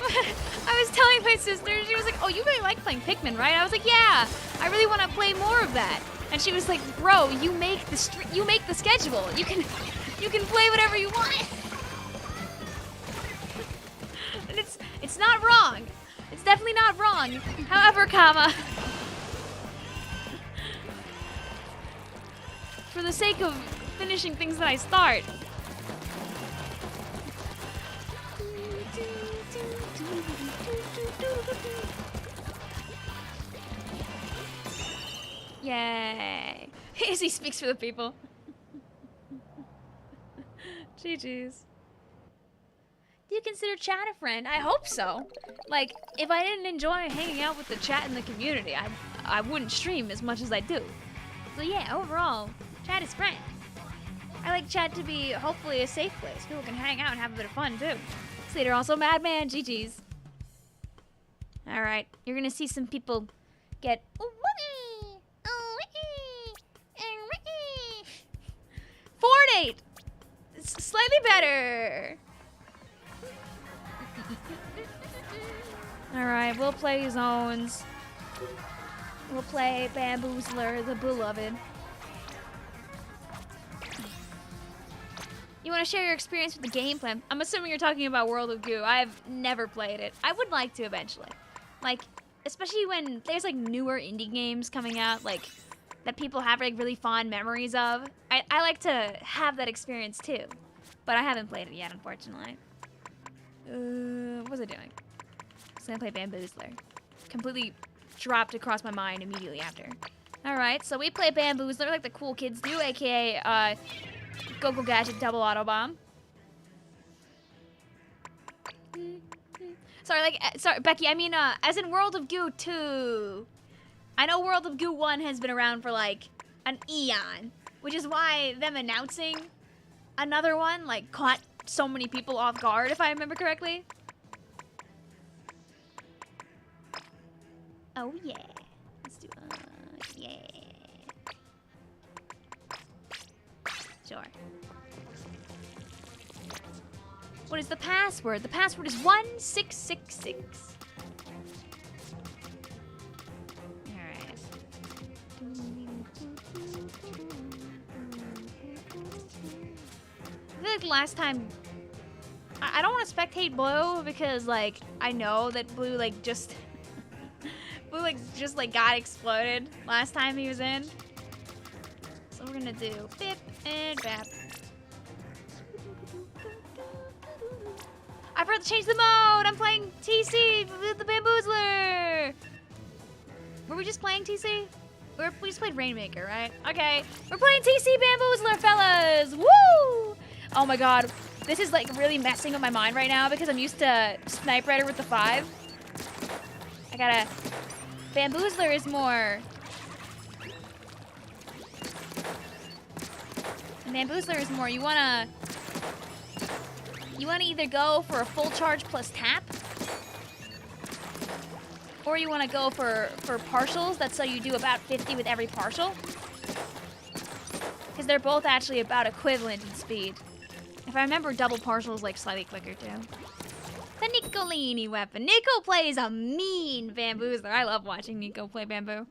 Speaker 1: I was telling my sister, she was like, oh, you really like playing Pikmin, right? I was like, yeah, I really want to play more of that. And she was like, bro, you make the schedule. You can play whatever you want. And it's not wrong. It's definitely not wrong. However, for the sake of finishing things that I start. Yay. Izzy speaks for the people. GG's. Do you consider chat a friend? I hope so. Like, if I didn't enjoy hanging out with the chat in the community, I wouldn't stream as much as I do. So yeah, overall, chat is friend. I like chat to be, hopefully, a safe place. People can hang out and have a bit of fun, too. Slater also Madman, GG's. Alright, you're gonna see some people get... Fortnite! It's slightly better. Alright, we'll play Zones. We'll play Bamboozler, the Beloved. You want to share your experience with the gameplay? I'm assuming you're talking about World of Goo. I've never played it. I would like to eventually. Like, especially when there's like newer indie games coming out, like that people have like really fond memories of. I like to have that experience too, but I haven't played it yet, unfortunately. What was I doing? So I play Bamboozler. Completely dropped across my mind immediately after. All right, so we play Bamboozler like the cool kids do, aka Go-Go Gadget Double Autobomb. Sorry, Becky. I mean, as in World of Goo 2. I know World of Goo 1 has been around for like an eon, which is why them announcing another one like caught so many people off guard, if I remember correctly. Oh yeah, let's do yeah. Sure. What is the password? The password is 1666. Alright. I feel like last time I don't want to spectate Blue because like I know that Blue like just got exploded last time he was in. So we're gonna do Bip and Bap. I forgot to change the mode! I'm playing TC with the Bamboozler! Were we just playing TC? We just played Rainmaker, right? Okay, we're playing TC Bamboozler, fellas! Woo! Oh my god, this is like really messing with my mind right now because I'm used to Snipe Rider with the 5. I gotta... Bamboozler is more... Bamboozler is more, you wanna either go for a full charge plus tap, or you wanna go for partials, that's so you do about 50 with every partial. Because they're both actually about equivalent in speed. If I remember, double partial is like slightly quicker too. The Nicolini weapon. Nico plays a mean Bamboozler. I love watching Nico play Bamboo.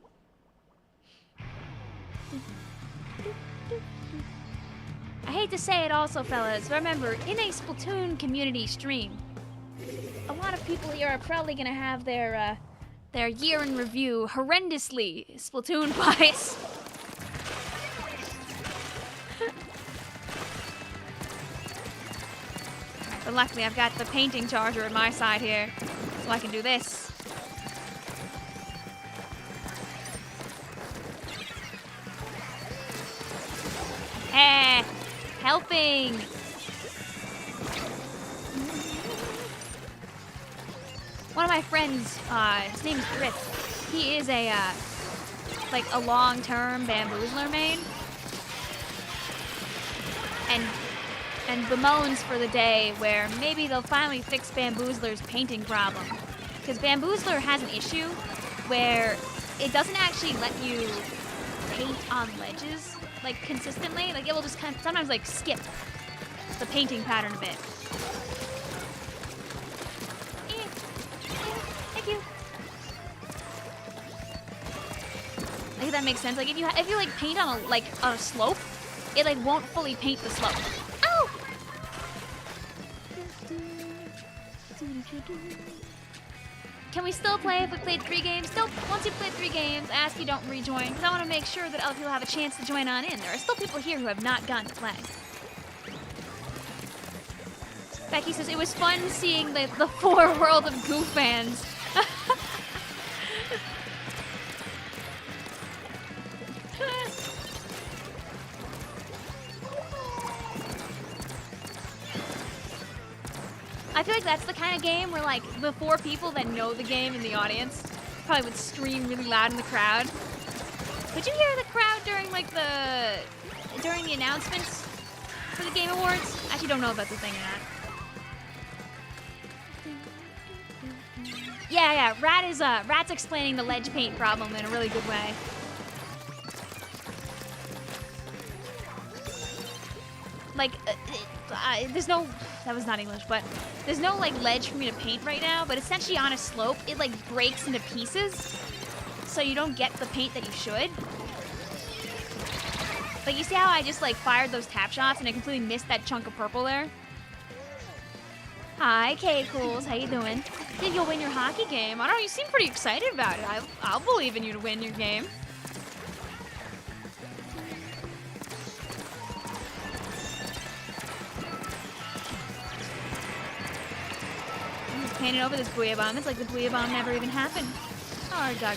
Speaker 1: I hate to say it also, fellas, but remember, in a Splatoon community stream, a lot of people here are probably gonna have their year in review horrendously Splatoon-wise. But luckily, I've got the painting charger at my side here, so I can do this. Eh, helping. One of my friends, his name is Griff. He is a long-term Bamboozler main, and bemoans for the day where maybe they'll finally fix Bamboozler's painting problem. Because Bamboozler has an issue where it doesn't actually let you paint on ledges, like, consistently. Like, it will just kind of sometimes, like, skip the painting pattern a bit. Thank you. Like, if that makes sense. Like, if you like, paint on a slope, it, like, won't fully paint the slope. Ow! Can we still play if we played 3 games? Still, once you've played 3 games, I ask you don't rejoin, because I want to make sure that other people have a chance to join on in. There are still people here who have not gotten to play. Becky says, it was fun seeing the 4 World of Goo fans. I feel like that's the kind of game where, like, the 4 people that know the game in the audience probably would scream really loud in the crowd. Would you hear the crowd during, like, during the announcements for the Game Awards? I actually don't know if that's a thing or not. Yeah, Rat's explaining the ledge paint problem in a really good way. Like, there's no, that was not English, but there's no, like, ledge for me to paint right now, but essentially on a slope, it, like, breaks into pieces, so you don't get the paint that you should. Like, you see how I just, like, fired those tap shots and I completely missed that chunk of purple there? Hi, K-Cools, how you doing? Think you'll win your hockey game? I don't know, you seem pretty excited about it. I'll believe in you to win your game. painted over this booyah bomb. It's like the booyah bomb never even happened. Oh, God.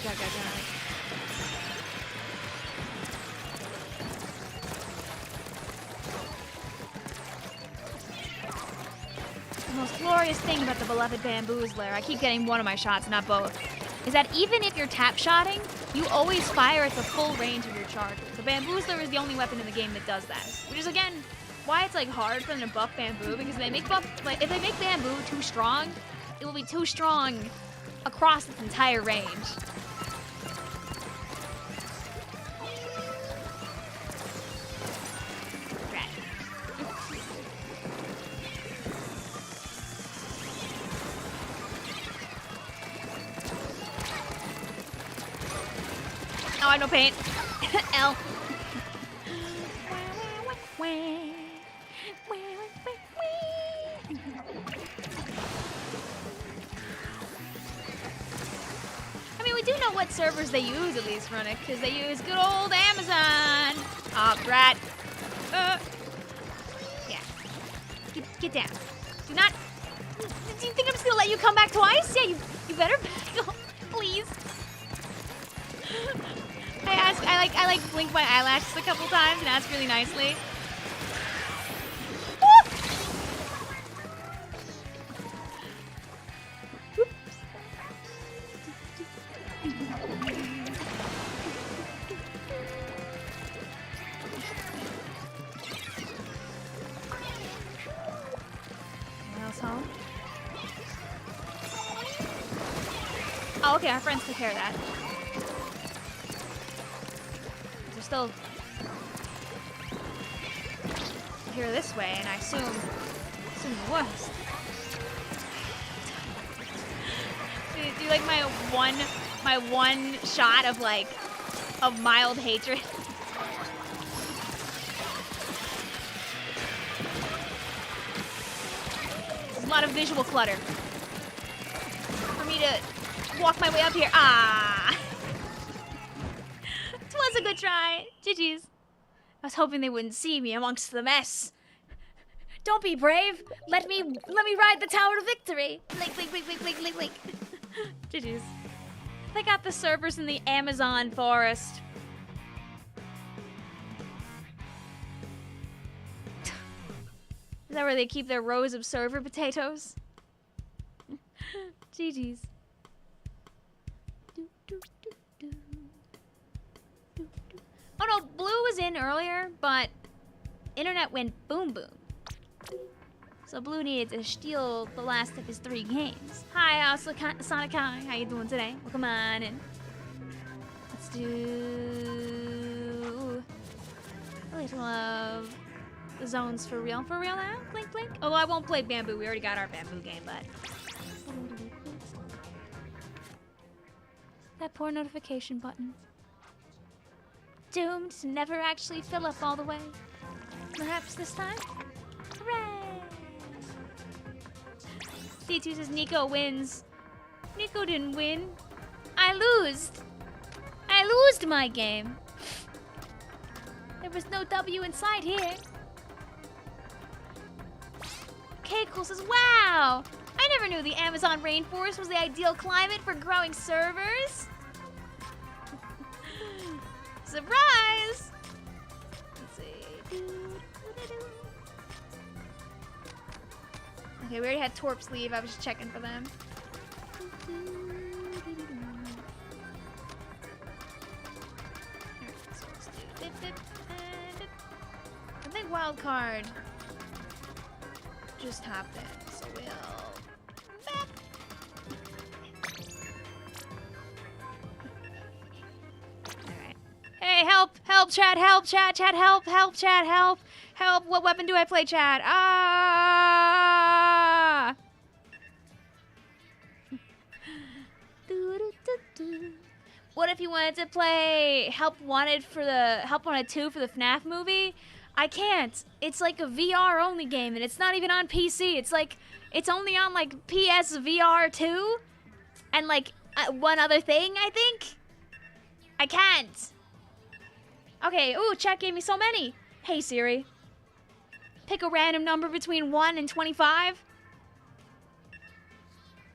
Speaker 1: The most glorious thing about the beloved bamboos lair, I keep getting one of my shots, not both, is that even if you're tap-shotting, you always fire at the full range of your charger. The bamboos lair is the only weapon in the game that does that, which is, again, why it's like hard for them to buff bamboo, because if they make bamboo too strong, it will be too strong across its entire range. Right. Oh, I have no paint. L. I mean, we do know what servers they use, at least, Runic, because they use good old Amazon. Oh, brat. Yeah. Get down. Do not... Do you think I'm just gonna let you come back twice? Yeah, you better back off, please. I like blink my eyelashes a couple times and ask really nicely. Oh, okay, our friends took care of that. They're still here this way, and I assume the worst. Do you like my one shot of mild hatred? There's a lot of visual clutter for me to walk my way up here. Ah! It was a good try. GG's. I was hoping they wouldn't see me amongst the mess. Don't be brave. Let me ride the tower to victory. Blink. GG's. They got the servers in the Amazon forest. Is that where they keep their rows of server potatoes? GG's. Oh no, Blue was in earlier, but internet went boom boom. So Blue needed to steal the last of his 3 games. Hi, Sonic High. How you doing today? Well, come on in. Let's do a little of the zones for real. For real now? Blink. Although I won't play Bamboo. We already got our Bamboo game, but... That poor notification button. Doomed to never actually fill up all the way. Perhaps this time? Hooray! D2 says Nico wins. Nico didn't win. I lost. I lost my game. There was no W inside here. K-Cool says, wow! I never knew the Amazon rainforest was the ideal climate for growing servers. Surprise! Let's see. Okay, we already had Torps leave. I was just checking for them. Alright, so let's do dip, and I think wild card just hopped in, so we'll bap. Alright. Hey, help, chat, help, chat, help, chat, help. What weapon do I play, chat? Ah! What if you wanted to play Help Wanted 2 for the FNAF movie? I can't. It's like a VR only game, and it's not even on PC. It's only on like PSVR 2 and like one other thing, I think. I can't. Okay, ooh, chat gave me so many. Hey Siri, pick a random number between 1 and 25.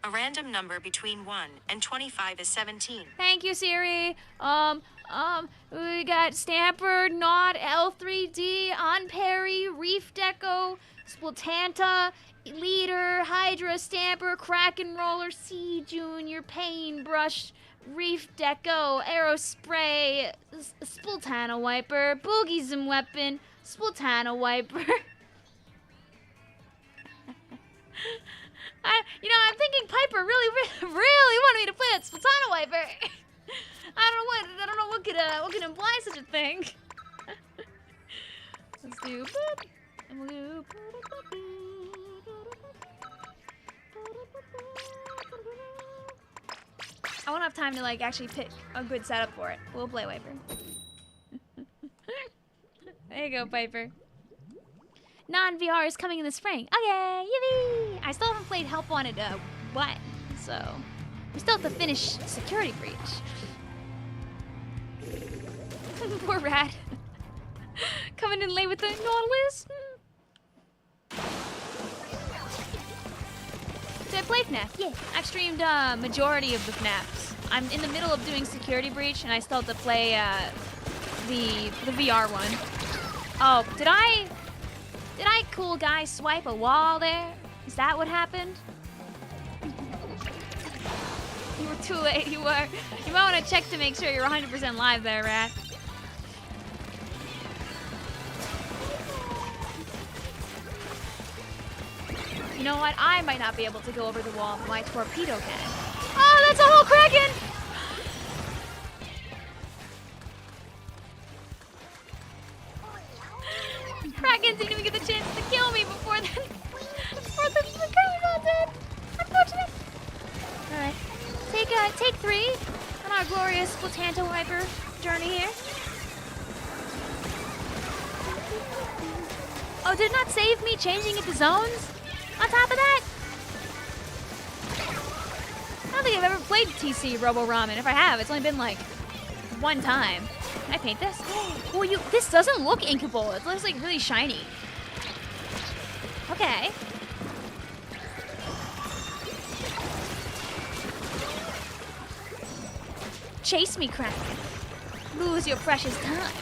Speaker 2: A random number between 1 and 25 is 17.
Speaker 1: Thank you, Siri. We got Stamper, Nod, L3D, Onperry, Reef Deco, Splantanta, Leader, Hydra, Stamper, Kraken Roller, C Junior, Paintbrush, Reef Deco, Aerospray, Splantana Wiper, Boogieism Weapon, Splantana Wiper. I'm thinking Piper really wanted me to play that Splantana Wiper. I don't know what could imply such a thing. Let's do. I won't have time to like actually pick a good setup for it. We'll play Wiper. There you go, Piper. Non-VR is coming in the spring. Okay, yippee! I still haven't played Help Wanted what? So we still have to finish Security Breach. Poor Rat. Coming in late with the Nautilus. Did I play FNAF? Yeah. I've streamed majority of the FNAFs. I'm in the middle of doing Security Breach, and I still have to play the VR one. Oh, did I cool guy swipe a wall there? Is that what happened? You were too late. You might want to check to make sure you're 100% live there, Rat. You know what? I might not be able to go over the wall, but my torpedo can. Oh, that's a whole Kraken! Kraken didn't even get the chance to kill me before the Kraken got dead. Unfortunate. Alright. Take 3 on our glorious Splantanta Wiper journey here. Oh, did it not save me changing it to zones? On top of that? I don't think I've ever played TC Robo Ramen. If I have, it's only been like one time. Can I paint this? Well, this doesn't look inkable. It looks like really shiny. Okay. Chase me, Kraken. Lose your precious time.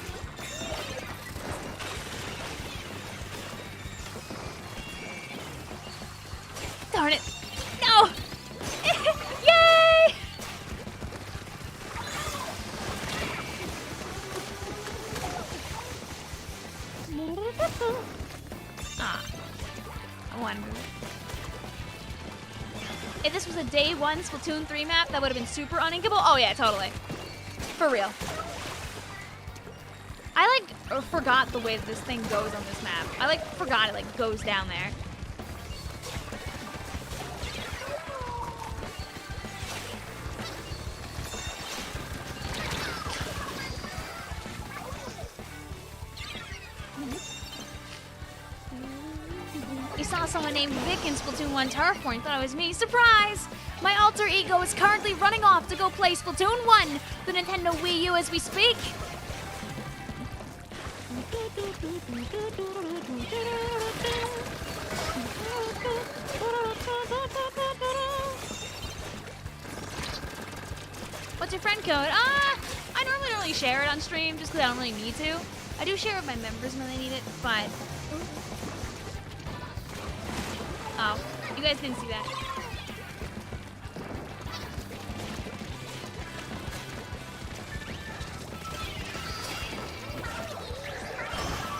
Speaker 1: Darn it. No! Yay! Ah. I wonder. If this was a day 1 Splatoon 3 map, that would have been super uninkable. Oh yeah, totally. For real. I forgot the way that this thing goes on this map. I forgot it goes down there. You saw someone named Vic in Splatoon 1 Turf War and thought it was me. Surprise! My alter ego is currently running off to go play Splatoon 1, the Nintendo Wii U as we speak. What's your friend code? I normally don't really share it on stream just because I don't really need to. I do share it with my members when they need it, but... Oh, you guys didn't see that.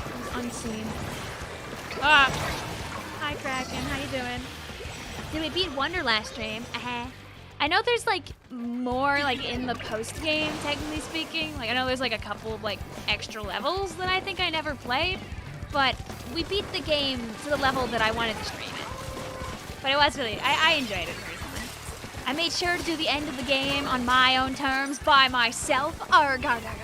Speaker 1: It was unseen. Ah! Hi, Kraken. How you doing? Did we beat Wonder last stream? I know there's more in the post game, technically speaking. I know there's a couple of extra levels that I think I never played, but we beat the game to the level that I wanted to stream it. But it was really, I enjoyed it recently. I made sure to do the end of the game on my own terms by myself. Arg, arg, arg, arg.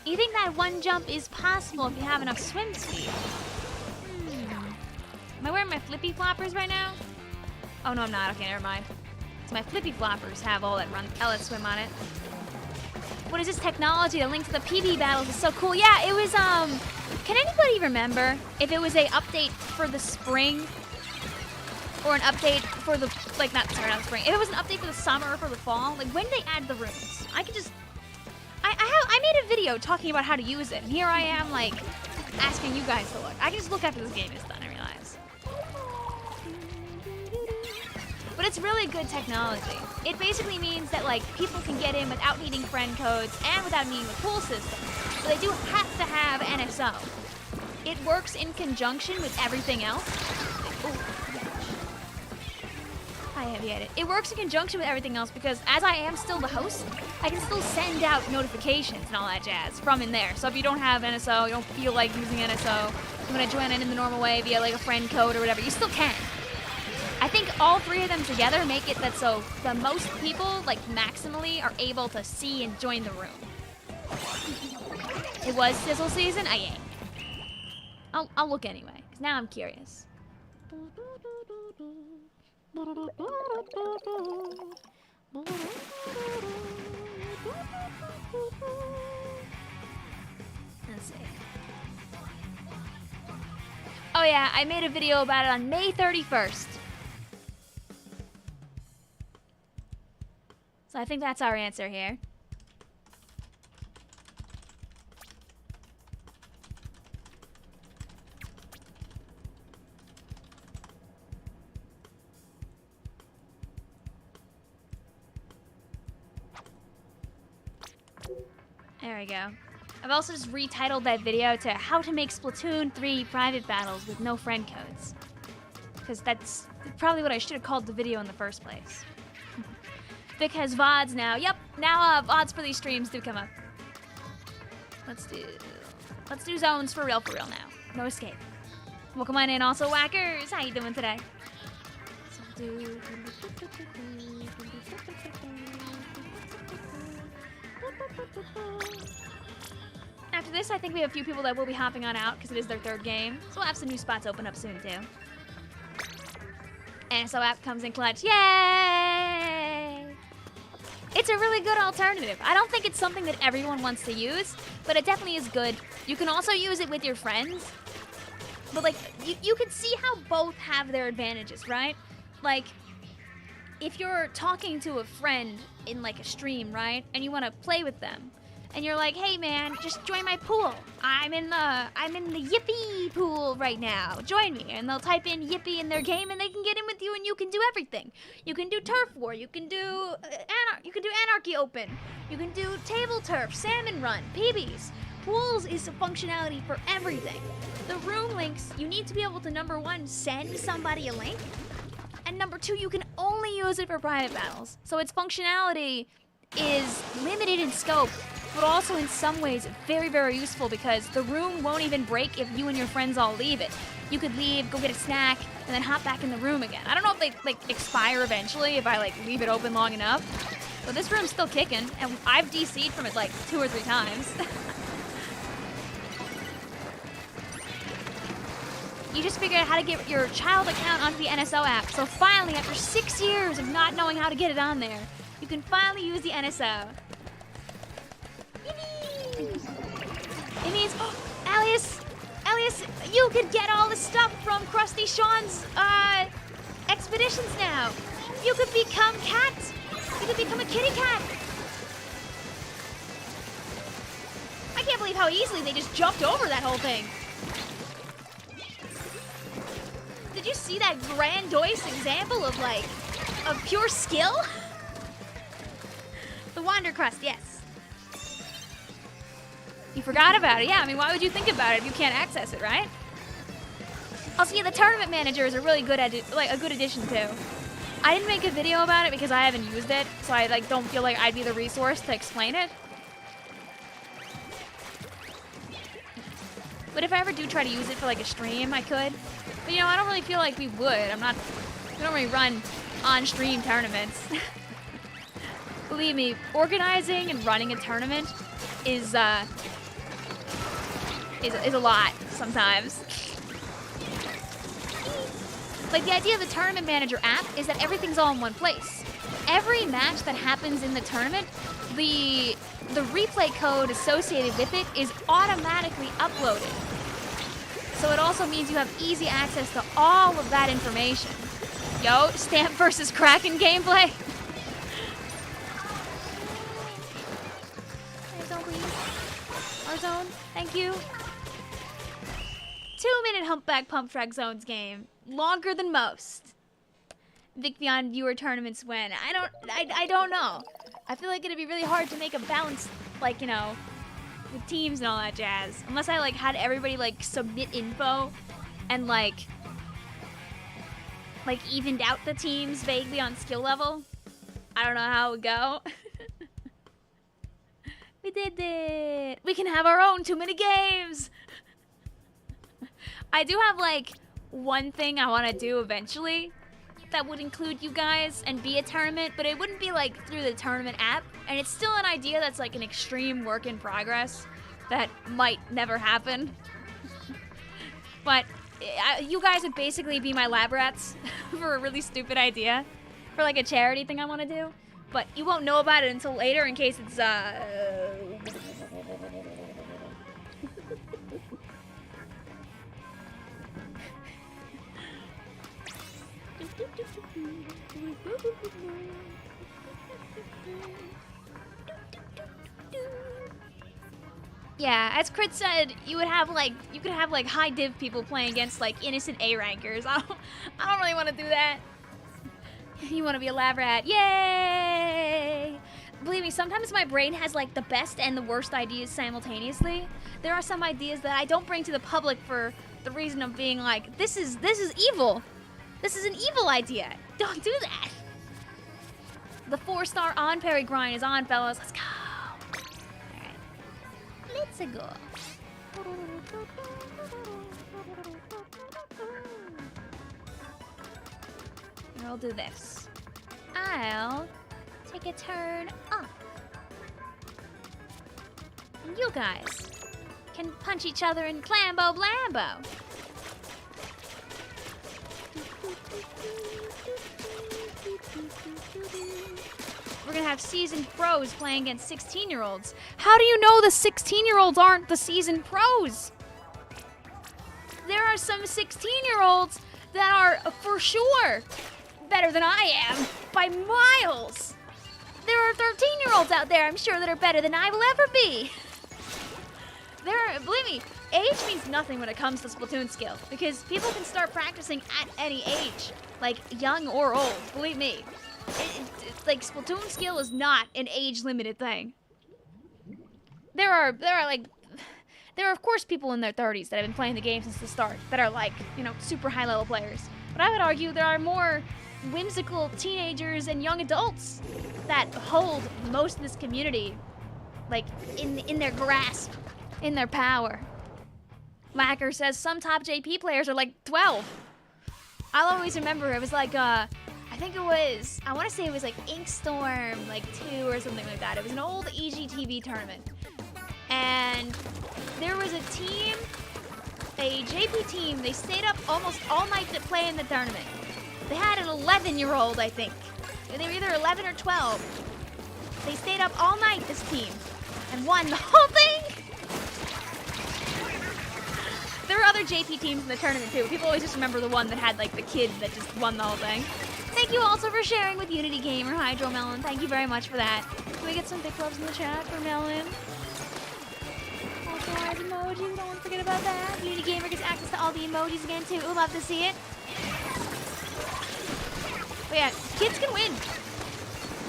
Speaker 1: You think that one jump is possible if you have enough swim speed? My wearing my flippy floppers right now? Oh, no, I'm not. Okay, never mind. So my flippy floppers have all that swim on it. What is this technology? The link to the PB battles is so cool. Yeah, it was, can anybody remember if it was a update for the spring or an update for the, like, not the spring. If it was an update for the summer or for the fall, like, when did they add the rooms? I could just, I made a video talking about how to use it, and here I am, like, asking you guys to look. I can just look after this game is done, I realize. But it's really good technology. It basically means that, like, people can get in without needing friend codes and without needing a pool system. But they do have to have NSO. It works in conjunction with everything else. I have it. It works in conjunction with everything else because as I am still the host, I can still send out notifications and all that jazz from in there. So if you don't have NSO, you don't feel like using NSO, you want to join in the normal way via like a friend code or whatever, you still can. I think all three of them together make it that so the most people, like maximally, are able to see and join the room. It was sizzle season? I ain't. I'll look anyway, because now I'm curious. Let's see. Oh yeah, I made a video about it on May 31st. So I think that's our answer here. There we go. I've also just retitled that video to How to Make Splatoon 3 Private Battles with No Friend Codes. Because that's probably what I should have called the video in the first place. Vic has VODs now. Yep, now VODs for these streams do come up. Let's do zones for real now. No escape. Welcome on in also, Whackers. How you doing today? After this, I think we have a few people that will be hopping on out because it is their third game. So we'll have some new spots open up soon too. And so app comes in clutch. Yay! It's a really good alternative. I don't think it's something that everyone wants to use, but it definitely is good. You can also use it with your friends. But like, you can see how both have their advantages, right? Like, if you're talking to a friend in like a stream, right? And you want to play with them. And you're like, hey man, just join my pool. I'm in the Yippee pool right now. Join me. And they'll type in Yippee in their game and they can get in with you and you can do everything. You can do turf war, you can do Anarchy Open, you can do table turf, Salmon Run, PBs. Pools is a functionality for everything. The room links, you need to be able to, number one, send somebody a link. And number two, you can only use it for private battles. So its functionality is limited in scope, but also in some ways very, very useful because the room won't even break if you and your friends all leave it. You could leave, go get a snack, and then hop back in the room again. I don't know if they like expire eventually if I like leave it open long enough, but this room's still kicking, and I've DC'd from it like 2 or 3 times. You just figured out how to get your child account onto the NSO app, so finally, after 6 years of not knowing how to get it on there, you can finally use the NSO. It means, oh, Alias, you could get all the stuff from Krusty Sean's expeditions now. You could become cat. You could become a kitty cat. I can't believe how easily they just jumped over that whole thing. Did you see that grandiose example of like, of pure skill? The Wander Crust, yes. You forgot about it. Yeah, I mean, why would you think about it if you can't access it, right? Also, yeah, the tournament manager is a really good, a good addition too. I didn't make a video about it because I haven't used it, so I like don't feel like I'd be the resource to explain it. But if I ever do try to use it for like a stream, I could. But you know, I don't really feel like we would. We don't really run on-stream tournaments. Believe me, organizing and running a tournament is a lot sometimes. Like, the idea of the Tournament Manager app is that everything's all in one place. Every match that happens in the tournament, the replay code associated with it is automatically uploaded. So it also means you have easy access to all of that information. Yo, Stamp versus Kraken gameplay. Hey, zone, please. Our zone, thank you. 2-minute Humpback Pump Track Zones game. Longer than most. Vicvillon viewer tournaments win. I don't know. I feel like it'd be really hard to make a balance, like, you know, with teams and all that jazz. Unless I, like, had everybody, like, submit info and, like, evened out the teams vaguely on skill level. I don't know how it would go. We did it. We can have our own 2-minute games. I do have, like, one thing I want to do eventually that would include you guys and be a tournament, but it wouldn't be, like, through the tournament app. And it's still an idea that's, like, an extreme work in progress that might never happen. But you guys would basically be my lab rats for a really stupid idea, for, like, a charity thing I want to do. But you won't know about it until later in case it's, Yeah, as Crit said, you could have like high div people playing against like innocent A rankers. I don't really want to do that. You want to be a lab rat? Yay! Believe me, sometimes my brain has like the best and the worst ideas simultaneously. There are some ideas that I don't bring to the public for the reason of being like, this is evil. This is an evil idea. Don't do that. The 4-star on parry grind is on, fellas. Let's go. All right. Let's go. Here, I'll do this. I'll take a turn up. And you guys can punch each other in Clambo Blambo. We're gonna have seasoned pros playing against 16-year-olds. How do you know the 16-year-olds aren't the seasoned pros? There are some 16-year-olds that are for sure better than I am by miles. There are 13-year-olds out there, I'm sure, that are better than I will ever be. Believe me, age means nothing when it comes to Splatoon skill, because people can start practicing at any age, like young or old, believe me. Like, Splatoon skill is not an age-limited thing. There are of course people in their 30s that have been playing the game since the start that are like, you know, super high-level players. But I would argue there are more whimsical teenagers and young adults that hold most of this community, like, in their grasp, in their power. Lacker says some top JP players are like 12. I'll always remember it was like, I want to say it was like Inkstorm, like 2 or something like that. It was an old EGTV tournament. And there was a team, a JP team, they stayed up almost all night to play in the tournament. They had an 11-year-old, I think. They were either 11 or 12. They stayed up all night, this team, and won the whole thing. There were other JP teams in the tournament too. People always just remember the one that had like the kid that just won the whole thing. Thank you also for sharing with Unity Gamer, Hydro Melon. Thank you very much for that. Can we get some big clubs in the chat for Melon? Also, eyes emoji, don't forget about that. Unity Gamer gets access to all the emojis again too. We'll love to see it. But yeah, kids can win.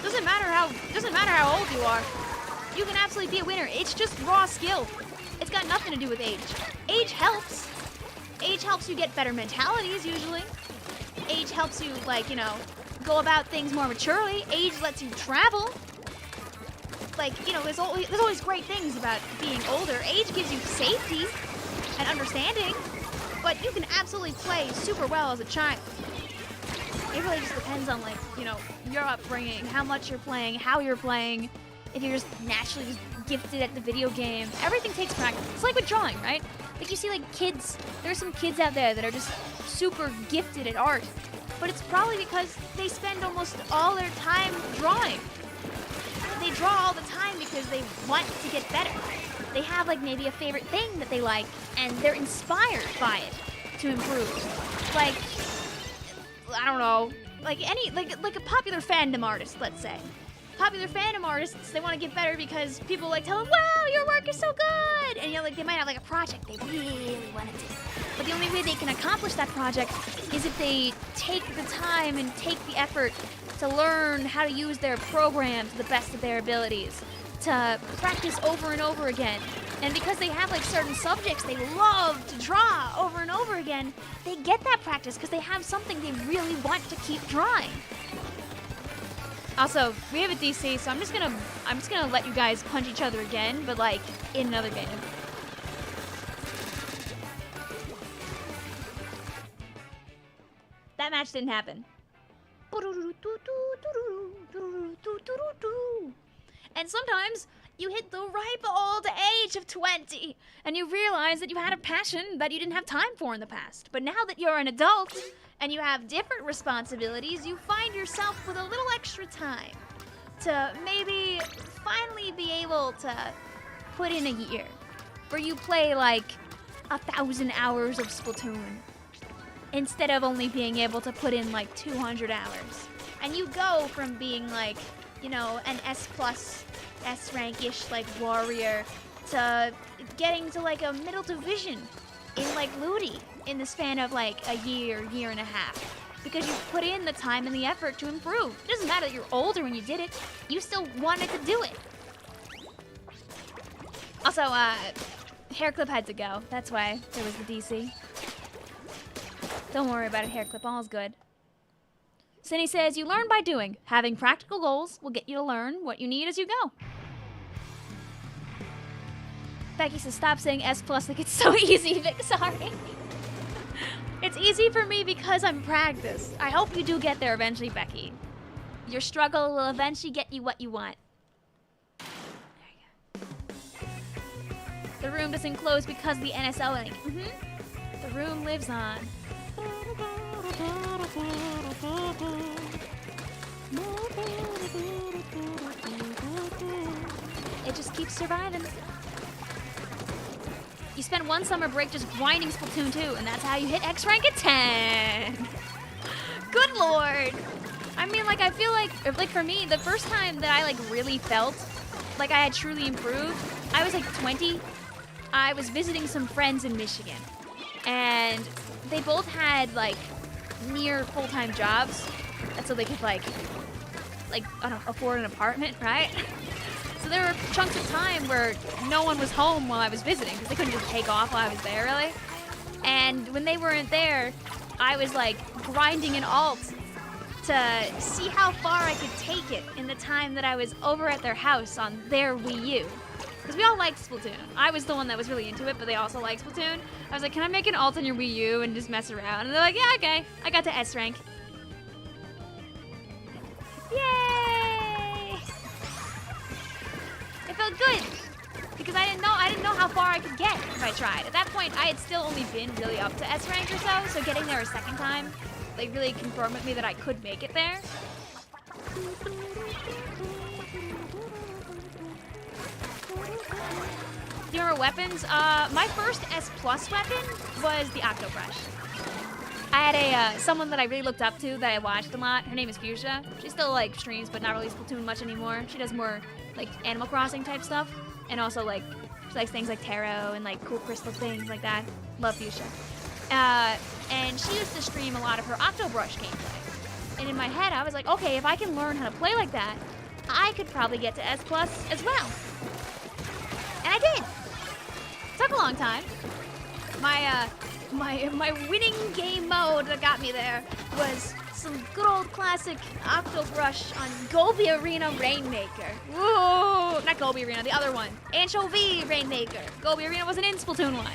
Speaker 1: Doesn't matter how old you are. You can absolutely be a winner. It's just raw skill. It's got nothing to do with age. Age helps. Age helps you get better mentalities usually. Age helps you, like, you know, go about things more maturely. Age lets you travel. Like, you know, there's always great things about being older. Age gives you safety and understanding, but you can absolutely play super well as a child. It really just depends on, like, you know, your upbringing, how much you're playing, how you're playing, if you're just naturally just gifted at the video game. Everything takes practice. It's like with drawing, right? Like you see like kids, there's some kids out there that are just super gifted at art, but it's probably because they spend almost all their time drawing. They draw all the time because they want to get better. They have like maybe a favorite thing that they like, and they're inspired by it to improve. Like, I don't know, like a popular fandom artist, let's say. Popular fandom artists, they want to get better because people like tell them, wow, your work is so good! And like they might have like a project they really want to do. But the only way they can accomplish that project is if they take the time and take the effort to learn how to use their program to the best of their abilities, to practice over and over again. And because they have like certain subjects they love to draw over and over again, they get that practice because they have something they really want to keep drawing. Also, we have a DC, so I'm just gonna let you guys punch each other again, but like in another game. That match didn't happen. And sometimes you hit the ripe old age of 20 and you realize that you had a passion that you didn't have time for in the past. But now that you're an adult and you have different responsibilities, you find yourself with a little extra time to maybe finally be able to put in a year where you play like 1,000 hours of Splatoon instead of only being able to put in like 200 hours. And you go from being like, you know, an S+, S rank-ish like warrior to getting to like a middle division in like Ludi in the span of like a year and a half. Because you put in the time and the effort to improve. It doesn't matter that you're older when you did it, you still wanted to do it. Also, Hairclip had to go. That's why there was the DC. Don't worry about it, Hairclip, all's good. Sinai says, you learn by doing. Having practical goals will get you to learn what you need as you go. Becky says, stop saying S+, like it's so easy, Vic, sorry. It's easy for me because I'm practiced. I hope you do get there eventually, Becky. Your struggle will eventually get you what you want. There you go. The room doesn't close because of the NSL link. The room lives on. It just keeps surviving. You spend one summer break just grinding Splatoon 2, and that's how you hit X rank at 10. Good lord. I mean, like, I feel like for me, the first time that I, like, really felt like I had truly improved, I was, like, 20. I was visiting some friends in Michigan, and they both had, like, near full-time jobs, and so they could, like, I don't know, afford an apartment, right? So there were chunks of time where no one was home while I was visiting because they couldn't just take off while I was there, really. And when they weren't there, I was like grinding an alt to see how far I could take it in the time that I was over at their house on their Wii U. Because we all liked Splatoon. I was the one that was really into it, but they also liked Splatoon. I was like, can I make an alt on your Wii U and just mess around? And they're like, yeah, okay. I got to S rank. Yay! It felt good because I didn't know how far I could get if I tried. At that point, I had still only been really up to S rank or so getting there a second time, like, really confirmed with me that I could make it there. Do you remember weapons? My first S+ weapon was the Octobrush. I had someone that I really looked up to that I watched a lot. Her name is Fuchsia. She still like streams, but not really Splatoon much anymore. She does more like Animal Crossing type stuff, and also like she likes things like tarot and like cool crystal things like that. Love Fuchsia. And she used to stream a lot of her Octobrush gameplay. And in my head, I was like, okay, if I can learn how to play like that, I could probably get to S+ as well. And I did. Took a long time. My winning game mode that got me there was some good old classic Octobrush on Gobi Arena Rainmaker. Whoa! Not Gobi Arena, the other one. Anchovy Rainmaker. Gobi Arena wasn't in Splatoon 1.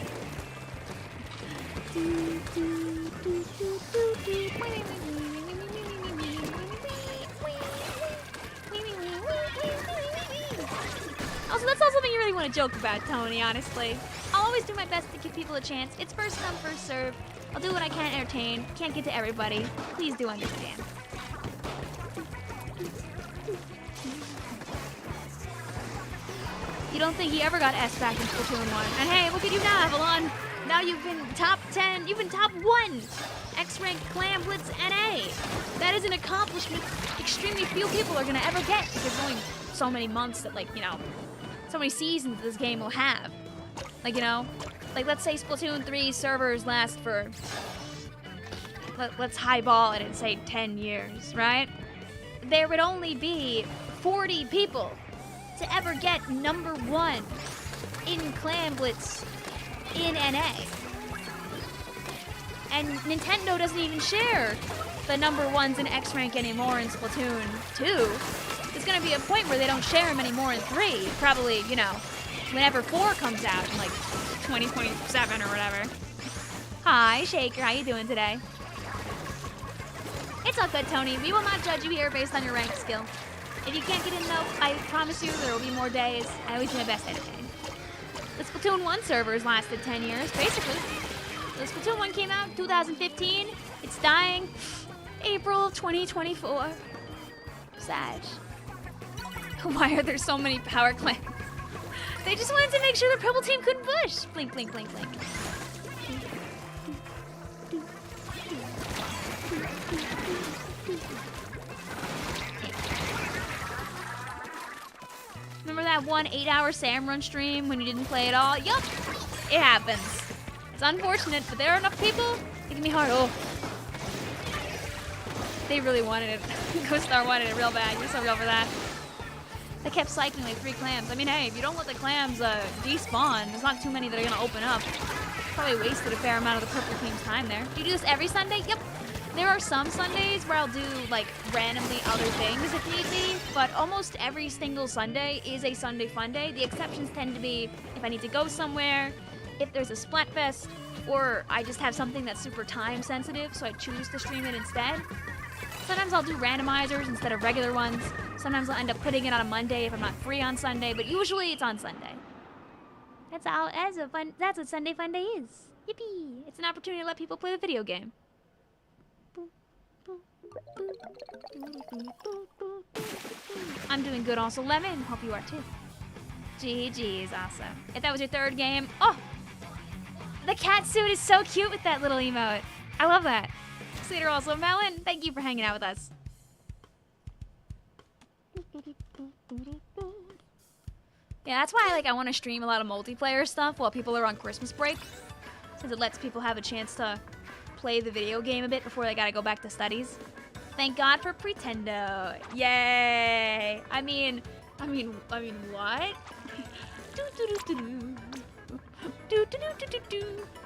Speaker 1: Also, that's not something you really want to joke about, Tony, honestly. I'll always do my best to give people a chance. It's first come, first serve. I'll do what I can to entertain. Can't get to everybody. Please do understand. You don't think he ever got S back in Splatoon 1. And hey, look at you now, Villon. Now you've been top 10. You've been top 1. X-Rank Clam Blitz NA. That is an accomplishment extremely few people are gonna ever get because there's only so many months that, like, you know, so many seasons this game will have. Like, you know, like let's say Splatoon 3 servers last for, let's highball it and say 10 years, right? There would only be 40 people to ever get #1 in Clam Blitz in NA. And Nintendo doesn't even share the #1s in X-Rank anymore in Splatoon 2. There's gonna be a point where they don't share them anymore in 3. Probably, you know, whenever 4 comes out in like 2027 or whatever. Hi, Shaker, how you doing today? It's all good, Tony. We will not judge you here based on your rank skill. If you can't get in though, I promise you there will be more days. I always do my best to entertain. The Splatoon 1 servers lasted 10 years, basically. The Splatoon 1 came out in 2015. It's dying April of 2024. Sad. Why are there so many power clans? They just wanted to make sure the purple team couldn't push. Blink, blink, blink, blink. Remember that one 8-hour Salmon Run stream when you didn't play at all? Yup, it happens. It's unfortunate, but there are enough people making me hard. Oh, they really wanted it. Co-Star wanted it real bad. You're so real for that. They kept cycling like 3 clams. I mean, hey, if you don't let the clams despawn, there's not too many that are gonna open up. Probably wasted a fair amount of the purple team's time there. Do you do this every Sunday? Yep. There are some Sundays where I'll do like randomly other things if need be, but almost every single Sunday is a Sunday Funday. The exceptions tend to be if I need to go somewhere, if there's a Splatfest, or I just have something that's super time sensitive, so I choose to stream it instead. Sometimes I'll do randomizers instead of regular ones. Sometimes I'll end up putting it on a Monday if I'm not free on Sunday, but usually it's on Sunday. That's what Sunday Funday is. Yippee! It's an opportunity to let people play the video game. I'm doing good also, Lemon. Hope you are too. GG is awesome. If that was your 3rd game, oh! The cat suit is so cute with that little emote. I love that. Later also, Melon, thank you for hanging out with us. Yeah, that's why I want to stream a lot of multiplayer stuff while people are on Christmas break, since it lets people have a chance to play the video game a bit before they gotta go back to studies. Thank God for Pretendo. Yay! I mean, what?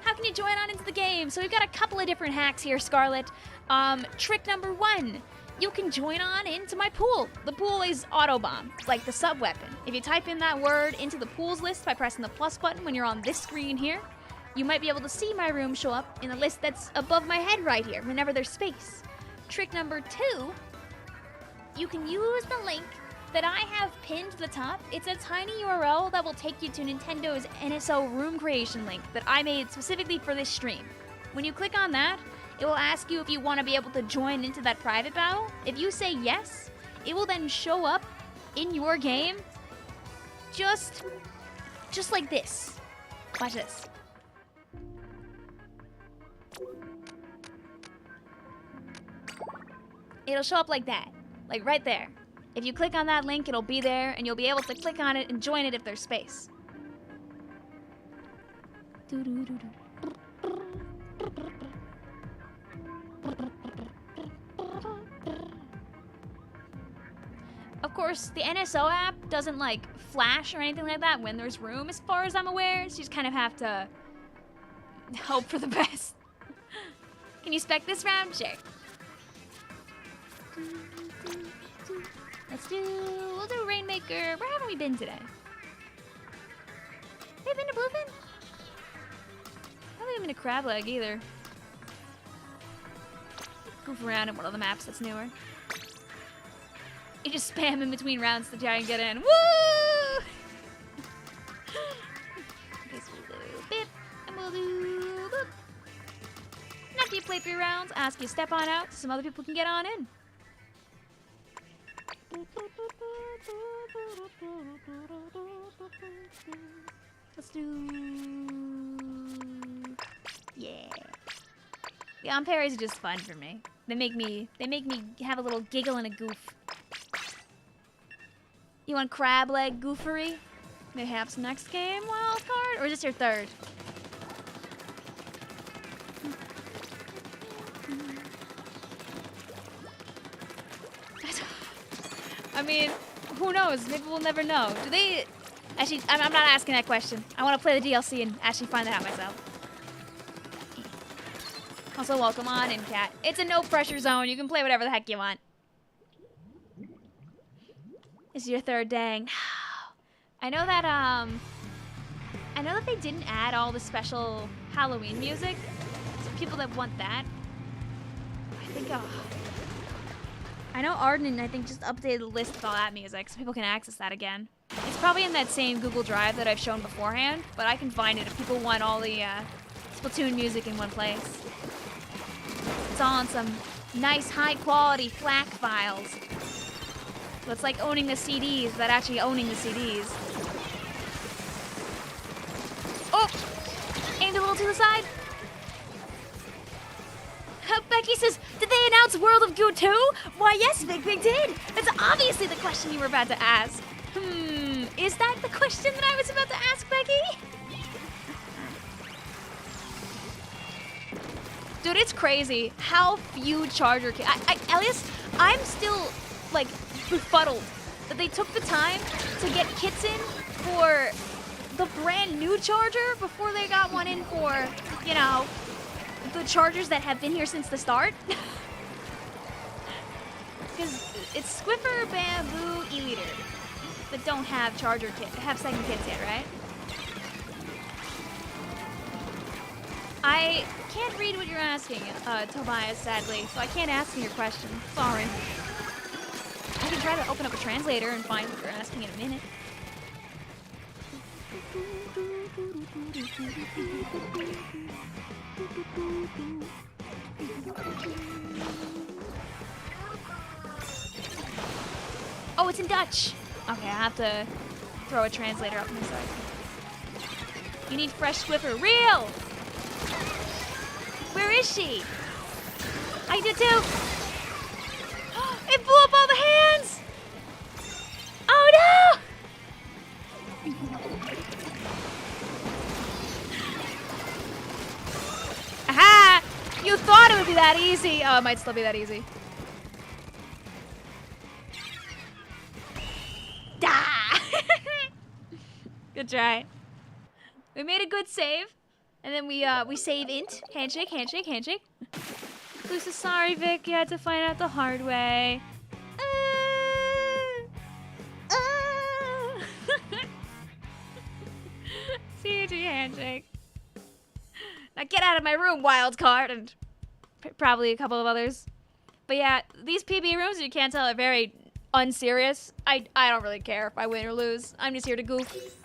Speaker 1: How can you join on into the game? So we've got a couple of different hacks here, Scarlet. Trick number 1. You can join on into my pool. The pool is autobomb, like the sub-weapon. If you type in that word into the pools list by pressing the plus button when you're on this screen here, you might be able to see my room show up in the list that's above my head right here, whenever there's space. Trick number 2, you can use the link that I have pinned to the top. It's a tiny URL that will take you to Nintendo's NSO room creation link that I made specifically for this stream. When you click on that, it will ask you if you want to be able to join into that private battle. If you say yes, it will then show up in your game just like this. Watch this. It'll show up like that, like right there. If you click on that link, it'll be there, and you'll be able to click on it and join it if there's space. Of course, the NSO app doesn't, like, flash or anything like that when there's room, as far as I'm aware, so you just kind of have to hope for the best. Can you spec this round? Sure. We'll do Rainmaker. Where haven't we been today? Have we been to Bluefin? I don't think I've been to Crab Leg either. Goof around in one of the maps that's newer. You just spam in between rounds to try and get in. Woo! play 3 rounds, ask you to step on out so some other people can get on in. Let's do... Yeah. The on-parries are just fun for me. They make me have a little giggle and a goof. You want crab leg goofery? Mayhaps next game, wild card? Or is this your third? I mean, who knows? Maybe we'll never know. Do they... Actually, I'm not asking that question. I want to play the DLC and actually find that out myself. Also, welcome on in, Cat. It's a no-pressure zone. You can play whatever the heck you want. This is your third dang. I know that they didn't add all the special Halloween music. So people that want that, I think, I know Arden, I think, just updated the list with all that music so people can access that again. It's probably in that same Google Drive that I've shown beforehand, but I can find it if people want all the Splatoon music in one place. It's all on some nice, high-quality FLAC files. So it's like owning the CDs, but actually owning the CDs. Oh! Aimed a little to the side. Becky says, did they announce World of Goo 2? Why, yes, Vic did. That's obviously the question you were about to ask. Is that the question that I was about to ask, Becky? Dude, it's crazy how few charger kits. Elias, I'm still, like, befuddled that they took the time to get kits in for the brand new charger before they got one in for, you know, the chargers that have been here since the start. Because it's Squiffer, Bamboo, E-Liter that don't have charger kit, have second kits yet, right? I can't read what you're asking, Tobias, sadly, so I can't answer your question. Sorry. I can try to open up a translator and find what you're asking in a minute. Oh, it's in Dutch. Okay, I have to throw a translator up on the side. You need fresh Swiffer. Real! Where is she? I do too. It blew up all the hands! Oh no! Aha! You thought it would be that easy. Oh, it might still be that easy. Da! Good try. We made a good save. And then we save int. Handshake, handshake, handshake. Luce is sorry, Vic. You had to find out the hard way. CG handshake. Now get out of my room, wild card, and probably a couple of others. But yeah, these PB rooms, you can't tell, are very unserious. I don't really care if I win or lose. I'm just here to goof.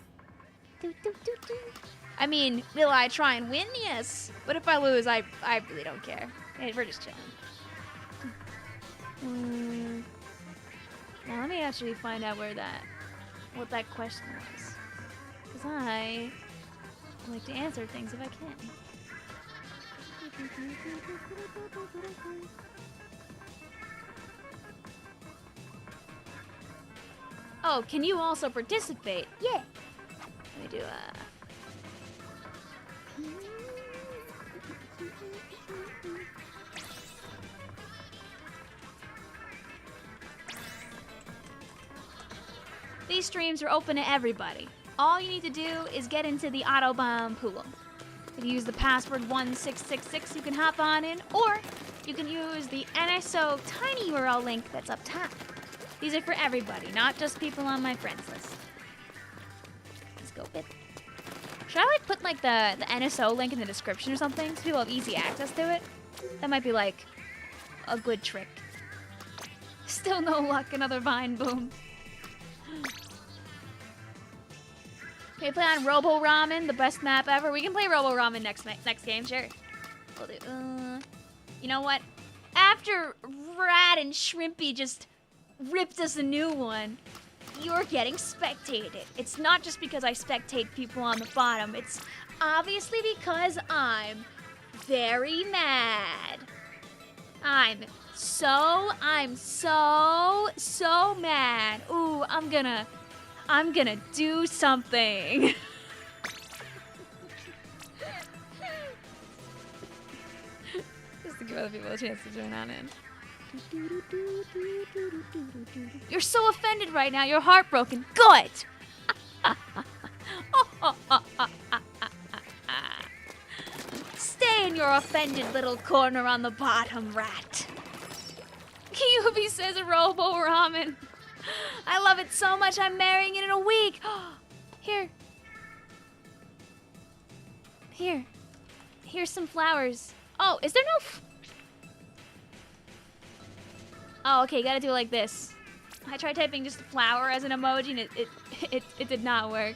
Speaker 1: I mean, will I try and win? Yes. But if I lose, I really don't care. Hey, we're just chilling. Now let me actually find out what that question was. Because I like to answer things if I can. Oh, can you also participate? Yeah. Let me do These streams are open to everybody. All you need to do is get into the autobomb pool. If you use the password 1666, you can hop on in, or you can use the NSO tiny URL link that's up top. These are for everybody, not just people on my friends list. Let's go, Bit. Should I like put like the NSO link in the description or something so people have easy access to it? That might be like a good trick. Still no luck, another vine boom. Can we play on Robo Ramen, the best map ever? We can play Robo Ramen next game, sure. We'll do. You know what? After Rat and Shrimpy just ripped us a new one, you're getting spectated. It's not just because I spectate people on the bottom. It's obviously because I'm very mad. I'm so mad. Ooh, I'm gonna do something. Just to give other people a chance to join on in. You're so offended right now. You're heartbroken. Good. Stay in your offended little corner on the bottom, Rat. Kyubi says Robo Ramen. I love it so much I'm marrying it in a week. Here. Here's some flowers. Oh, is there no... Oh, okay, gotta do it like this. I tried typing just flower as an emoji and it did not work.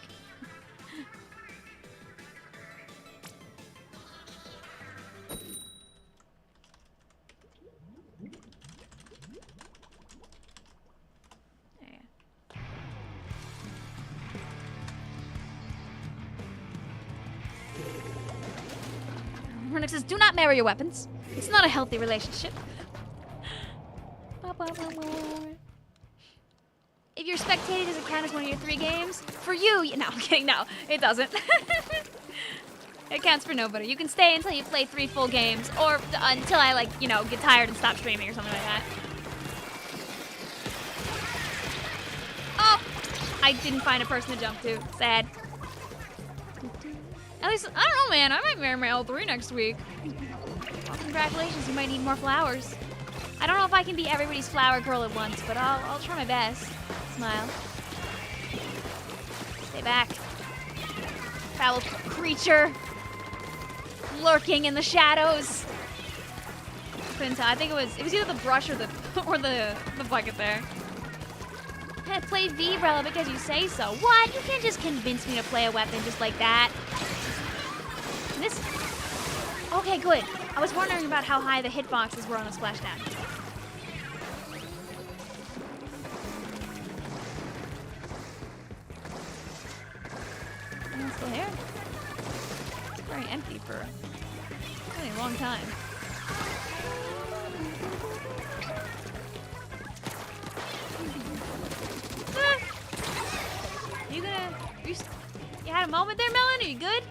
Speaker 1: Renix says, do not marry your weapons. It's not a healthy relationship. If you're spectating, does it count as one of your 3 games? For you, no, I'm kidding, no, it doesn't. It counts for nobody. You can stay until you play 3 full games, or until I, like, you know, get tired and stop streaming or something like that. Oh, I didn't find a person to jump to. Sad. At least, I don't know, man. I might marry my L3 next week. Well, congratulations, you might need more flowers. I don't know if I can be everybody's flower girl at once, but I'll try my best. Smile. Stay back. Foul creature. Lurking in the shadows. Couldn't tell. I think it was either the brush or the bucket there. I played V-Rella because you say so. What? You can't just convince me to play a weapon just like that. This... Okay, good. I was wondering about how high the hitboxes were on the splashdown. Anyone still here? It's very empty for a really long time. You had a moment there, Melon? Are you good?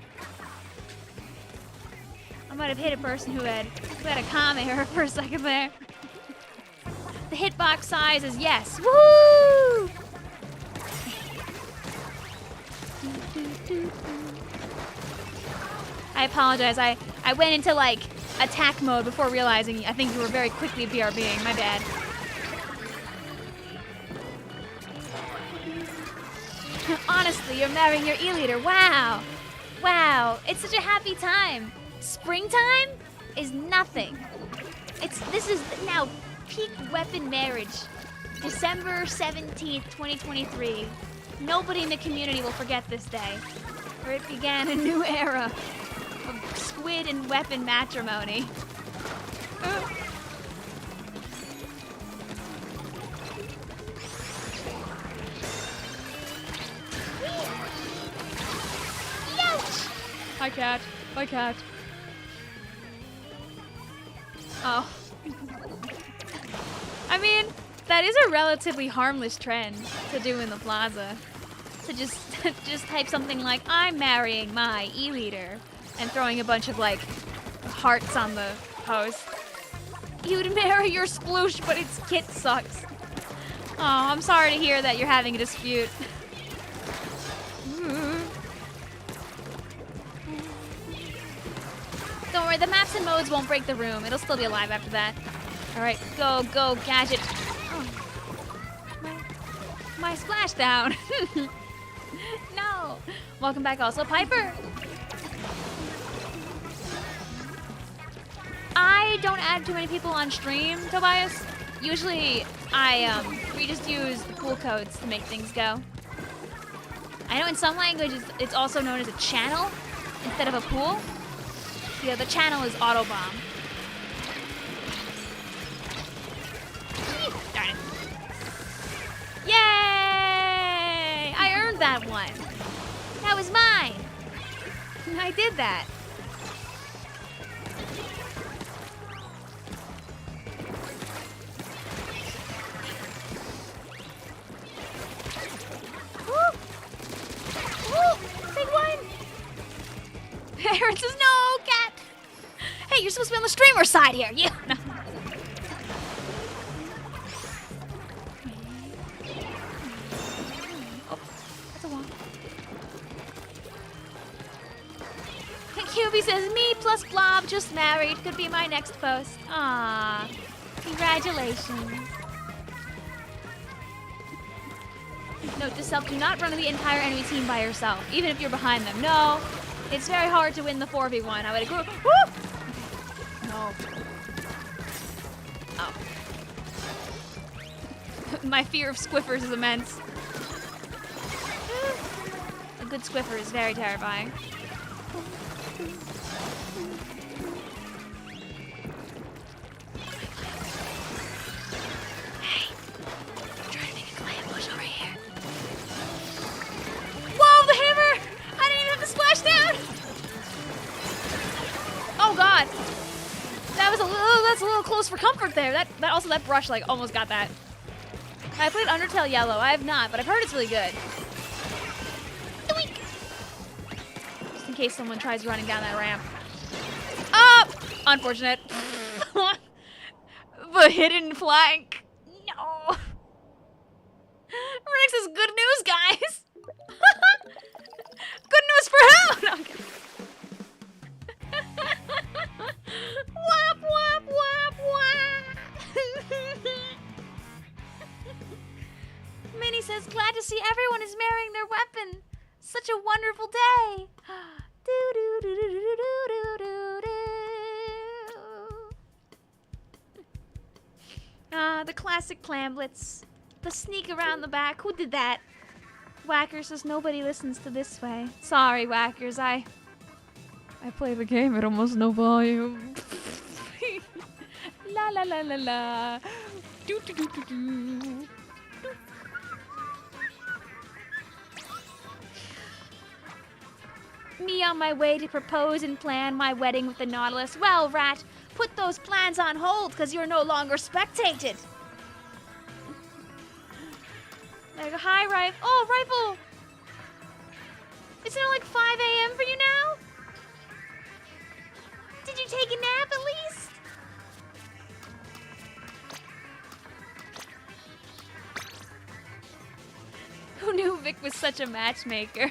Speaker 1: I might have hit a person who had a comment here for a second there. The hitbox size is yes. Woo! I apologize. I went into like attack mode before realizing I think you were very quickly BRBing. My bad. Honestly, you're marrying your E-Leader. Wow. Wow. It's such a happy time. Springtime is nothing. This is now peak weapon marriage. December 17th, 2023. Nobody in the community will forget this day, where it began a new era of squid and weapon matrimony. Hi, cat. Bye, cat. Oh. I mean, that is a relatively harmless trend to do in the plaza. To just type something like, I'm marrying my E-Leader, and throwing a bunch of, like, hearts on the post. You'd marry your sploosh, but its kit sucks. Oh, I'm sorry to hear that you're having a dispute. Don't worry, the maps and modes won't break the room. It'll still be alive after that. Alright, go, gadget. Oh. My splashdown. No. Welcome back also, Piper. I don't add too many people on stream, Tobias. Usually, we just use the pool codes to make things go. I know in some languages, it's also known as a channel instead of a pool. Yeah, the channel is autobomb. that one. That was mine. I did that. Woo! Woo! Big one! Aaron says, no, cat! Hey, you're supposed to be on the streamer side here. You. No. Oh, that's a wall. QB says, me plus Blob just married. Could be my next post. Ah, congratulations. Note to self, do not run the entire enemy team by yourself, even if you're behind them. No, it's very hard to win the 4v1. I would agree. Woo! No. Oh. My fear of squiffers is immense. A good squiffer is very terrifying. Hey, I'm trying to make a clam bush over here. Whoa, the hammer! I didn't even have to splash down! Oh god. That's a little close for comfort there. That brush like almost got that. I played Undertale Yellow. I have not, but I've heard it's really good. Doink! Just in case someone tries running down that ramp. Oh! Unfortunate. The hidden flank. No. Renix says good news, guys. Good news for who? No, okay. Wap, wap, wap, wap. Minnie says, glad to see everyone is marrying their weapon. Such a wonderful day. Do, do, do, do, do, do, do, do. The classic clamblets. The sneak around the back. Who did that? Whacker says nobody listens to this way. Sorry, Whackers. I play the game at almost no volume. La la la la la. Do do do do do. Me on my way to propose and plan my wedding with the Nautilus. Well, Rat, put those plans on hold because you're no longer spectated. Like, hi, Rifle. Oh, Rifle. Isn't it like 5 a.m. for you now? Did you take a nap at least? Who knew Vic was such a matchmaker?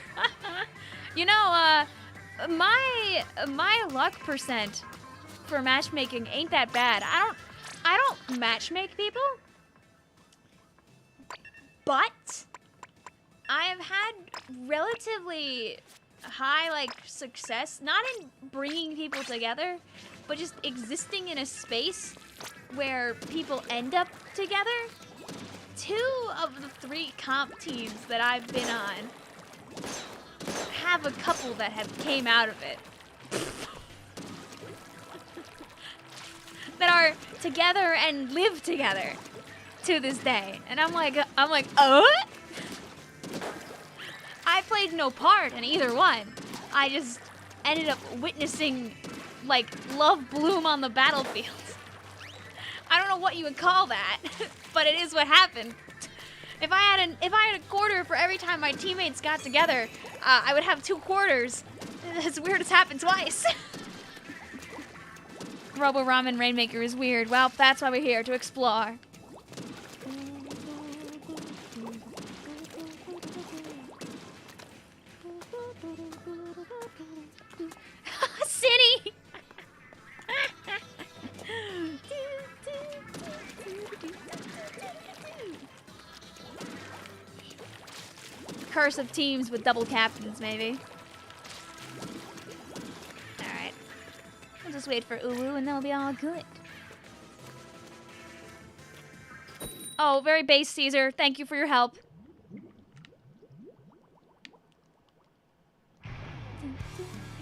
Speaker 1: You know, my luck percent for matchmaking ain't that bad. I don't matchmake people, but I have had relatively high success, not in bringing people together, but just existing in a space where people end up together. 2 of the 3 comp teams that I've been on have a couple that have came out of it. That are together and live together to this day. And I'm like, oh? I played no part in either one. I just ended up witnessing love bloom on the battlefield. I don't know what you would call that, but it is what happened. If I had a quarter for every time my teammates got together, I would have 2 quarters. It's weird it's happened twice. Robo Ramen Rainmaker is weird. Well, that's why we're here, to explore. City! Curse of teams with double captains, maybe. Alright. We'll just wait for Uwu and then we'll be all good. Oh, very base, Caesar. Thank you for your help.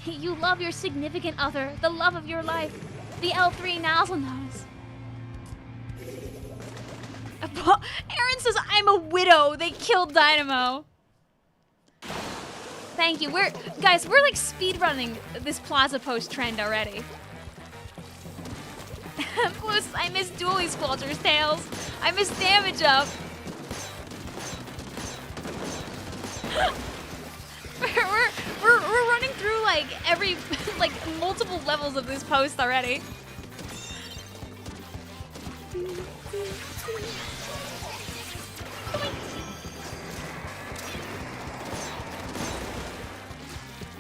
Speaker 1: You love your significant other, the love of your life, the L3 nozzle nose. Aaron says, I'm a widow. They killed Dynamo. Thank you. Guys, we're like speed running this plaza post trend already. Plus, I miss Dually Squelcher's tails. I miss damage up. we're running through like every like multiple levels of this post already.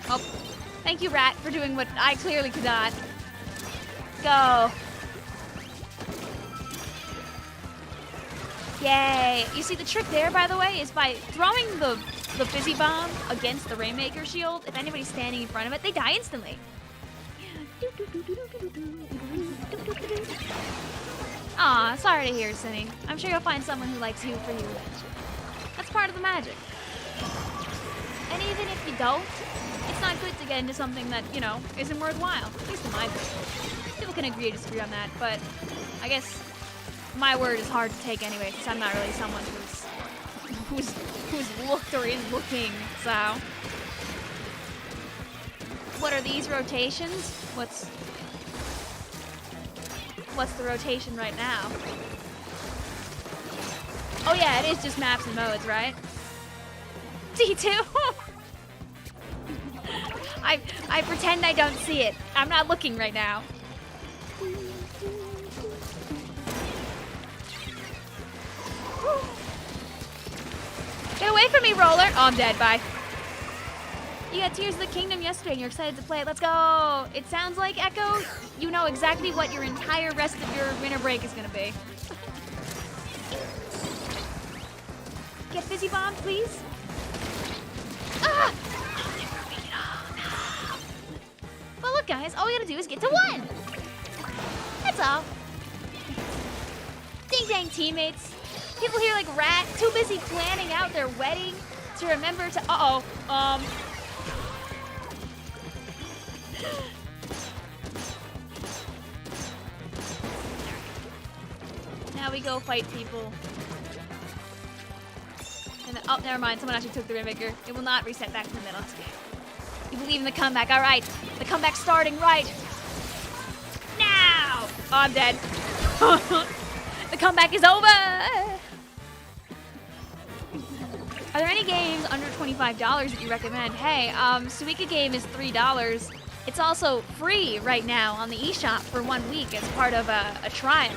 Speaker 1: Oh, thank you, Rat, for doing what I clearly could not. Go. Yay. You see, the trick there, by the way, is by throwing the Fizzy Bomb against the Rainmaker shield, if anybody's standing in front of it, they die instantly. Aw, sorry to hear, Sinai. I'm sure you'll find someone who likes you for you eventually. That's part of the magic. And even if you don't, it's not good to get into something that, you know, isn't worthwhile. At least in my opinion. People can agree or disagree on that, but I guess my word is hard to take anyway, because I'm not really someone who's looked or is looking, so. What are these rotations? What's the rotation right now? Oh yeah, it is just maps and modes, right? D2? I pretend I don't see it. I'm not looking right now. Get away from me, Roller! Oh, I'm dead. Bye. You got Tears of the Kingdom yesterday and you're excited to play it. Let's go! It sounds like, Echo, you know exactly what your entire rest of your winter break is gonna be. Get Fizzy Bomb, please. Ah! Well, look, guys, all we gotta do is get to 1! That's all. Ding dang, teammates. People here like Rat, too busy planning out their wedding to remember to. Now we go fight people. And then, oh, never mind. Someone actually took the Rainmaker. It will not reset back to the middle. It's okay. You believe in the comeback. All right. The comeback's starting right now. Oh, I'm dead. The comeback is over. Are there any games under $25 that you recommend? Hey, Suika game is $3. It's also free right now on the eShop for 1 week as part of a trial.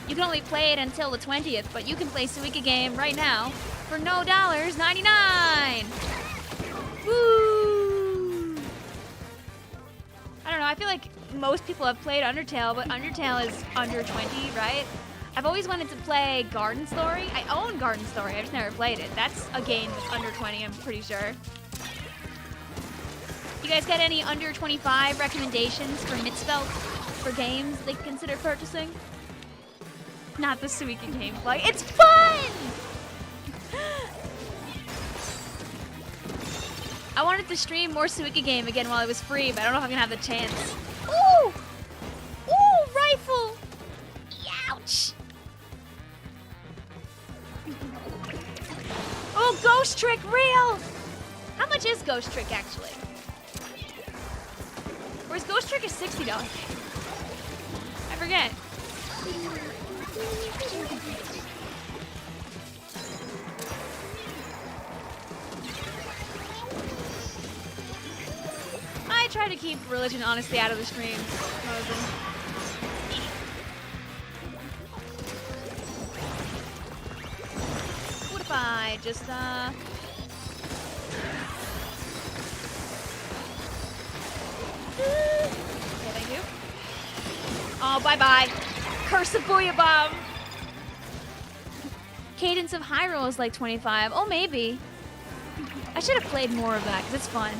Speaker 1: You can only play it until the 20th, but you can play Suika game right now for no dollars, 99. Woo! I don't know, I feel like most people have played Undertale, but Undertale is under 20, right? I've always wanted to play Garden Story. I own Garden Story, I just never played it. That's a game that's under 20, I'm pretty sure. You guys got any under 25 recommendations for Mitzvelt for games they consider purchasing? Not the Suika gameplay. It's fun! I wanted to stream more Suika game again while it was free, but I don't know if I'm gonna have the chance. Ooh! Ooh, rifle! Ouch! Oh, Ghost Trick, real! How much is Ghost Trick, actually? Or is Ghost Trick a $60 game? I forget. I try to keep religion honestly out of the streams. What if I just, Okay, thank you. Oh, bye-bye. Curse of Booyah Bomb. Cadence of Hyrule is like 25. Oh, maybe. I should have played more of that, because it's fun.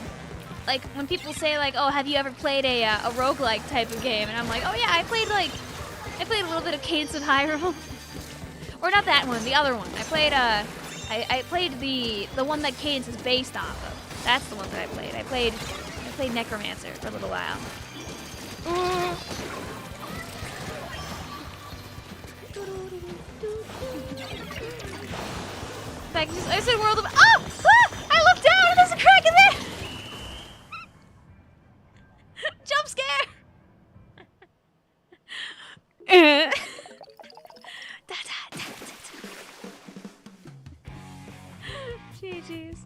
Speaker 1: Like, when people say, like, oh, have you ever played a roguelike type of game? And I'm like, oh, yeah, I played a little bit of Cadence of Hyrule. Or not that one, the other one. I played the one that Cadence is based off of. That's the one that I played. I played Necromancer for a little while. I said World of... Oh! Ah! I looked down and there's a crack in there! Jeez.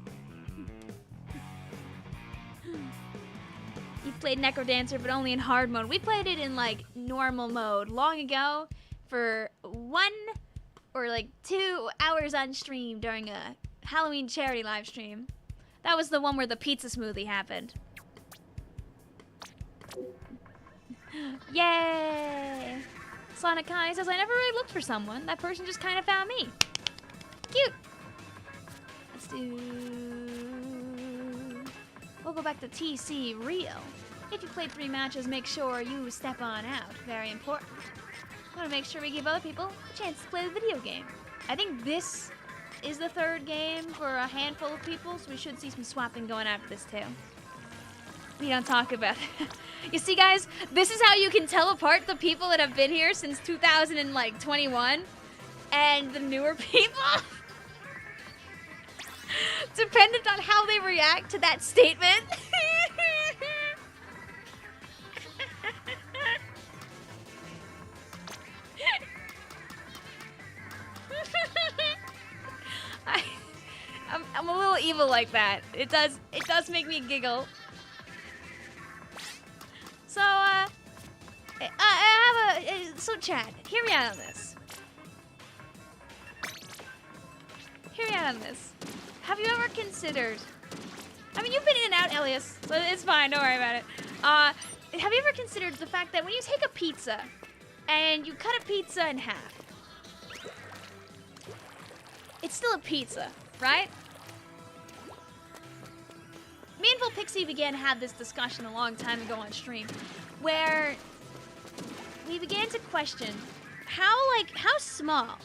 Speaker 1: You played Necrodancer, but only in hard mode. We played it in like normal mode long ago for 1 or like 2 hours on stream during a Halloween charity live stream. That was the one where the pizza smoothie happened. Yay! Sonic High says, I never really looked for someone. That person just kind of found me. Cute. Let's do... We'll go back to TC Real. If you play 3 matches, make sure you step on out. Very important. I want to make sure we give other people a chance to play the video game. I think this is the 3rd game for a handful of people, so we should see some swapping going after this too. We don't talk about it. You see, guys, this is how you can tell apart the people that have been here since 2021 and the newer people. Dependent on how they react to that statement. I'm a little evil like that. It does make me giggle. So, so Chad, hear me out on this. Hear me out on this. Have you ever considered, I mean, you've been in and out, Elias, so it's fine, don't worry about it. Have you ever considered the fact that when you take a pizza and you cut a pizza in half, it's still a pizza, right? Me and Pixie began to have this discussion a long time ago on stream, where we began to question how small,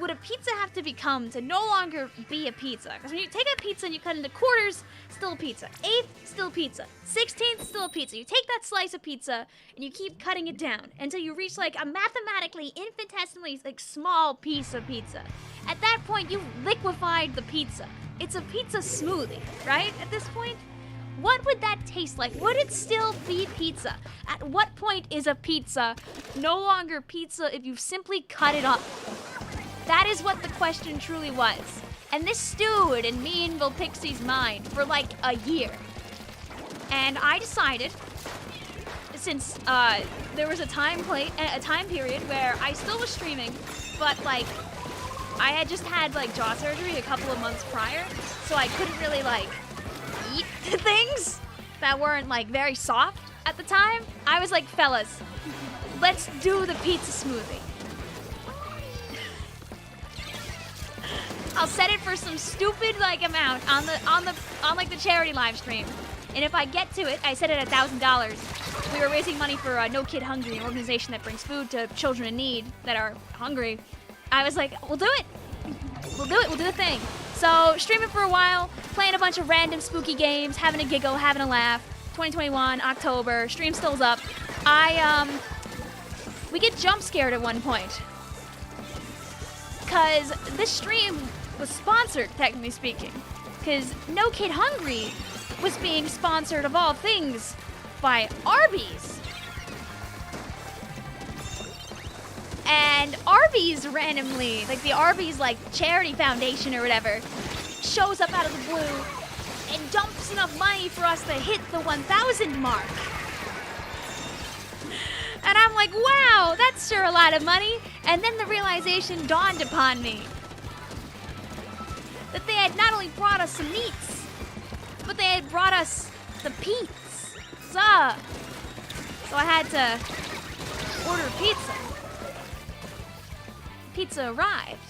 Speaker 1: would a pizza have to become to no longer be a pizza? Because when you take a pizza and you cut into quarters, still a pizza. 1/8, still a pizza. 1/16, still a pizza. You take that slice of pizza and you keep cutting it down until you reach like a mathematically, infinitesimally small piece of pizza. At that point, you liquefied the pizza. It's a pizza smoothie, right? At this point, what would that taste like? Would it still be pizza? At what point is a pizza no longer pizza if you simply cut it up? That is what the question truly was. And this stewed in me and Pixie's mind for like a year. And I decided, since there was a time period where I still was streaming, but like I had just had like jaw surgery a couple of months prior, so I couldn't really like eat things that weren't like very soft at the time. I was like, fellas, let's do the pizza smoothie. I'll set it for some stupid like amount on the charity live stream, and if I get to it, I set it at $1,000. We were raising money for No Kid Hungry, an organization that brings food to children in need that are hungry. I was like, we'll do it. We'll do the thing. So streaming for a while, playing a bunch of random spooky games, having a giggle, having a laugh. 2021 October, stream still's up. We get jump scared at one point. Cause this stream was sponsored, technically speaking. Cause No Kid Hungry was being sponsored, of all things, by Arby's. And Arby's randomly, like the Arby's like charity foundation or whatever, shows up out of the blue and dumps enough money for us to hit the 1,000 mark. And I'm like, wow, that's sure a lot of money. And then the realization dawned upon me that they had not only brought us some meats, but they had brought us the pizza. So I had to order pizza. Pizza arrived.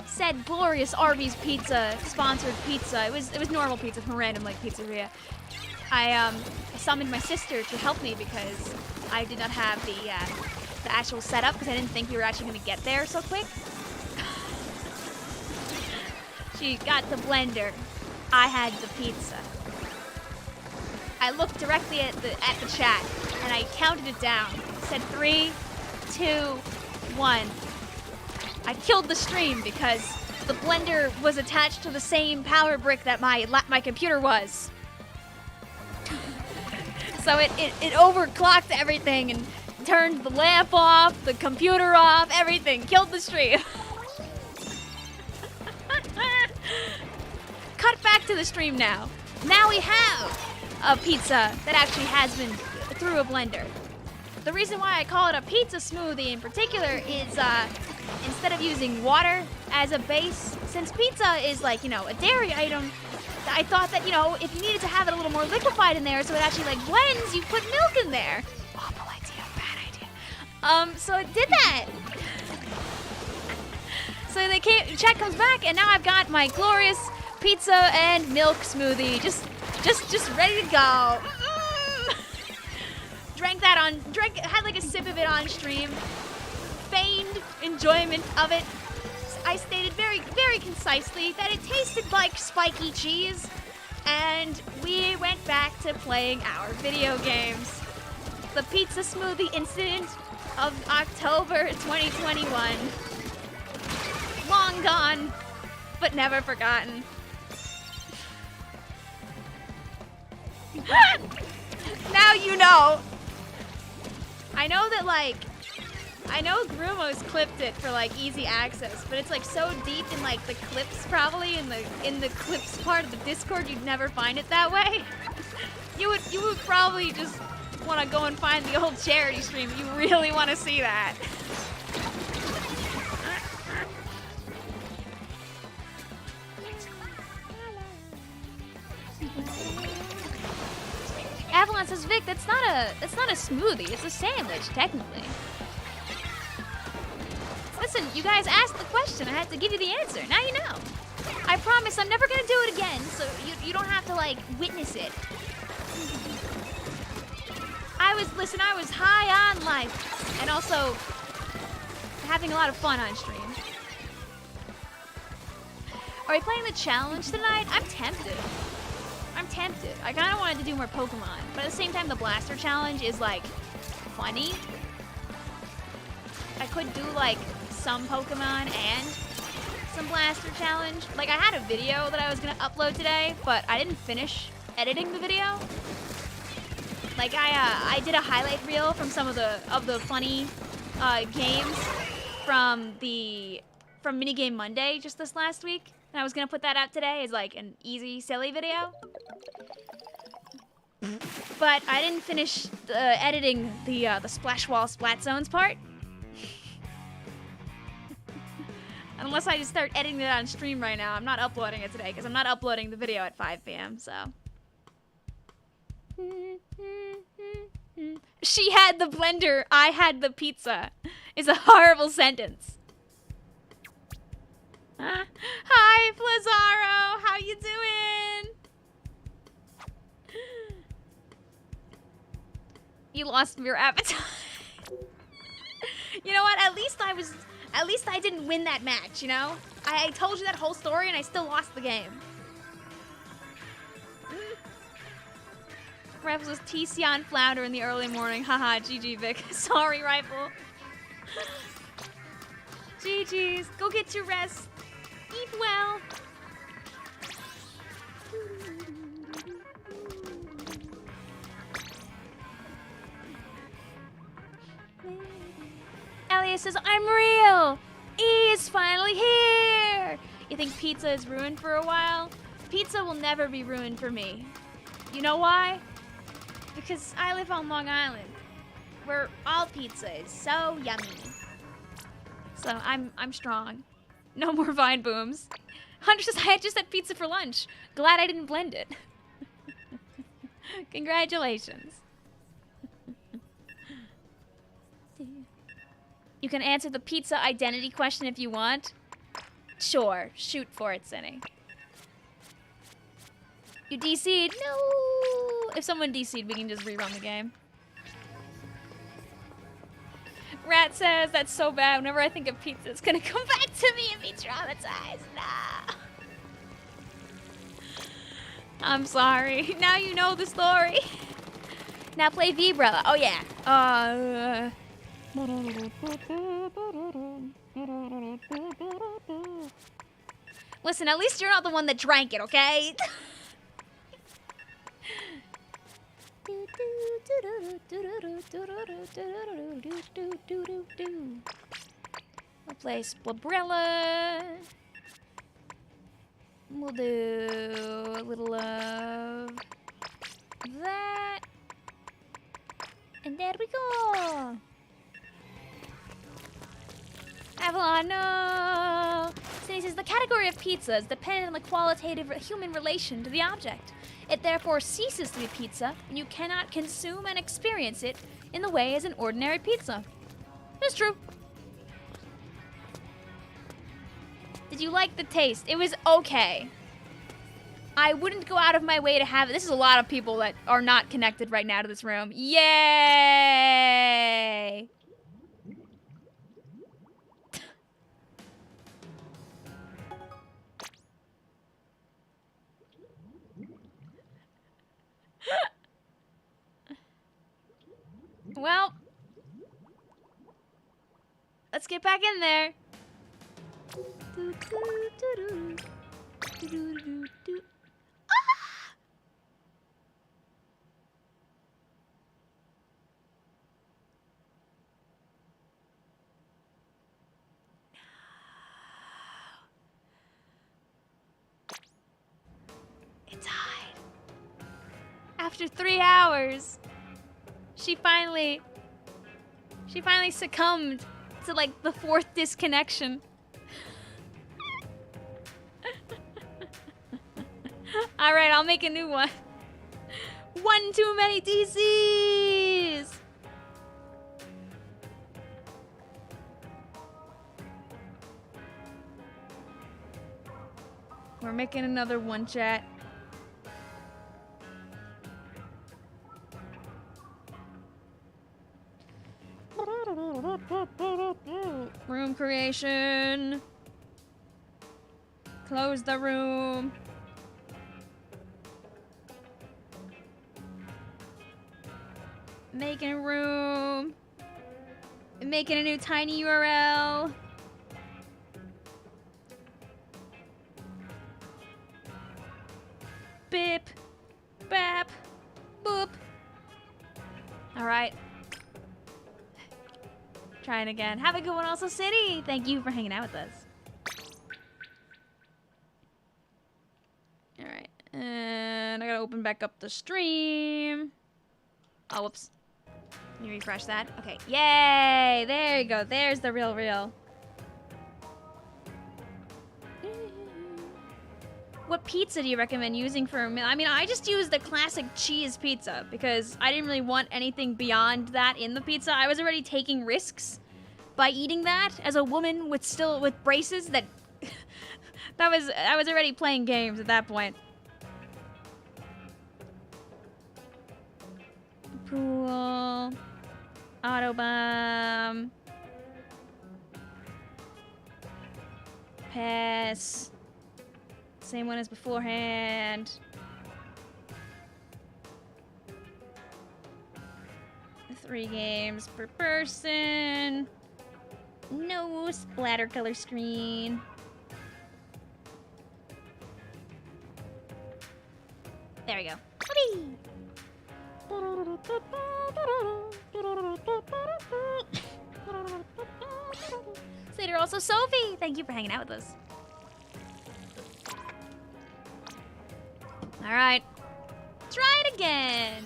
Speaker 1: Said glorious Arby's pizza, sponsored pizza. It was normal pizza from a random like pizzeria. I summoned my sister to help me because I did not have the actual setup because I didn't think we were actually going to get there so quick. She got the blender. I had the pizza. I looked directly at the chat and I counted it down. It said 3, 2, 1. I killed the stream because the blender was attached to the same power brick that my computer was. So it overclocked everything and turned the lamp off, the computer off, everything. Killed the stream. cut back to the stream now. Now we have a pizza that actually has been through a blender. The reason why I call it a pizza smoothie in particular is instead of using water as a base, since pizza is like, you know, a dairy item, I thought that, you know, if you needed to have it a little more liquefied in there so it actually like blends, you put milk in there. Awful idea, bad idea. So it did that. So chat comes back, and now I've got my glorious pizza and milk smoothie, just ready to go. Had like a sip of it on stream. Feigned enjoyment of it. I stated very, very concisely that it tasted like spiky cheese, and we went back to playing our video games. The pizza smoothie incident of October 2021. Long gone, but never forgotten. Now you know. I know that, like, I know Grumo's clipped it for like easy access, but it's like so deep in like the clips, probably in the clips part of the Discord, you'd never find it that way. You would probably just want to go and find the old charity stream if you really want to see that. Avalon says, Vic, that's not a smoothie. It's a sandwich, technically. Listen, you guys asked the question. I had to give you the answer. Now you know. I promise I'm never gonna do it again, so you don't have to like witness it. I was high on life and also having a lot of fun on stream. Are we playing the challenge tonight? I'm tempted. I kind of wanted to do more Pokemon, but at the same time, the Blaster Challenge is, like, funny. I could do, like, some Pokemon and some Blaster Challenge. Like, I had a video that I was going to upload today, but I didn't finish editing the video. Like, I did a highlight reel from some of the funny games from Minigame Monday just this last week. And I was gonna put that out today as like an easy, silly video. But I didn't finish editing the Splash Wall Splat Zones part. Unless I just start editing it on stream right now. I'm not uploading it today because I'm not uploading the video at 5 p.m. So. She had the blender, I had the pizza. Is a horrible sentence. Hi, Flazaro. How you doing? You lost your appetite. You know what? At least I didn't win that match, you know? I told you that whole story and I still lost the game. Rifles was TC on Flounder in the early morning. Haha, GG Vic. Sorry, Rifle. GG's. Go get your rest. Eat well. Elliot says, I'm real. E is finally here. You think pizza is ruined for a while? Pizza will never be ruined for me. You know why? Because I live on Long Island, where all pizza is so yummy. So I'm strong. No more vine booms. Hunter says, I just had pizza for lunch. Glad I didn't blend it. Congratulations. You can answer the pizza identity question if you want. Sure, shoot for it, Cinny. You DC'd? No! If someone DC'd, we can just rerun the game. Rat says, that's so bad. Whenever I think of pizza, it's gonna come back to me and be traumatized. Nah. I'm sorry. Now you know the story. Now play Vibrella. Oh, yeah. Listen, at least you're not the one that drank it, okay? We'll play Splabrella. We'll do a little of that. And there we go. Avalon, no! Sinai says the category of pizza is dependent on the qualitative human relation to the object. It therefore ceases to be pizza, and you cannot consume and experience it in the way as an ordinary pizza. It's true. Did you like the taste? It was okay. I wouldn't go out of my way to have it. This is a lot of people that are not connected right now to this room. Yay! Well, let's get back in there. It's Hyde. After 3 hours, she finally succumbed to like the 4th disconnection. All right, I'll make a new one. One too many DCs. We're making another one, chat. Room creation. Close the room. Making a room. Making a new tiny URL. Bip. Bap. Boop. All right. Trying again. Have a good one, also City. Thank you for hanging out with us. All right. And I gotta open back up the stream. Oh, whoops. Can you refresh that? Okay. Yay! There you go. There's the real. What pizza do you recommend using for a meal? I mean, I just use the classic cheese pizza because I didn't really want anything beyond that in the pizza. I was already taking risks by eating that as a woman with braces that I was already playing games at that point. Pool. Autobomb. Pass. Same one as beforehand. Three games per person. No splatter color screen. There we go. Whee! Later, also Sophie. Thank you for hanging out with us. All right, try it again.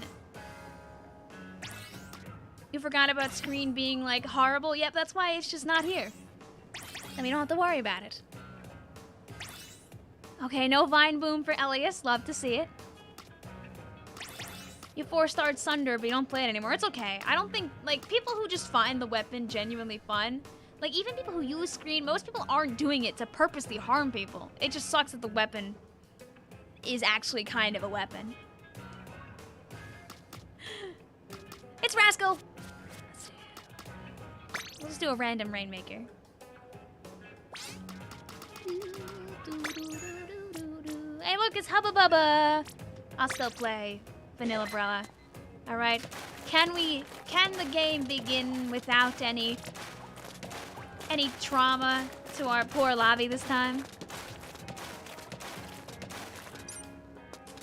Speaker 1: You forgot about screen being like horrible? Yep, that's why it's just not here. And we don't have to worry about it. Okay, no Vine Boom for Elias. Love to see it. You 4-starred Sunder, but you don't play it anymore. It's okay. I don't think, like, people who just find the weapon genuinely fun, like, even people who use screen, most people aren't doing it to purposely harm people. It just sucks that the weapon is actually kind of a weapon. It's Rascal! Let's do a random Rainmaker. Hey look, it's Hubba Bubba! I'll still play Vanilla Umbrella. Alright. Can the game begin without any trauma to our poor lobby this time?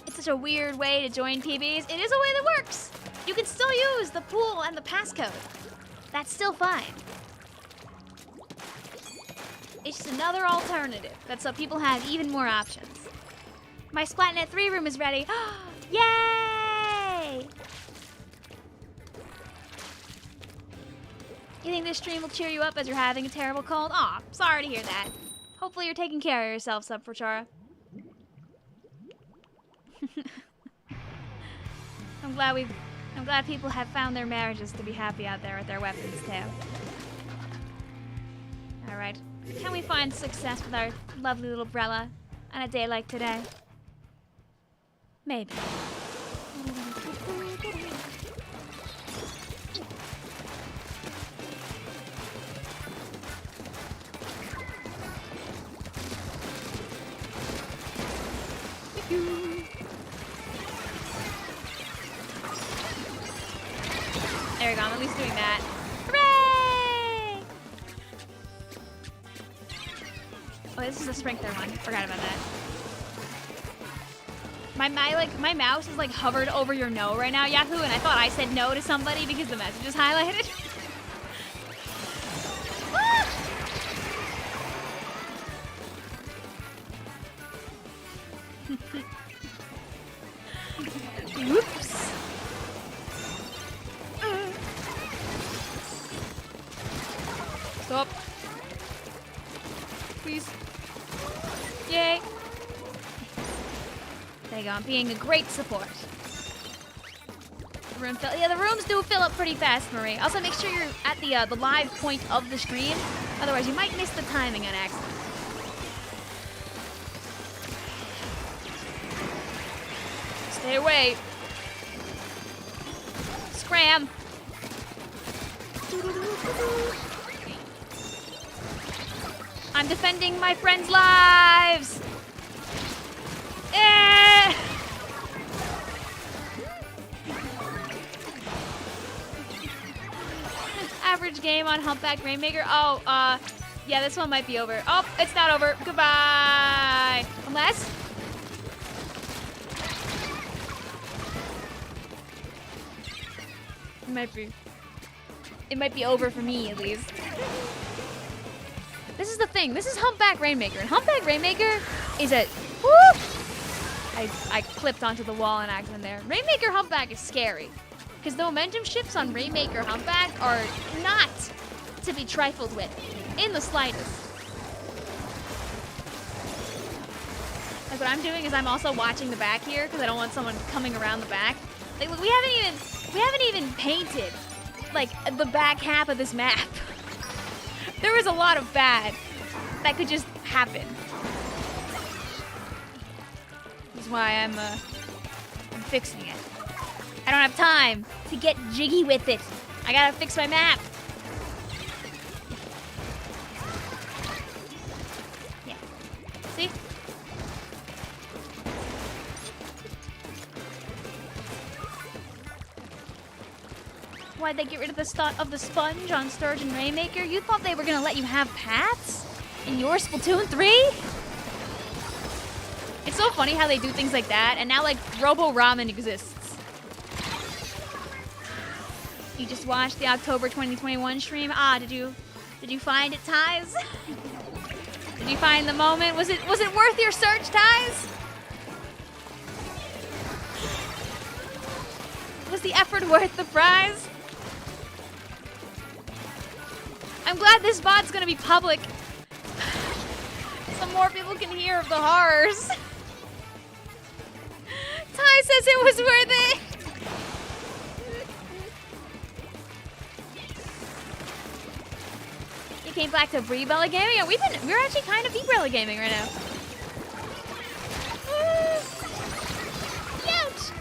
Speaker 1: It's such a weird way to join PBs. It is a way that works! You can still use the pool and the passcode. That's still fine. It's just another alternative. That's so people have even more options. My SplatNet 3 room is ready. Yay! You think this stream will cheer you up as you're having a terrible cold? Aw, sorry to hear that. Hopefully you're taking care of yourself, Subforchara. I'm glad people have found their marriages to be happy out there with their weapons too. Alright. Can we find success with our lovely little Brella on a day like today? Maybe. There we go, I'm at least doing that. Hooray! Oh, this is a sprinkler one. Forgot about that. My mouse is like hovered over your no right now, Yahoo, and I thought I said no to somebody because the message is highlighted. Whoops. Stop. Please. Yay. There you go, I'm being a great support. The rooms do fill up pretty fast, Marie. Also, make sure you're at the live point of the stream. Otherwise, you might miss the timing on accident. Stay away. Scram. I'm defending my friends' lives. Eh. Average game on Humpback Rainmaker. Oh, yeah, this one might be over. Oh, it's not over. Goodbye. Unless. It might be over for me, at least. This is the thing. This is Humpback Rainmaker. And Humpback Rainmaker is a... Woo! I clipped onto the wall in accident there. Rainmaker Humpback is scary. Because the momentum shifts on Rainmaker Humpback are not to be trifled with. In the slightest. Like what I'm doing is I'm also watching the back here because I don't want someone coming around the back. Like look, we haven't even painted like the back half of this map. There was a lot of bad that could just happen. This is why I'm fixing it. I don't have time to get jiggy with it. I gotta fix my map. Yeah. See? Why'd they get rid of the sponge on Sturgeon Rainmaker? You thought they were gonna let you have paths in your Splatoon 3? It's so funny how they do things like that, and now like Robo Ramen exists. You just watched the October 2021 stream. Ah, did you find it, Ties? Did you find the moment? Was it worth your search, Ties? Was the effort worth the prize? I'm glad this VOD's gonna be public. So more people can hear of the horrors. Ty says it was worth it. You came back to Rebella Gaming? Yeah, we're actually kind of Rebella Gaming right now. Ouch!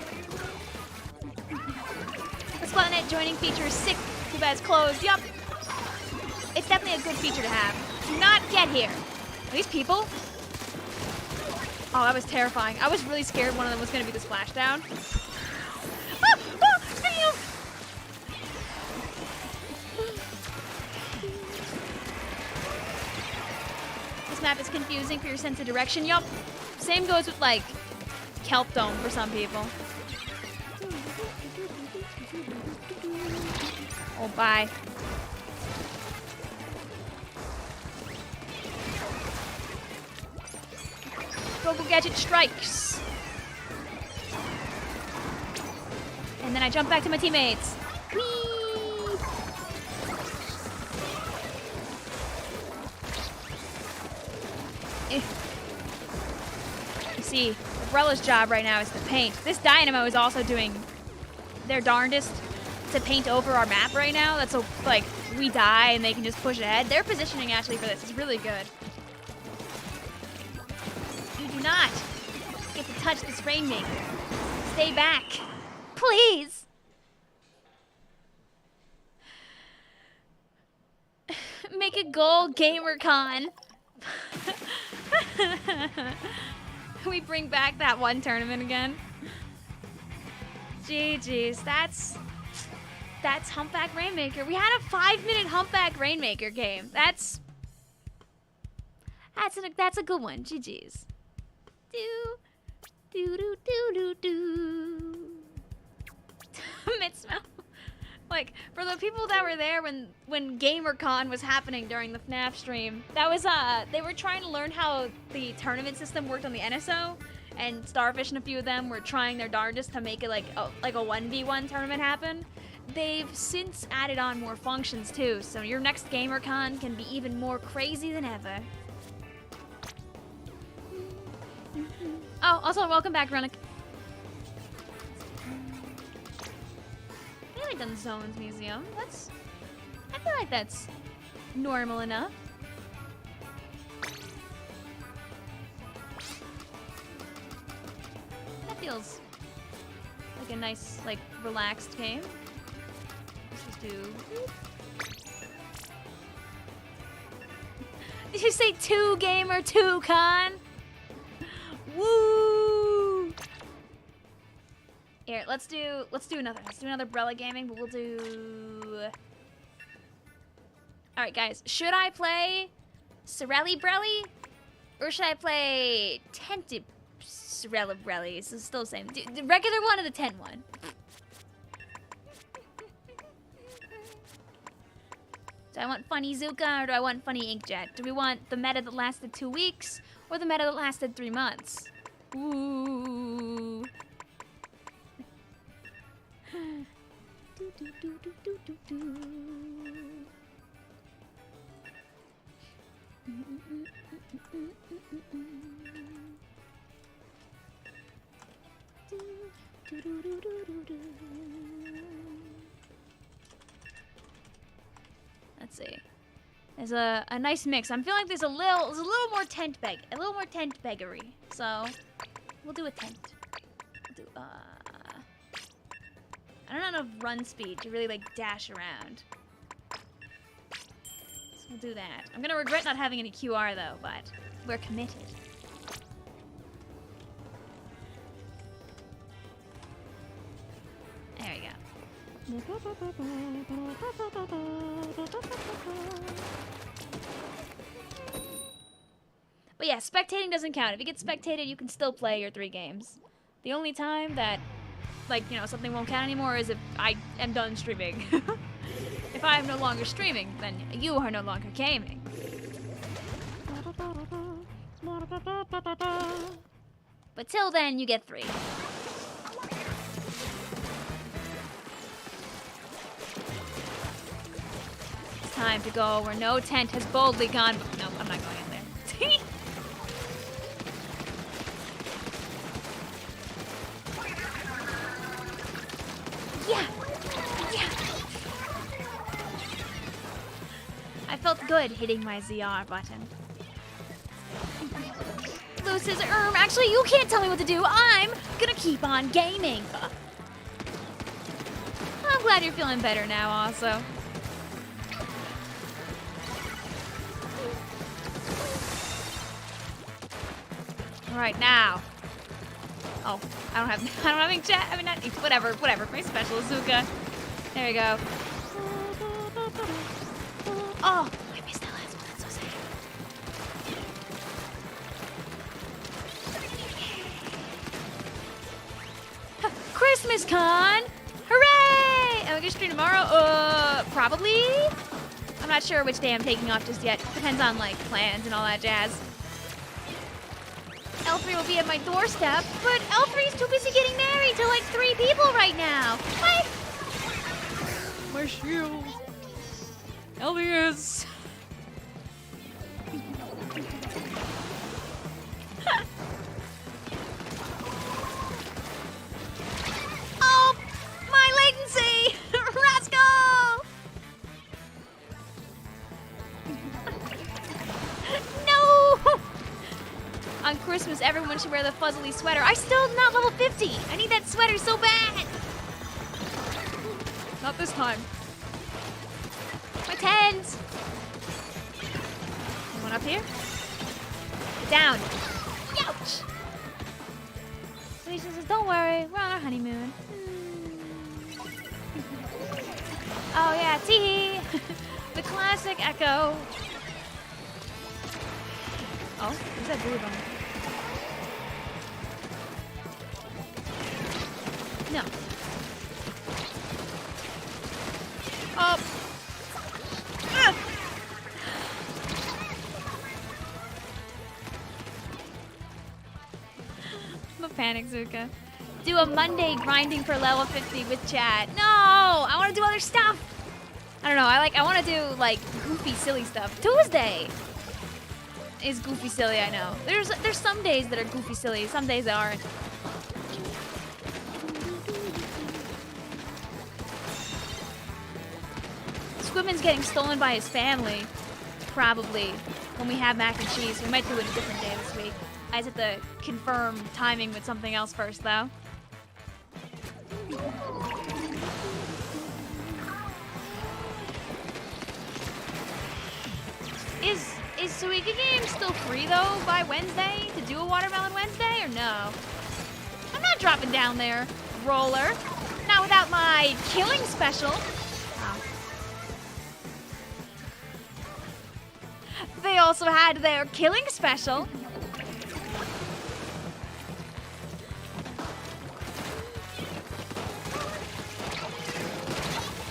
Speaker 1: The SplatNet joining feature is sick. Too bad it's closed. Yup. It's definitely a good feature to have. Do not get here. Are these people? Oh, that was terrifying. I was really scared one of them was going to be the splashdown. Ah, ah, damn. This map is confusing for your sense of direction. Yup. Same goes with, like, Kelp Dome for some people. Oh, bye. Go Gadget strikes. And then I jump back to my teammates. Whee! You see, Umbrella's job right now is to paint. This Dynamo is also doing their darndest to paint over our map right now. That's so, like, we die and they can just push ahead. Their positioning actually for this is really good. You do not get to touch this Rainmaker. Stay back. Please. Make a goal, GamerCon. We bring back that one tournament again. GG's. That's Humpback Rainmaker. We had a 5-minute Humpback Rainmaker game. That's a good one. GG's. Do. Mid-smell. Like, for the people that were there when GamerCon was happening during the FNAF stream, that was, they were trying to learn how the tournament system worked on the NSO, and Starfish and a few of them were trying their darndest to make it like a 1v1 tournament happen. They've since added on more functions too, so your next GamerCon can be even more crazy than ever. Oh, also welcome back, Runic. I like the Zones Museum. I feel like that's normal enough. That feels like a nice, like, relaxed game. Let's just do. Did you say 2 gamer, 2 con? Woo! Here, let's do another. Let's do another Brella Gaming, but we'll do. All right, guys. Should I play Sorelli Brelli, or should I play Tented Sorella Brelli? It's still the same. The regular one or the 10 one? Do I want Funny Zuka or do I want Funny Inkjet? Do we want the meta that lasted 2 weeks or the meta that lasted 3 months? Ooh. Let's see. There's a nice mix. I'm feeling like there's a little more tent beggery. So we'll do a tent. We'll do I don't have enough run speed to really like dash around. So we'll do that. I'm gonna regret not having any QR though, but we're committed. There we go. But yeah, spectating doesn't count. If you get spectated, you can still play your 3 games. The only time that, like, you know, something won't count anymore is if I am done streaming. If I am no longer streaming, then you are no longer gaming. But till then, you get 3. It's time to go where no tent has boldly gone. No, I'm not going in there. Yeah. I felt good hitting my ZR button. Lou says, actually, you can't tell me what to do. I'm gonna keep on gaming. I'm glad you're feeling better now, also. All right, now. Oh, I don't have ink chat. I mean, not ink, whatever. My special Azuka. There we go. Oh, I missed that last one. That's so sad. Christmas Con! Hooray! Am I gonna stream tomorrow? Probably. I'm not sure which day I'm taking off just yet. Depends on like plans and all that jazz. L3 will be at my doorstep, but L3's too busy getting married to like 3 people right now. What? My shield. Elvius. Oh, my latency! Rascal! No! On Christmas, everyone should wear the fuzzly sweater. I still not level 50. I need that sweater so bad. Not this time. My tens. Anyone up here? Get down. Ouch. Felicia says, don't worry, we're on our honeymoon. Oh yeah, tee. The classic echo. Oh, who's that blue bone? No. Oh. Ah. I'm a panic, Zuka. Do a Monday grinding for level 50 with chat. No, I want to do other stuff. I don't know. I want to do like goofy, silly stuff. Tuesday is goofy, silly. I know. There's some days that are goofy, silly. Some days that aren't. Squidman's getting stolen by his family, probably, when we have mac and cheese. We might do it a different day this week. I just have to confirm timing with something else first, though. Is Suika Game still free, though, by Wednesday, to do a Watermelon Wednesday, or no? I'm not dropping down there, roller. Not without my killing special. Oh. They also had their killing special.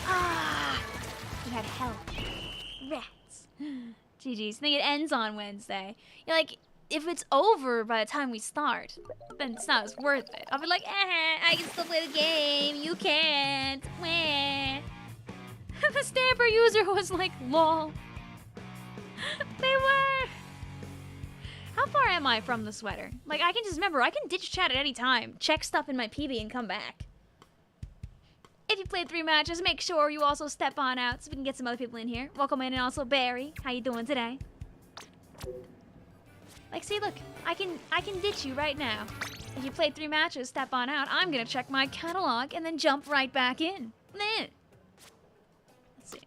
Speaker 1: Ah, we had help. Rats. GG's. I think it ends on Wednesday. You're like, if it's over by the time we start, then it's not as worth it. I'll be like, I can still play the game. You can't. Meh. The Stamper user was like, lol. They were. How far am I from the sweater? Like, I can just remember, I can ditch chat at any time, check stuff in my PB, and come back. If you played 3 matches, make sure you also step on out so we can get some other people in here. Welcome in, and also Barry. How you doing today? Like, see, look, I can ditch you right now. If you played 3 matches, step on out. I'm gonna check my catalog and then jump right back in. Let's see.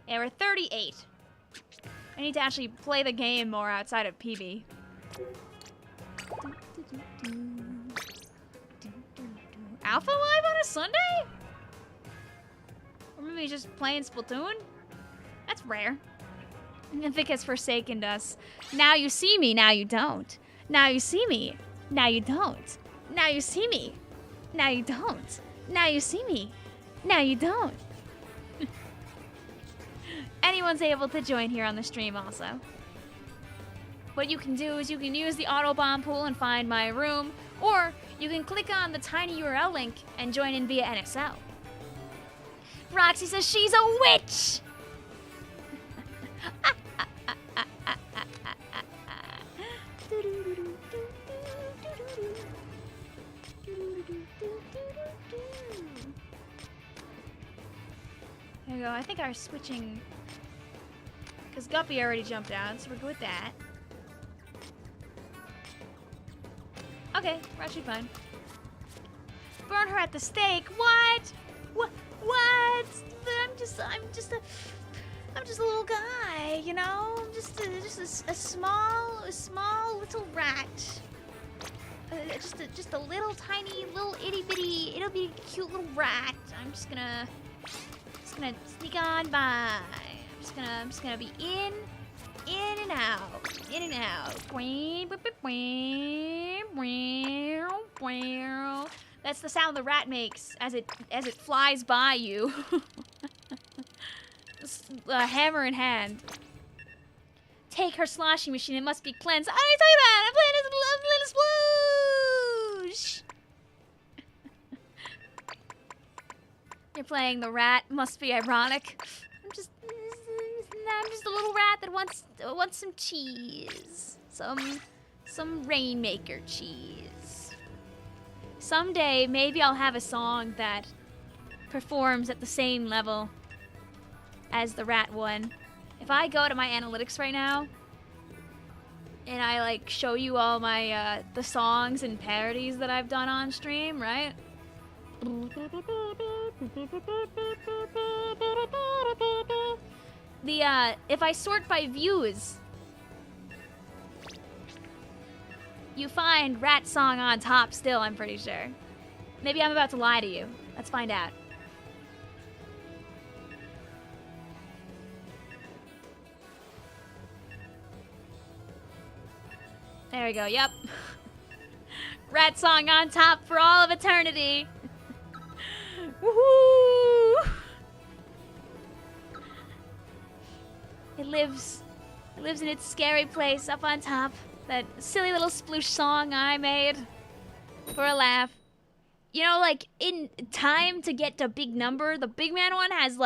Speaker 1: Yeah, we're 38. I need to actually play the game more outside of PB. Alpha Live on a Sunday? Or maybe just playing Splatoon? That's rare. Mythic has forsaken us. Now you see me, now you don't. Now you see me, now you don't. Now you see me, now you don't. Now you see me, now you don't. Anyone's able to join here on the stream also. What you can do is you can use the autobomb pool and find my room, or you can click on the tiny URL link and join in via NSL. Roxy says she's a witch! There we go. I think our switching... Because Guppy already jumped out, so we're good with that. Okay, we're actually fine. Burn her at the stake. What? What? I'm just a little guy, you know. I'm just a small little rat. Just a little tiny, little itty bitty cute little rat. I'm just gonna sneak on by. I'm just gonna be in and out. That's the sound the rat makes as it flies by you. Hammer in hand. Take her sloshing machine. It must be cleansed. I already told you that. I'm playing the rat. Must be ironic. I'm just a little rat that wants some cheese. Some Rainmaker cheese. Someday, maybe I'll have a song that performs at the same level as the rat one. If I go to my analytics right now, and I like show you all my the songs and parodies that I've done on stream, right? If I sort by views, you find Rat Song on top still, I'm pretty sure. Maybe I'm about to lie to you. Let's find out. There we go, yep. Rat Song on top for all of eternity. Woohoo! It lives in its scary place up on top. That silly little sploosh song I made for a laugh. You know, like, in time to get to big number, the big man one has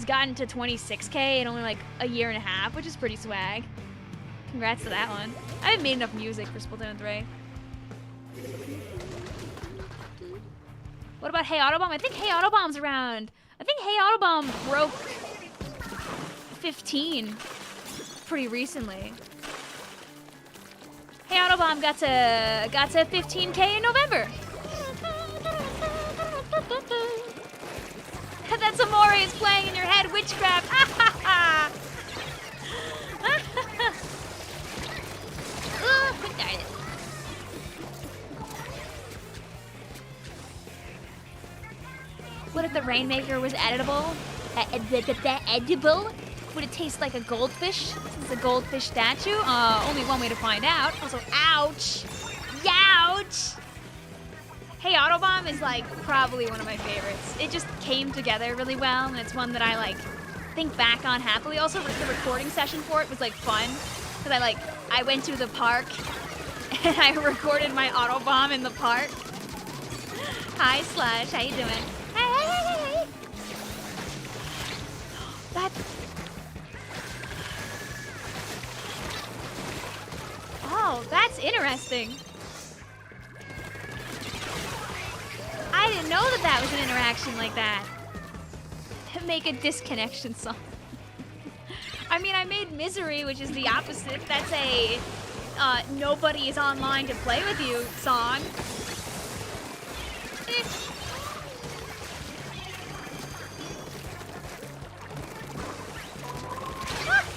Speaker 1: gotten to 26K in only like a year and a half, which is pretty swag. Congrats to that one. I haven't made enough music for Splatoon 3. What about Hey Autobomb? I think Hey Autobomb's around. I think Hey Autobomb broke 15 pretty recently. Hey Autobomb got to 15K in November. That's Amore is playing in your head witchcraft. Darn it. What if the Rainmaker was editable? Edible? Would it taste like a goldfish? Since it's a goldfish statue? Only one way to find out. Also, ouch! Youch! Hey Autobomb is like probably one of my favorites. It just came together really well, and it's one that I like think back on happily. Also, the recording session for it was like fun, because I went to the park and I recorded my Autobomb in the park. Hi Slush, how you doing? Hey! Oh, that's interesting. I didn't know that was an interaction like that. Make a disconnection song. I mean, I made Misery, which is the opposite. That's a nobody is online to play with you song.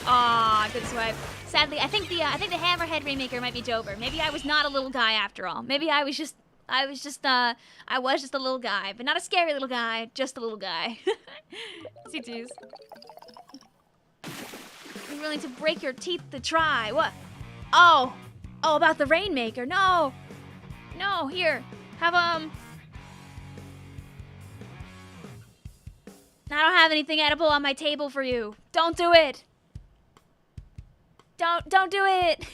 Speaker 1: Aw, good swipe. Sadly, I think the Hammerhead Rainmaker might be Jover. Maybe I was not a little guy after all. Maybe I was just a little guy, but not a scary little guy, just a little guy. C2s. You're willing to break your teeth to try. What? Oh, about the Rainmaker. No, here, have I don't have anything edible on my table for you. Don't do it. Don't do it.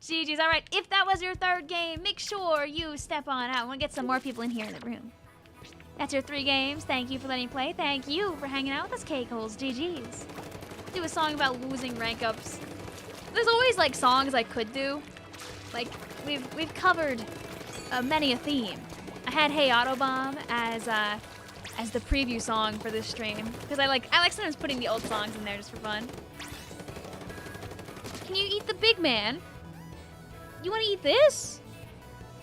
Speaker 1: GG's. All right, if that was your third game, make sure you step on out. I want to get some more people in here in the room. That's your 3 games. Thank you for letting me play. Thank you for hanging out with us, K-Coles. GG's. Do a song about losing rank ups. There's always like songs I could do. Like we've covered many a theme. I had Hey Autobomb as the preview song for this stream because I like sometimes putting the old songs in there just for fun. Can you eat the big man? You want to eat this?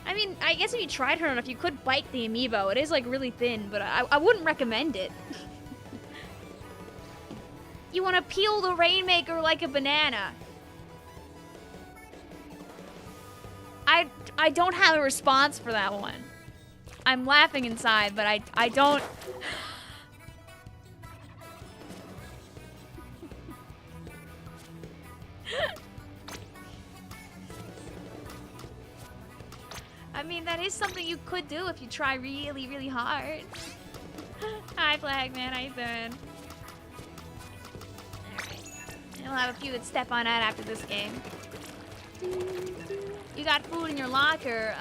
Speaker 1: I mean, I guess if you tried hard enough, you could bite the amiibo. It is like really thin, but I wouldn't recommend it. You want to peel the Rainmaker like a banana. I don't have a response for that one. I'm laughing inside, but I don't... I mean, that is something you could do if you try really, really hard. Hi, Flagman. How you doing? Alright. We'll have a few that step on out after this game. You got food in your locker.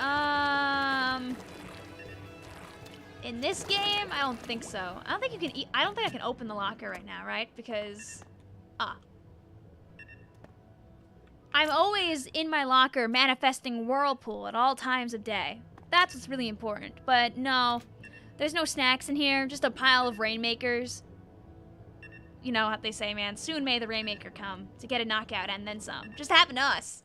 Speaker 1: In this game, I don't think so. I don't think you can I don't think I can open the locker right now, right? Because, I'm always in my locker manifesting Whirlpool at all times of day. That's what's really important. But no, there's no snacks in here, just a pile of Rainmakers. You know what they say, man. Soon may the Rainmaker come to get a knockout and then some. Just happened to us.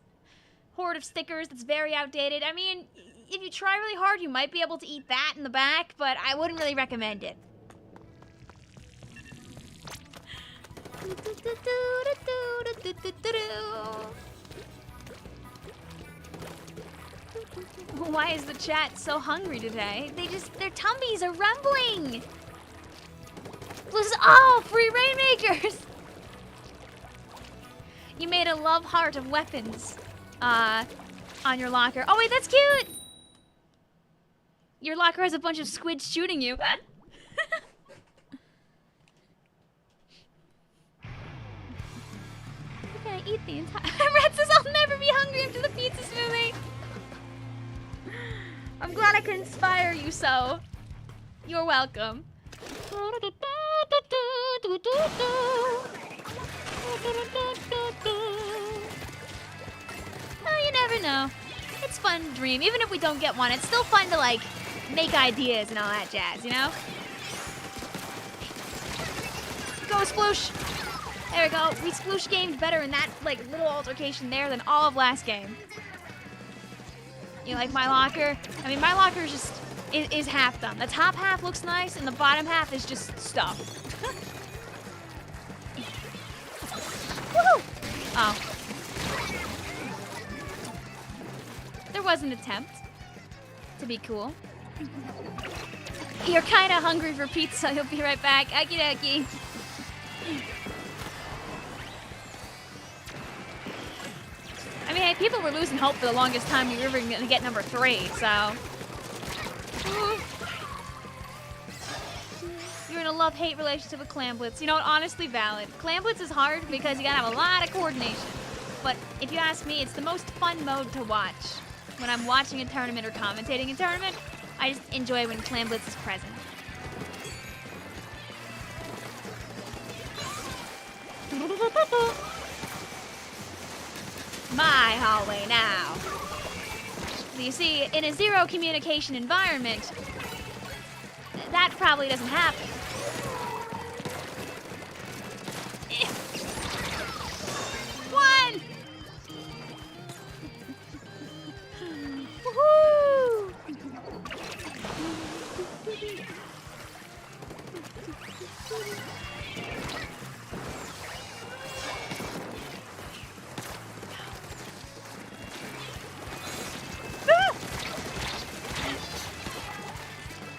Speaker 1: Horde of stickers that's very outdated. I mean, if you try really hard, you might be able to eat that in the back, but I wouldn't really recommend it. Why is the chat so hungry today? Their tummies are rumbling. Oh, free Rainmakers! You made a love heart of weapons on your locker. Oh wait, that's cute! Your locker has a bunch of squids shooting you. You're gonna eat the entire... Red says I'll never be hungry after the pizza smoothie. I'm glad I could inspire you so. You're welcome. Oh, you never know. It's fun to dream. Even if we don't get one, it's still fun to, like, make ideas and all that jazz, you know? Go, Sploosh! There we go. We Sploosh gamed better in that, like, little altercation there than all of last game. You like my locker? I mean, my locker is just... is half done. The top half looks nice, and the bottom half is just stuff. Woohoo! Oh. There was an attempt to be cool. You're kind of hungry for pizza. You'll be right back. Okie dokie. I mean, hey, people were losing hope for the longest time we were ever going to get number 3, so... You're in a love-hate relationship with Clamblitz. You know what? Honestly, valid. Clamblitz is hard because you gotta have a lot of coordination. But if you ask me, it's the most fun mode to watch. When I'm watching a tournament or commentating a tournament, I just enjoy when Clamblitz is present. My hallway now. You see, in a zero communication environment, that probably doesn't happen. One! Woohoo!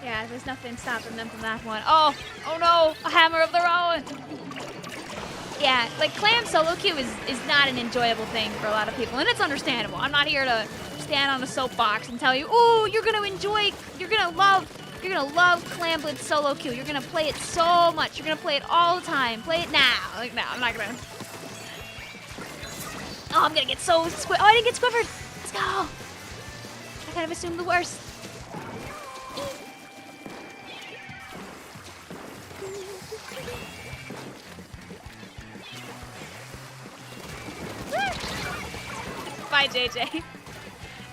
Speaker 1: Yeah, there's nothing stopping them from that one. Oh no, a hammer of their own. Yeah, like clam solo queue is not an enjoyable thing for a lot of people, and it's understandable. I'm not here to stand on a soapbox and tell you, oh, you're gonna love Clamblitz solo queue. You're gonna play it so much. You're gonna play it all the time. Play it now. Like, no, I'm not gonna. Oh, I'm gonna get so oh, I didn't get squivered. Let's go. I kind of assumed the worst. Bye, JJ.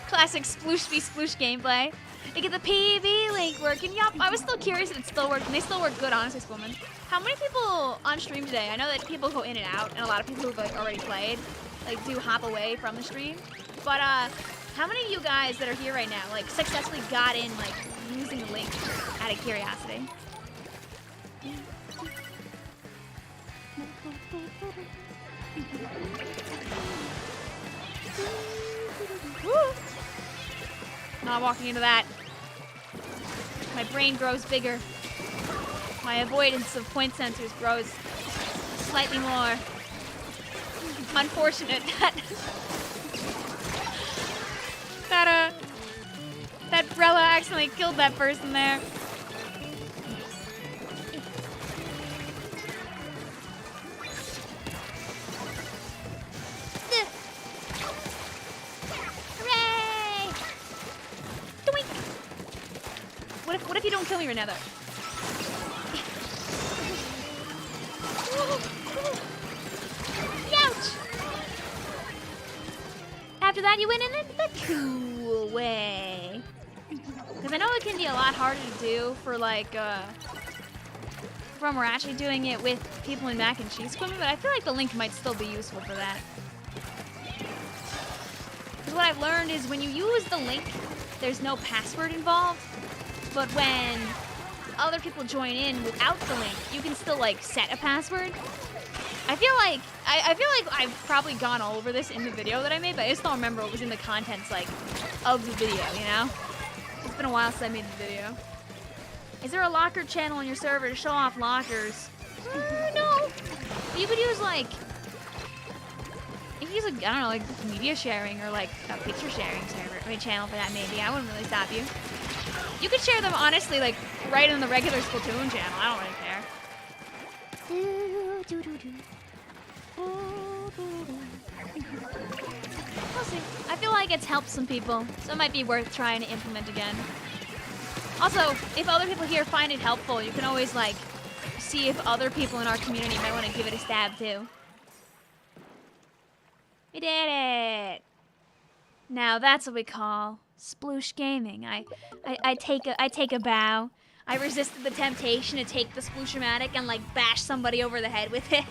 Speaker 1: Classic sploosh v sploosh gameplay. They get the PB link working. Yup, I was still curious if it still worked, and they still work good, honestly, Schoolman. How many people on stream today? I know that people go in and out, and a lot of people who've like already played, like do hop away from the stream. But how many of you guys that are here right now, like successfully got in, like using the link out of curiosity? Woo! Not walking into that. My brain grows bigger. My avoidance of point sensors grows slightly more. Unfortunate that Brella accidentally killed that person there. What if you don't kill me right now, though. Ouch! After that, you went in the cool way. Because I know it can be a lot harder to do for, like, when we're actually doing it with people in mac and cheese equipment, but I feel like the link might still be useful for that. Because what I've learned is when you use the link, there's no password involved, but when other people join in without the link, you can still, like, set a password. I feel like I've probably gone all over this in the video that I made, but I just don't remember what was in the contents, like, of the video, you know? It's been a while since I made the video. Is there a locker channel on your server to show off lockers? No. But you could use, like, you could use, like, I don't know, like, media sharing or, like, a picture sharing server, channel for that, maybe. I wouldn't really stop you. You could share them, honestly, like, right on the regular Splatoon channel. I don't really care. We'll see. I feel like it's helped some people, so it might be worth trying to implement again. Also, if other people here find it helpful, you can always, like, see if other people in our community might want to give it a stab, too. We did it! Now, that's what we call sploosh gaming. I take a bow. I resisted the temptation to take the sploosh-o-matic and, like, bash somebody over the head with it.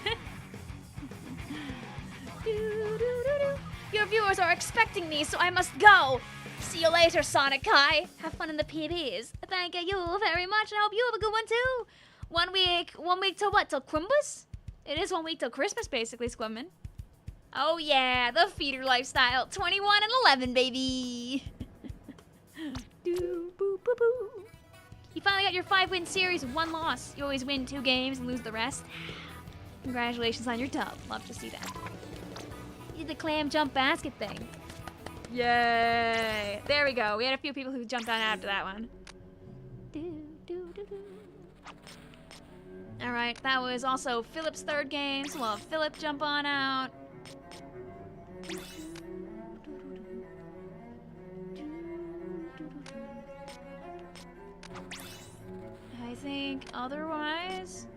Speaker 1: Your viewers are expecting me, so I must go. See you later, Sonic Hwy. Have fun in the PBs. Thank you very much, and I hope you have a good one, too. 1 week till what? Till Quimbus? It is 1 week till Christmas, basically, Squidman. Oh, yeah, the feeder lifestyle. 21 and 11, baby. You finally got your 5-win series with 1 loss. You always win 2 games and lose the rest. Congratulations on your dub. Love to see that. You did the clam jump basket thing. Yay! There we go. We had a few people who jumped on after that one. Alright, that was also Philip's 3rd game, so we'll have Philip jump on out. I think otherwise,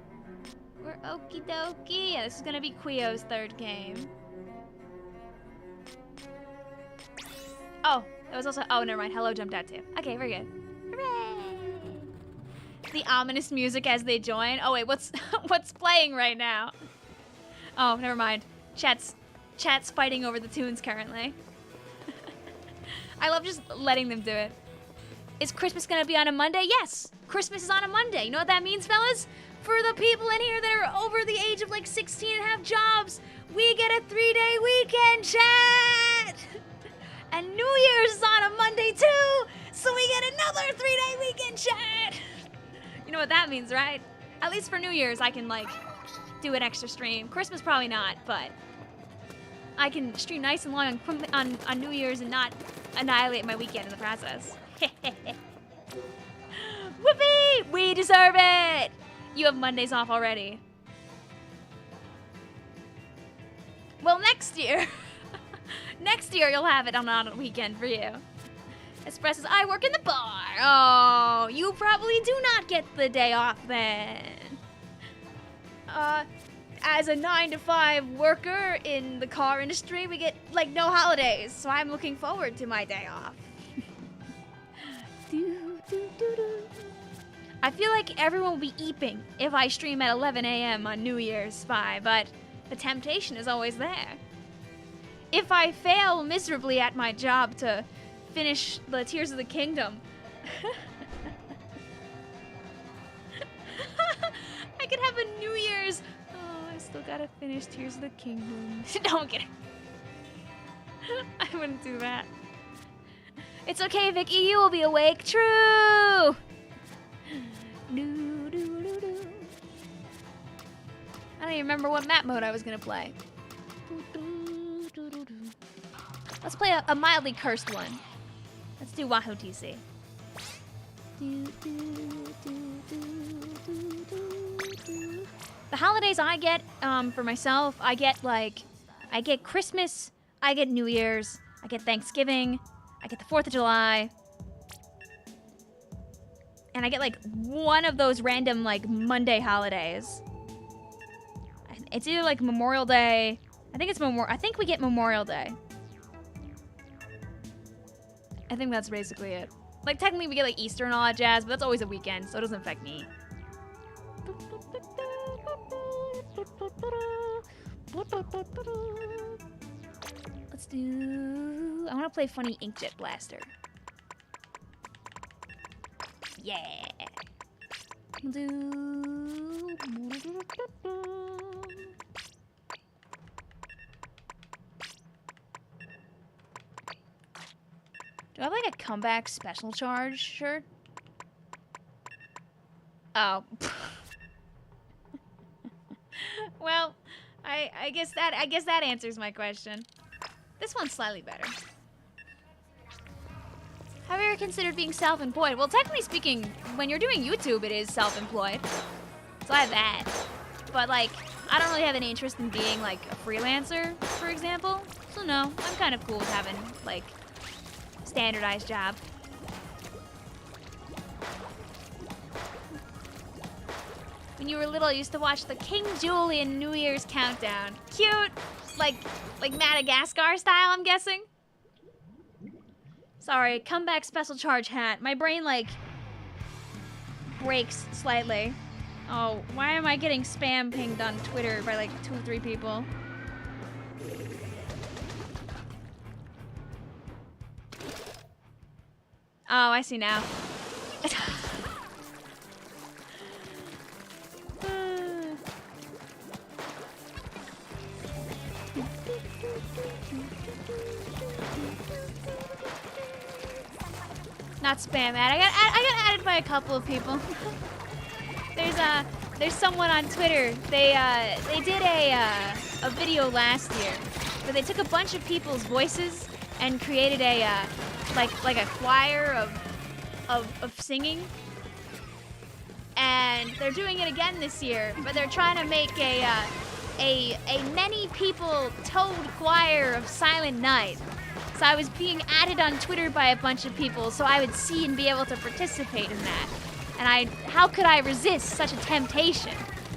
Speaker 1: we're okie dokie. Yeah, this is gonna be Quio's 3rd game. Oh, that was also, oh, never mind. Hello jumped out too. Okay, very good. Hooray! The ominous music as they join. Oh wait, what's playing right now? Oh, never mind. Chat's fighting over the tunes currently. I love just letting them do it. Is Christmas gonna be on a Monday? Yes, Christmas is on a Monday. You know what that means, fellas? For the people in here that are over the age of like 16 and have jobs, we get a 3-day weekend, chat! And New Year's is on a Monday too, so we get another 3-day weekend, chat! You know what that means, right? At least for New Year's, I can, like, do an extra stream. Christmas, probably not, but I can stream nice and long on New Year's and not annihilate my weekend in the process. Whoopee! We deserve it! You have Mondays off already. Well, next year. Next year, you'll have it on a weekend for you. Espresso says, I work in the bar. Oh, you probably do not get the day off then. As a 9-to-5 worker in the car industry, we get, like, no holidays. So I'm looking forward to my day off. I feel like everyone will be eeping if I stream at 11 a.m. on New Year's Spy, but the temptation is always there. If I fail miserably at my job to finish the Tears of the Kingdom, I could have a New Year's. Oh, I still gotta finish Tears of the Kingdom. Don't get it. I wouldn't do that. It's okay, Vicky, you will be awake. True. I don't even remember what map mode I was gonna play. Let's play a mildly cursed one. Let's do Wahoo TC. The holidays I get for myself, I get Christmas, I get New Year's, I get Thanksgiving, I get the 4th of July, And I get like one of those random like Monday holidays. It's either like Memorial Day. I think we get Memorial Day. I think that's basically it. Like technically we get like Easter and all that jazz, but that's always a weekend, so it doesn't affect me. Let's do... I want to play Funny Inkjet Blaster. Yeah. We'll do... Do I have like a comeback special charge shirt? Oh. Well, I guess that answers my question. This one's slightly better. Have you ever considered being self-employed? Well, technically speaking, when you're doing YouTube, it is self-employed. So I have that. But like, I don't really have any interest in being like a freelancer, for example. So no, I'm kind of cool with having like standardized job. When you were little, you used to watch the King Julian New Year's Countdown. Cute! Like Madagascar style, I'm guessing? Sorry, comeback special charge hat. My brain, like, breaks slightly. Oh, why am I getting spam pinged on Twitter by, like, 2 or 3 people? Oh, I see now. Not spam ad. I got added by a couple of people. There's someone on Twitter. They did a video last year where they took a bunch of people's voices and created a like a choir of singing. And they're doing it again this year, but they're trying to make a many people toad choir of Silent Night. So I was being added on Twitter by a bunch of people so I would see and be able to participate in that. And how could I resist such a temptation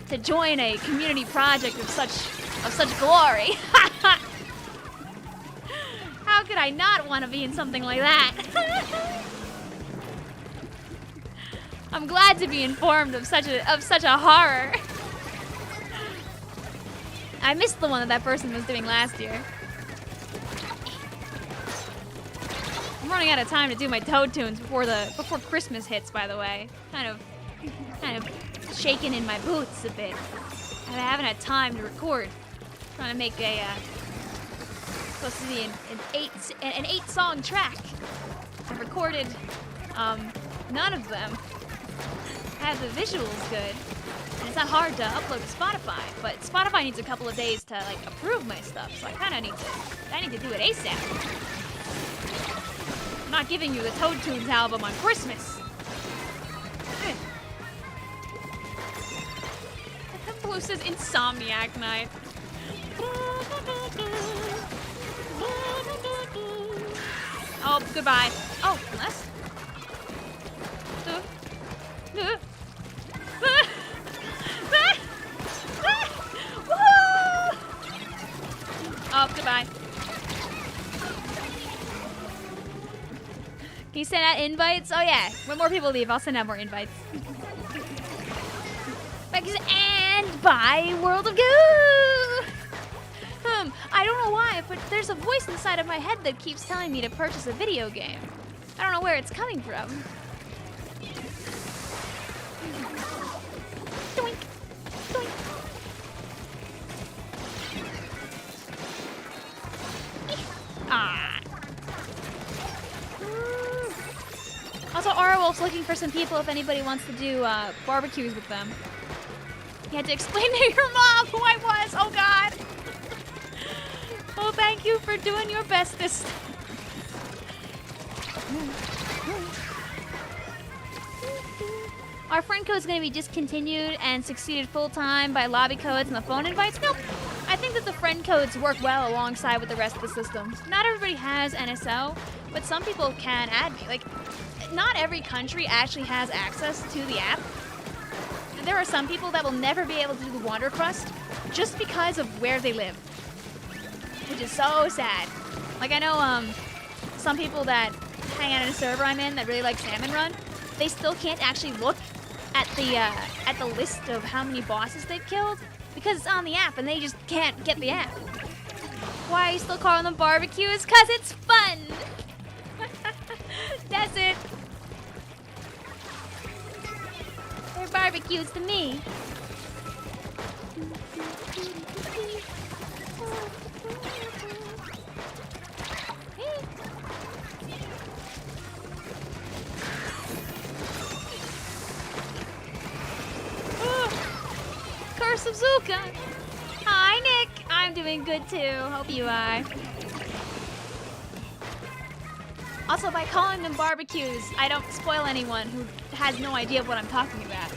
Speaker 1: to join a community project of such glory? How could I not want to be in something like that? I'm glad to be informed of such a horror. I missed the one that person was doing last year. I'm running out of time to do my Toad tunes before Christmas hits, by the way. Kind of shaking in my boots a bit. I haven't had time to record. Trying to make supposed to be an 8-song track. I've recorded none of them. I have the visuals good. And it's not hard to upload to Spotify, but Spotify needs a couple of days to like approve my stuff, so I need to do it ASAP. I'm not giving you the Toad Tunes album on Christmas. Blue says Insomniac Night. Oh, goodbye. Oh, unless. Oh, goodbye. Can you send out invites? Oh yeah, when more people leave, I'll send out more invites. And buy World of Goo! I don't know why, but there's a voice inside of my head that keeps telling me to purchase a video game. I don't know where it's coming from. Doink! Doink! Ah! Also, Arawolf's looking for some people if anybody wants to do barbecues with them. You had to explain to your mom who I was. Oh, God. Oh, thank you for doing your bestest. Our friend code is going to be discontinued and succeeded full-time by lobby codes and the phone invites? Nope. I think that the friend codes work well alongside with the rest of the system. Not everybody has NSO, but some people can add me. Like, not every country actually has access to the app. There are some people that will never be able to do the Wander Crust just because of where they live, which is so sad. Like I know some people that hang out in a server I'm in that really like Salmon Run, they still can't actually look at the list of how many bosses they've killed because it's on the app and they just can't get the app. Why are you still calling them barbecues? Cause it's fun. That's it. They're barbecues to me. Curse of Zuka. Hi, Nick. I'm doing good too. Hope you are. Also, by calling them barbecues, I don't spoil anyone who has no idea what I'm talking about.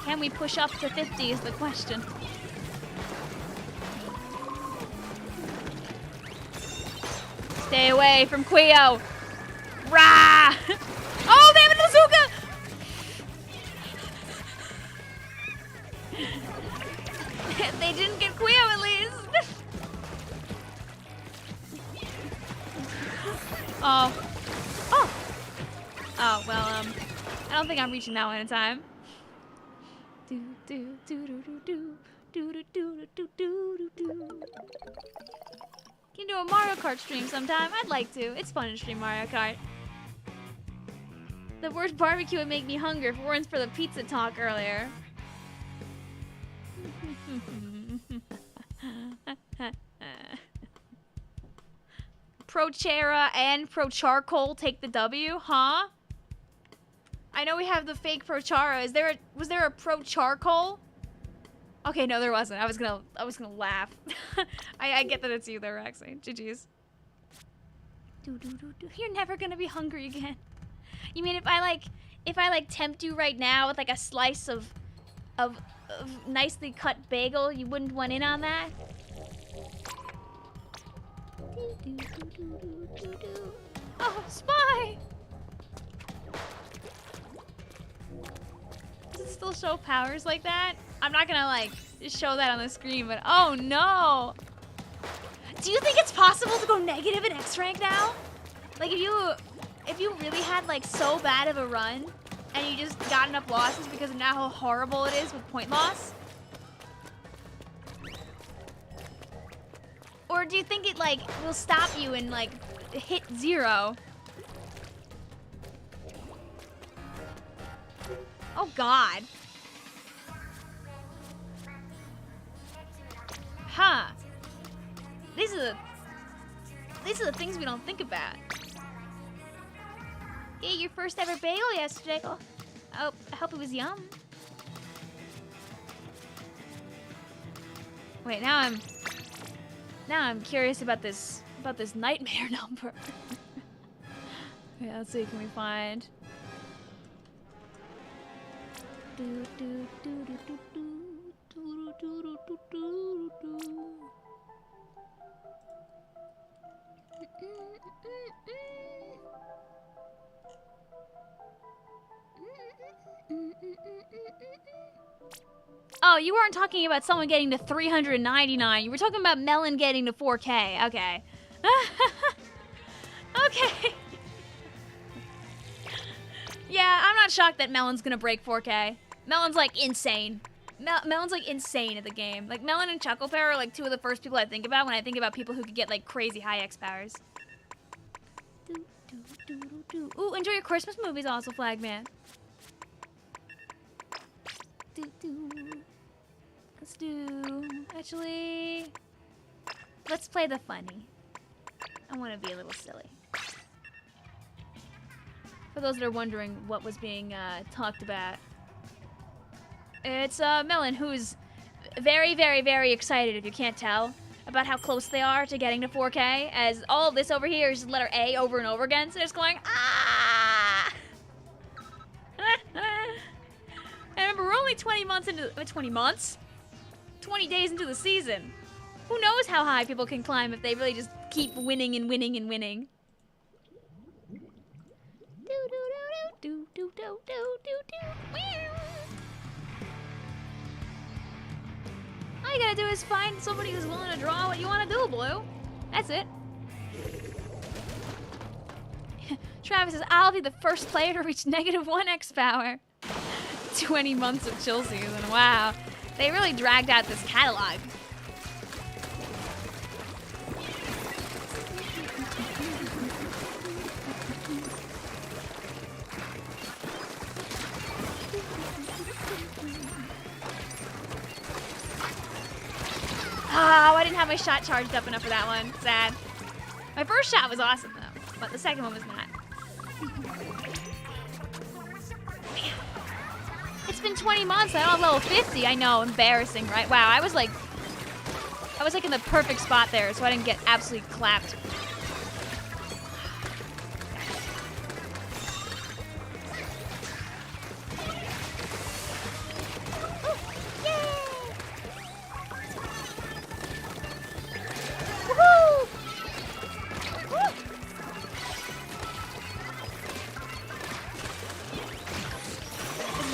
Speaker 1: Can we push up to 50 is the question. Stay away from Quio. Rah! Oh, they have a bazooka! They didn't get Quio at least. Oh. Oh. Oh, well, I don't think I'm reaching that one in time. Do do do do do do do do do do do. Can do a Mario Kart stream sometime. I'd like to. It's fun to stream Mario Kart. The word barbecue would make me hungry if it weren't for the pizza talk earlier. Pro Chera and Pro Charcoal take the W, huh? I know we have the fake Pro Chara. Was there a Pro Charcoal? Okay, no, there wasn't. I was gonna laugh. I get that it's you there, Roxy. GG's. You're never gonna be hungry again. You mean if I tempt you right now with like a slice of nicely cut bagel, you wouldn't want in on that? Oh, spy! Does it still show powers like that? I'm not gonna like show that on the screen, but oh no! Do you think it's possible to go negative in X rank now? Like if you really had like so bad of a run and you just got enough losses because of now how horrible it is with point loss? Or do you think it like will stop you and like hit 0? Oh God. Huh. These are the things we don't think about. Ate your first ever bagel yesterday. Oh, I hope it was yum. Wait, now I'm curious about this nightmare number. Yeah, let's see, can we find Oh, you weren't talking about someone getting to 399. You were talking about Melon getting to 4K. Okay. Okay. Yeah, I'm not shocked that Melon's gonna break 4K. Melon's like insane. Melon's like insane at the game. Like Melon and Chuckle Bear are like two of the first people I think about when I think about people who could get like crazy high X powers. Ooh, enjoy your Christmas movies also, Flagman. Actually, let's play the funny. I want to be a little silly. For those that are wondering what was being talked about, it's Melon, who's very, very, very excited, if you can't tell, about how close they are to getting to 4K, as all of this over here is just letter A over and over again, so they're just going, ah! we're only 20 months into 20 months? 20 days into the season. Who knows how high people can climb if they really just keep winning and winning and winning. All you gotta do is find somebody who's willing to draw what you want to do, Blue. That's it. Travis says, I'll be the first player to reach -1 X power. 20 months of chill season. Wow. They really dragged out this catalog. Oh, I didn't have my shot charged up enough for that one. Sad. My first shot was awesome, though, but the second one was not. It's been 20 months. I'm level 50. I know, embarrassing, right? Wow, I was like in the perfect spot there, so I didn't get absolutely clapped.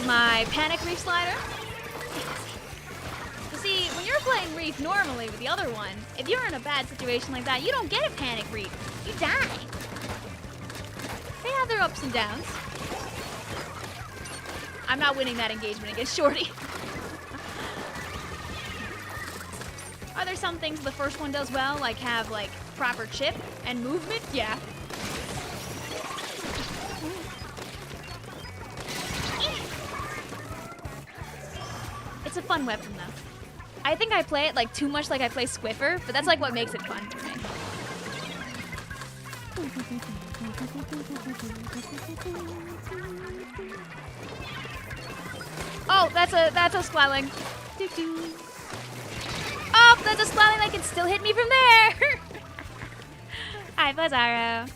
Speaker 1: My panic reef slider. You see, when you're playing reef normally with the other one, if you're in a bad situation like that, you don't get a panic reef. You die. They have their ups and downs. I'm not winning that engagement against Shorty. Are there some things the first one does well, like have like proper chip and movement? Yeah. It's a fun weapon, though. I think I play it like too much like I play Squiffer, but that's like what makes it fun for me. Oh, that's a Splatling. Oh, that's a Splatling that can still hit me from there. Hi, Blizzaro.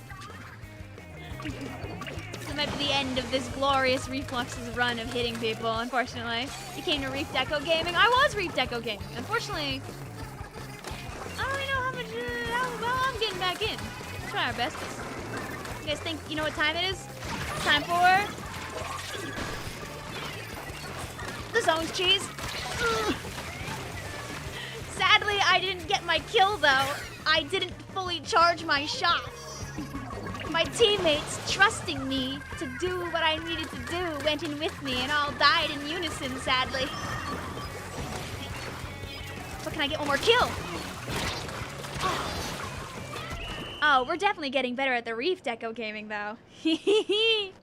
Speaker 1: This might be the end of this glorious Reflux's run of hitting people, unfortunately. You came to Reef Deco Gaming. I was Reef Deco Gaming. Unfortunately, I don't really know how much, well, I'm getting back in. Let's try our best. You guys think, you know what time it is? It's time for the zones, cheese. Sadly, I didn't get my kill, though. I didn't fully charge my shot. My teammates, trusting me to do what I needed to do, went in with me and all died in unison, sadly. But can I get one more kill? Oh, we're definitely getting better at the Reef Deco Gaming, though. We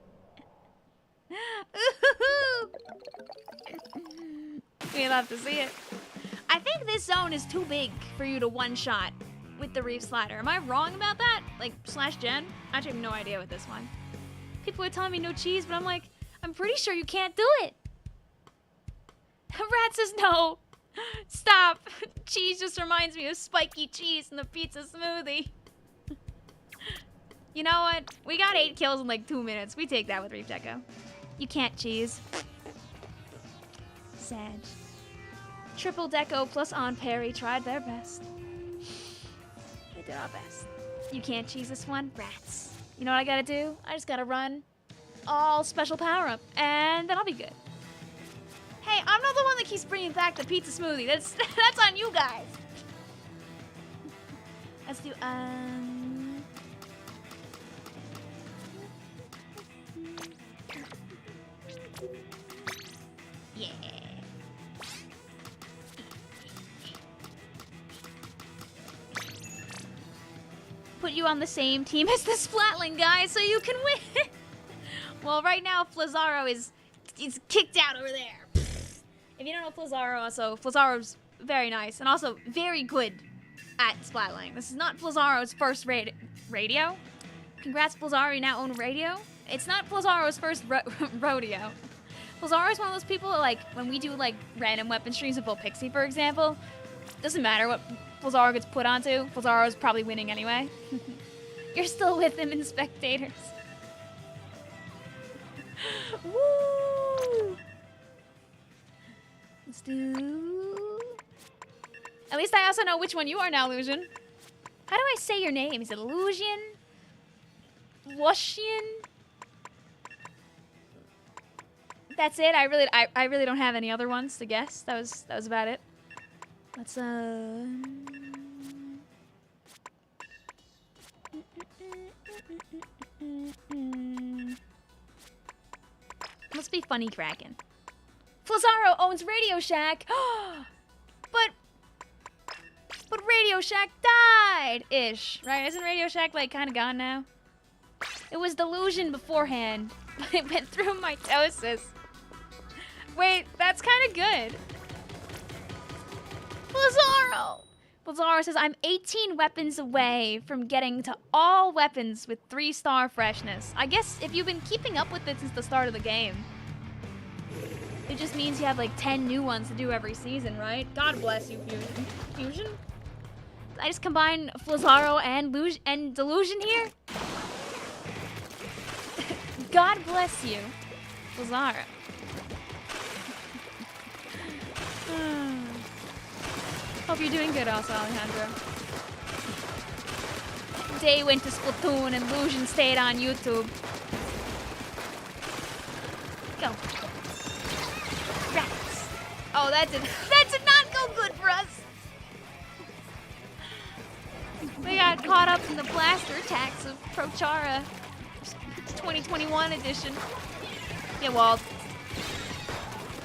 Speaker 1: love to see it. I think this zone is too big for you to one-shot with the Reef Slider. Am I wrong about that? Like, /gen? I actually have no idea with this one. People are telling me no cheese, but I'm like, I'm pretty sure you can't do it. Rat says no. Stop. Cheese just reminds me of spiky cheese in the pizza smoothie. You know what? We got 8 kills in like 2 minutes. We take that with Reef Deco. You can't cheese. Sad. Triple Deco plus on Perry tried their best. They did our best. You can't cheese this one? Rats. You know what I gotta do? I just gotta run all special power up, and then I'll be good. Hey, I'm not the one that keeps bringing back the pizza smoothie. That's on you guys. Let's do, yeah. Put you on the same team as the Splatling guy so you can win. Well, right now, Flazzaro is kicked out over there. If you don't know Flazzaro, also, Flazzaro's very nice and also very good at Splatling. This is not Flazzaro's first radio. Congrats, Flazzaro, you now own radio. It's not Flazzaro's first rodeo. Flazzaro is one of those people that, like, when we do, like, random weapon streams with Bull Pixie, for example, doesn't matter what Flazzaro gets put onto, Flazzaro's probably winning anyway. You're still with him in spectators. Woo! Let's do... At least I also know which one you are now, Illusion. How do I say your name? Is it Illusion? Lushian? That's it. I really don't have any other ones to guess. That was about it. Let's must be Funny Kraken. Flazzaro owns Radio Shack. But Radio Shack died ish, right? Isn't Radio Shack like kind of gone now? It was Delusion beforehand, but it went through mitosis. Wait, that's kind of good. Flazzaro! Flazzaro says, I'm 18 weapons away from getting to all weapons with 3-star freshness. I guess if you've been keeping up with it since the start of the game, it just means you have like 10 new ones to do every season, right? God bless you, Fusion. I just combine Flazzaro and Delusion here. God bless you, Flazzaro. Hope you're doing good also, Alejandro. Day went to Splatoon and Illusion stayed on YouTube. Go. Rats. Oh, that did not go good for us. We got caught up in the blaster attacks of Prochara 2021 edition. Yeah, Wald.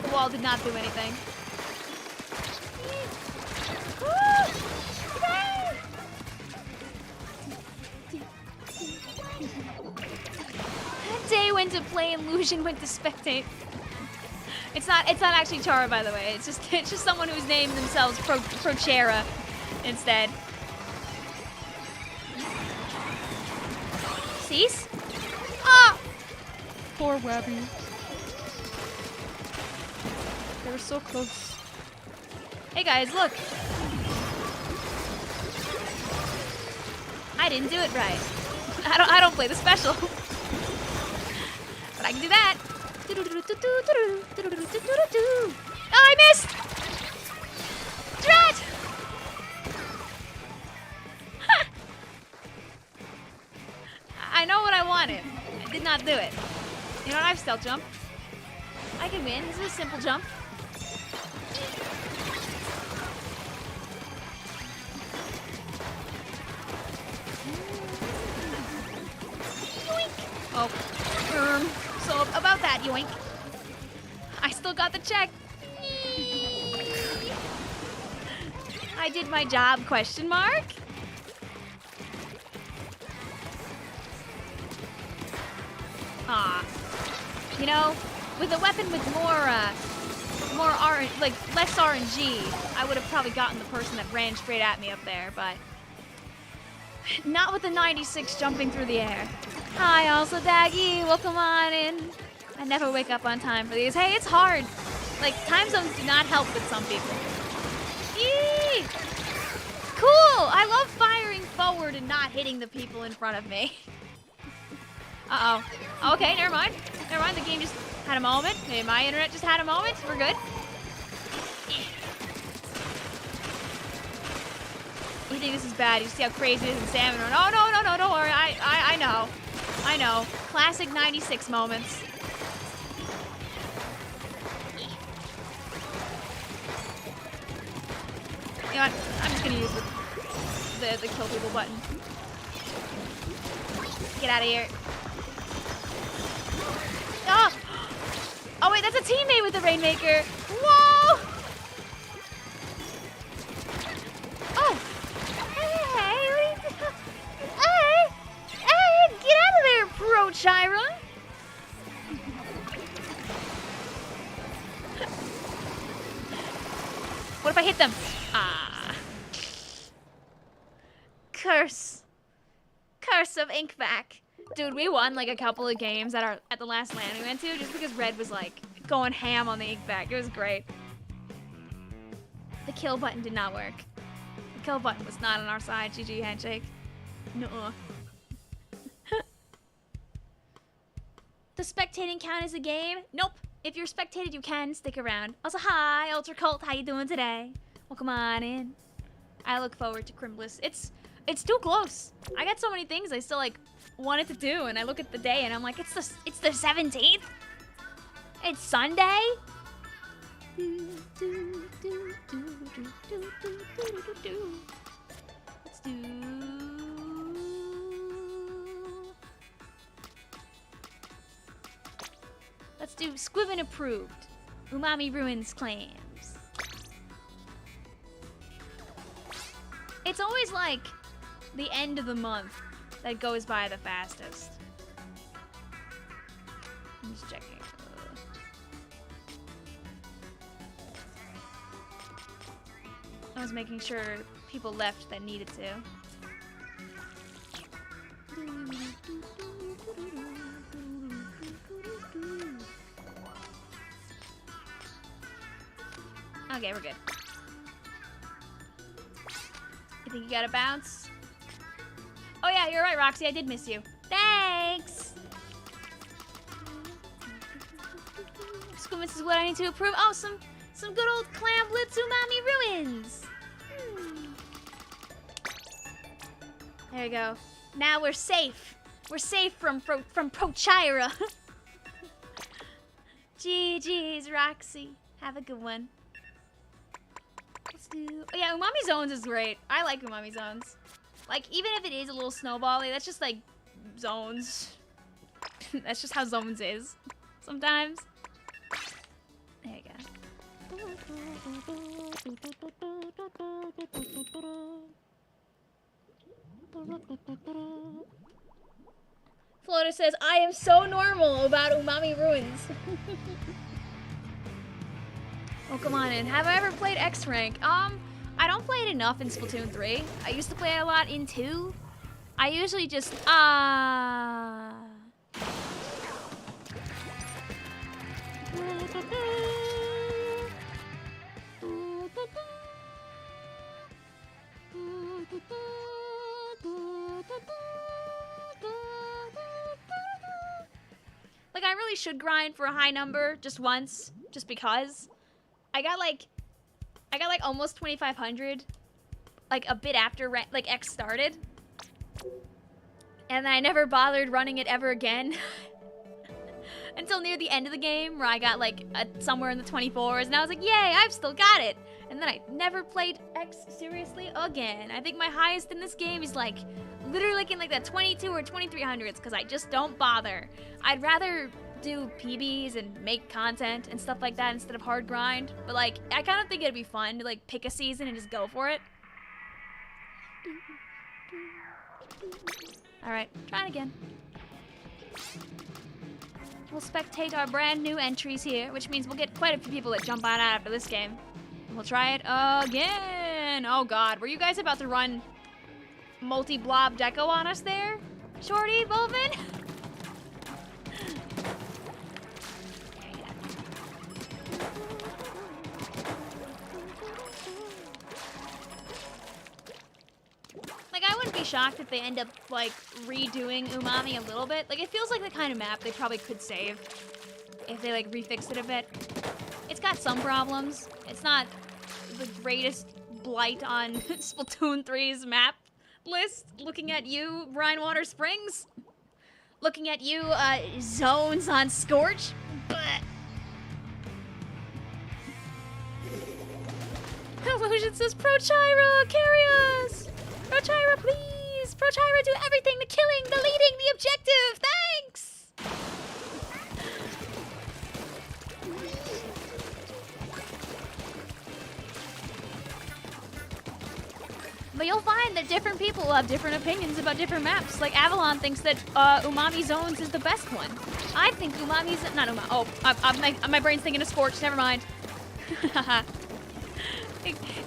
Speaker 1: The wall did not do anything. Day went to play and Illusion went to spectate. It's not actually Chara, by the way. It's just someone who's named themselves Prochara instead. Cease? Ah! Poor Webby. They were so close. Hey guys, look. I didn't do it right. I don't play the special. But I can do that. Oh, I missed! Drat! I know what I wanted. I did not do it. You know what? I have stealth jump. I can win. This is a simple jump. Oh, so about that, yoink. I still got the check. I did my job, question mark? You know, with a weapon with less RNG, I would have probably gotten the person that ran straight at me up there, but not with the 96 jumping through the air. Hi, also Daggy, welcome on in. I never wake up on time for these. Hey, it's hard. Like, time zones do not help with some people. Eee! Cool! I love firing forward and not hitting the people in front of me. Uh-oh. Okay, never mind. Never mind, the game just had a moment. Maybe my internet just had a moment. We're good. You think this is bad? You see how crazy it is in Salmon Run. Oh, no, don't worry. I know. I know. Classic 96 moments. You know what? I'm just gonna use the kill people button. Get out of here. Oh! Oh wait, that's a teammate with the Rainmaker. Whoa! Oh! Hey! Hey! Get out of there, Prochara! What if I hit them? Ah. Curse. Curse of Inkback. Dude, we won like a couple of games at the last LAN we went to just because Red was like going ham on the Inkback. It was great. The kill button did not work. The kill button was not on our side. GG handshake. Nuh-uh. The spectating count as a game? Nope. if you're spectated, you can stick around. Also, hi, Ultra Cult. How you doing today? Well, come on in. I look forward to Crimbliss. It's too close. I got so many things I still like wanted to do, and I look at the day and I'm like, it's the 17th. It's Sunday. Let's do. Let's do Squivin approved. Umami Ruins claims. It's always like the end of the month that goes by the fastest. I'm just checking. I was making sure people left that needed to. Okay, we're good. You think you gotta bounce? Oh yeah, you're right, Roxy. I did miss you. Thanks! Squimmus is what I need to approve. Oh, some good old clam blitz umami ruins. There we go. Now we're safe. We're safe from Prochira. GG's, Roxy. Have a good one. Let's do... Oh yeah, Umami Zones is great. I like Umami Zones. Like, even if it is a little snowbally, that's just like zones. That's just how zones is sometimes. There you go. Floater says, I am so normal about Umami Ruins. Oh, come on in. Have I ever played X rank? I don't play it enough in Splatoon 3. I used to play it a lot in 2. I usually just, Like, I really should grind for a high number just once, just because. I got like almost 2,500, like a bit after like X started, and then I never bothered running it ever again until near the end of the game, where I got like somewhere in the 24s, and I was like, yay, I've still got it. And then I never played X seriously again. I think my highest in this game is like literally like in like the 22 or 2300s, because I just don't bother. I'd rather do PBs and make content and stuff like that instead of hard grind. But like, I kind of think it'd be fun to like pick a season and just go for it. Alright, trying again. We'll spectate our brand new entries here, which means we'll get quite a few people that jump on out after this game. We'll try it again. Oh god, were you guys about to run multi-blob deco on us there? Shorty, Volvin? Like, I wouldn't be shocked if they end up, like, redoing Umami a little bit. Like, it feels like the kind of map they probably could save if they, like, refixed it a bit. It's got some problems. It's not the greatest blight on Splatoon 3's map list. Looking at you, Rhinewater Springs. Looking at you, zones on Scorch. But Illusion says, Prochira, carry us! Prochira, please! Prochira, do everything, the killing, the leading, the objective! Thanks! But you'll find that different people have different opinions about different maps. Like, Avalon thinks that Umami Zones is the best one. I think Umami's... Not Umami. Oh, my brain's thinking of Scorch. Never mind.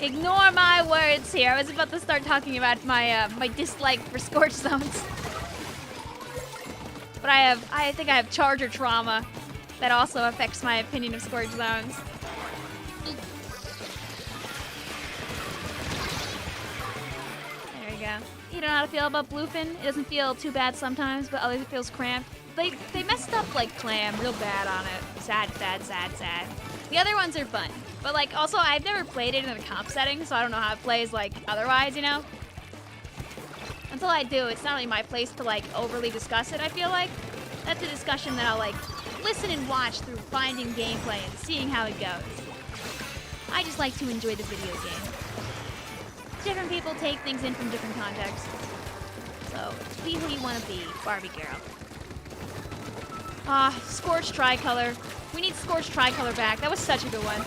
Speaker 1: Ignore my words here. I was about to start talking about my my dislike for Scorch Zones. But I think I have Charger trauma that also affects my opinion of Scorch Zones. There we go. You don't know how to feel about bluefin? It doesn't feel too bad sometimes, but others it feels cramped. They messed up like clam real bad on it. Sad, sad, sad, sad. The other ones are fun, but like also I've never played it in a comp setting, so I don't know how it plays like otherwise, you know? Until I do, it's not really my place to like overly discuss it, I feel like. That's a discussion that I'll like listen and watch through finding gameplay and seeing how it goes. I just like to enjoy the video game. Different people take things in from different contexts. So, be who you want to be, Barbie girl. Scorched Tricolor. We need Scorched Tricolor back. That was such a good one.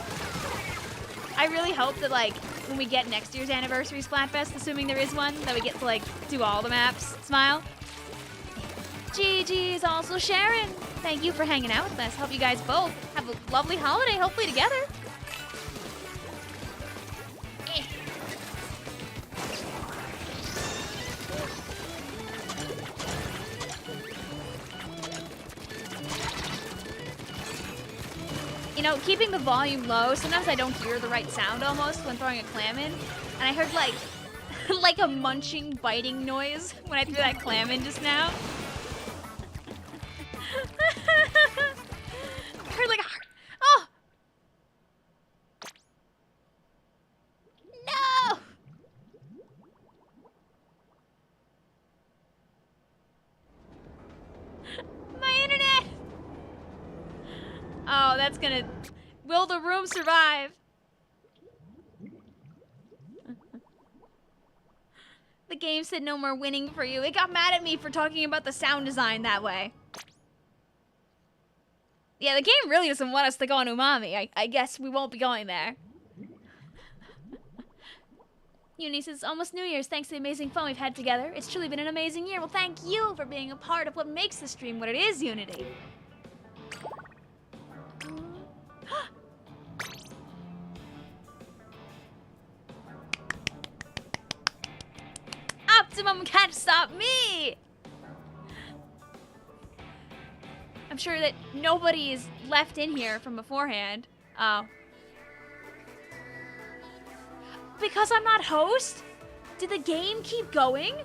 Speaker 1: I really hope that, like, when we get next year's anniversary Splatfest, assuming there is one, that we get to, like, do all the maps. Smile. GG is also Sharon. Thank you for hanging out with us. Hope you guys both have a lovely holiday, hopefully together. You know, keeping the volume low, sometimes I don't hear the right sound almost when throwing a clam in. And I heard like, like a munching, biting noise when I threw that clam in just now. I heard like a, oh! No! My internet! Oh, that's gonna... Will the room survive? The game said no more winning for you. It got mad at me for talking about the sound design that way. Yeah, the game really doesn't want us to go on Umami. I guess we won't be going there. Uni says, almost New Year's. Thanks to the amazing fun we've had together. It's truly been an amazing year. Well, thank you for being a part of what makes the stream what it is, Unity. Optimum can't stop me! I'm sure that nobody is left in here from beforehand. Oh. Because I'm not host? Did the game keep going?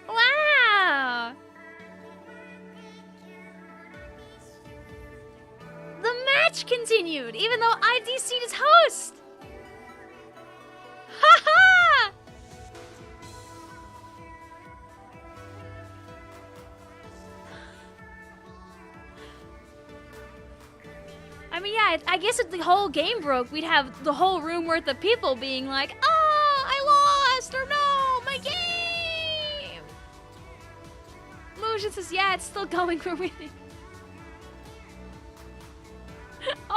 Speaker 1: Wow! The match continued, even though I DC'd as host! Ha-ha! I mean, yeah, I guess if the whole game broke, we'd have the whole room worth of people being like, oh, I lost, or no, my game! Lucian says, yeah, it's still going, we're winning.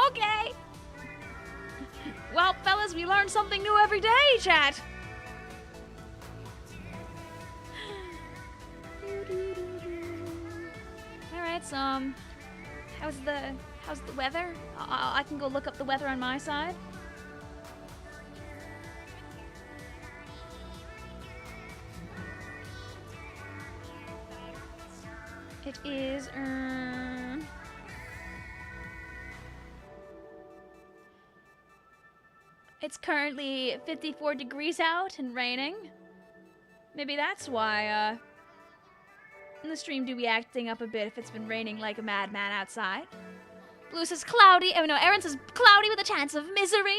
Speaker 1: Okay. Well, fellas, we learn something new every day, chat. All right, so how's the weather? I can go look up the weather on my side. It is it's currently 54 degrees out and raining. Maybe that's why, the stream do be acting up a bit if it's been raining like a madman outside. Blue says cloudy. Oh no, Aaron says cloudy with a chance of misery.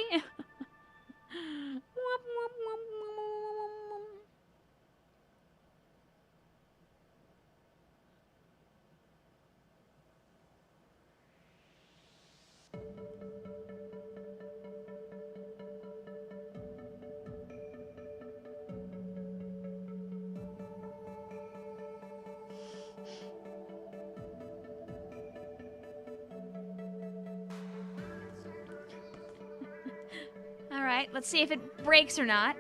Speaker 1: Alright, let's see if it breaks or not.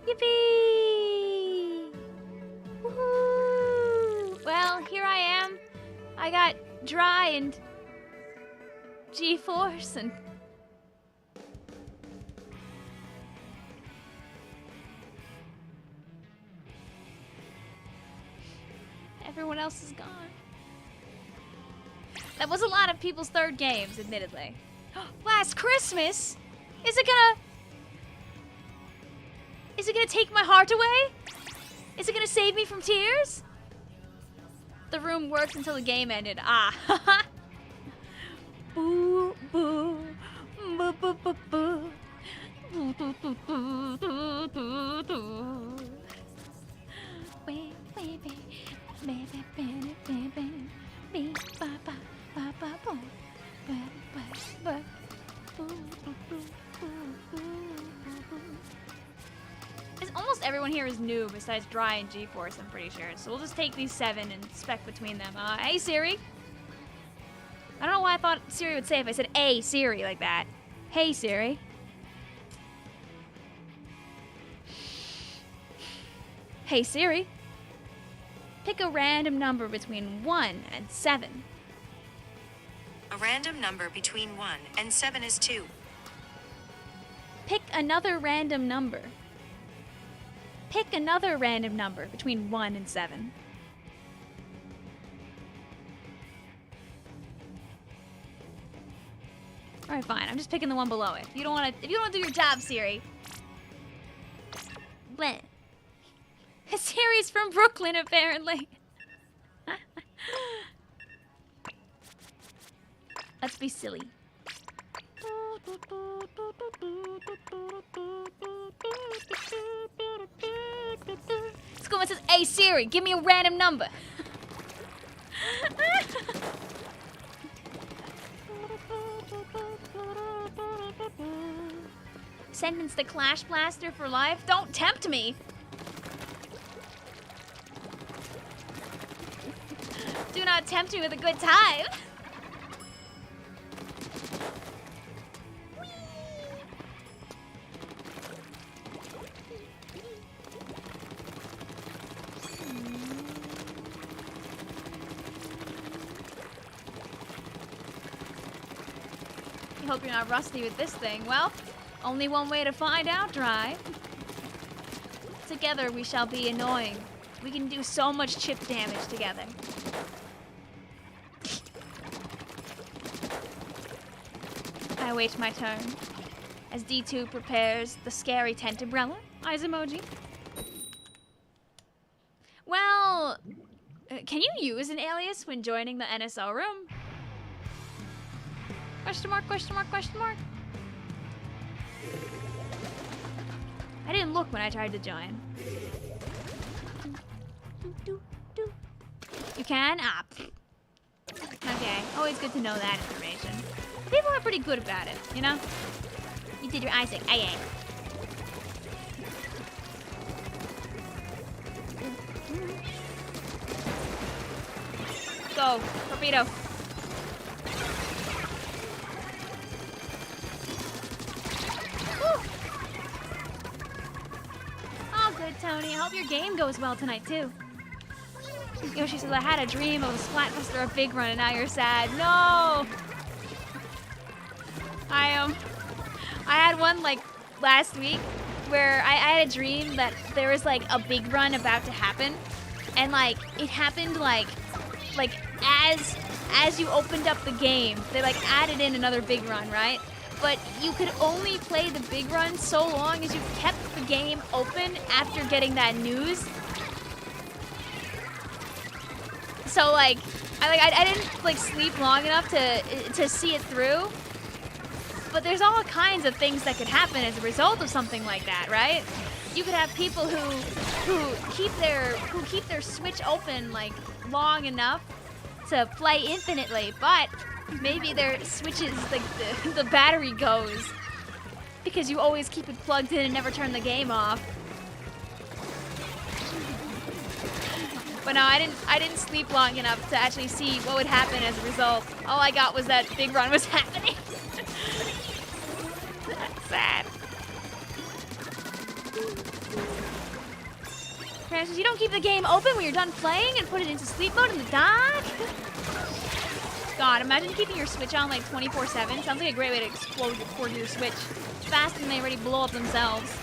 Speaker 1: Yippee! Woohoo! Well, here I am. I got dry and G-force and... Everyone else is gone. That was a lot of people's third games, admittedly. Last Christmas? Is it gonna take my heart away? Is it gonna save me from tears? The room worked until the game ended. Ah. Boo, boo, boo, boo, boo, boo. Boo, boo, boo, boo, boo, boo, boo. Wait, wait, wait. Almost everyone here is new besides Dry and G-Force, I'm pretty sure. So we'll just take these 7 and spec between them. Hey Siri. I don't know why I thought Siri would say if I said "Hey Siri" like that. Hey Siri. Hey Siri. Pick a random number between 1 and 7.
Speaker 2: A random number between 1 and 7 is 2.
Speaker 1: Pick another random number. Pick another random number between 1 and 7. All right, fine. I'm just picking the one below it. If you don't want to do your job, Siri. Bleh. Siri's from Brooklyn, apparently. Let's be silly. Schoolman says, "Hey Siri, give me a random number." Sentence to Clash Blaster for life? Don't tempt me. Do not tempt me with a good time. You hope you're not rusty with this thing. Well, only one way to find out, Dry. Together we shall be annoying. We can do so much chip damage together. I wait my turn as D2 prepares the scary tent umbrella. Eyes emoji. Well, can you use an alias when joining the NSO room? Question mark, question mark, question mark. I didn't look when I tried to join. You can? Ah. Okay, always good to know that information. People are pretty good about it, you know? You did your Isaac. Aye, aye. Go, torpedo. Woo. Oh, good, Tony. I hope your game goes well tonight, too. Yoshi says, I had a dream of a Splatfest or a big run, and now you're sad. No! I had one like last week where I had a dream that there was like a big run about to happen, and like it happened like as you opened up the game, they like added in another big run, right? But you could only play the big run so long as you kept the game open after getting that news. So like I didn't like sleep long enough to see it through. But there's all kinds of things that could happen as a result of something like that, right? You could have people who keep their Switch open like long enough to play infinitely, but maybe their Switch's like the battery goes because you always keep it plugged in and never turn the game off. But no, I didn't sleep long enough to actually see what would happen as a result. All I got was that big run was happening. That's sad. Francis, you don't keep the game open when you're done playing and put it into sleep mode in the dark? God, imagine keeping your Switch on like 24/7. Sounds like a great way to explode your Switch faster than they already blow up themselves.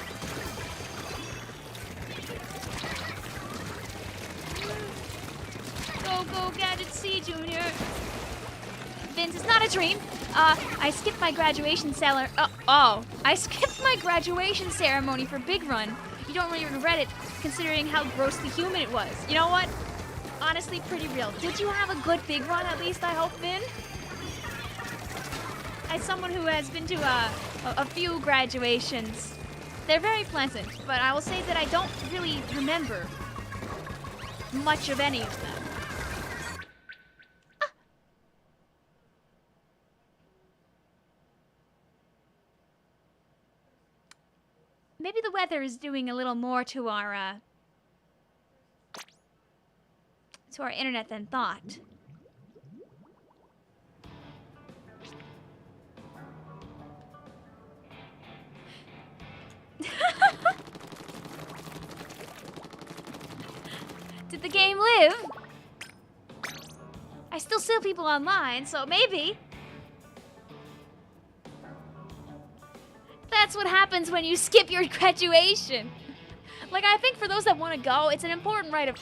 Speaker 1: Go, go, Gadget C, Junior. Vince, it's not a dream. I skipped my graduation I skipped my graduation ceremony for Big Run. You don't really regret it, considering how grossly human it was. You know what? Honestly, pretty real. Did you have a good Big Run, at least, I hope, Vin? As someone who has been to a few graduations, they're very pleasant, but I will say that I don't really remember much of any of them. Maybe the weather is doing a little more to our internet than thought. Did the game live? I still see people online, so maybe. That's what happens when you skip your graduation. Like, I think for those that want to go, it's an important rite of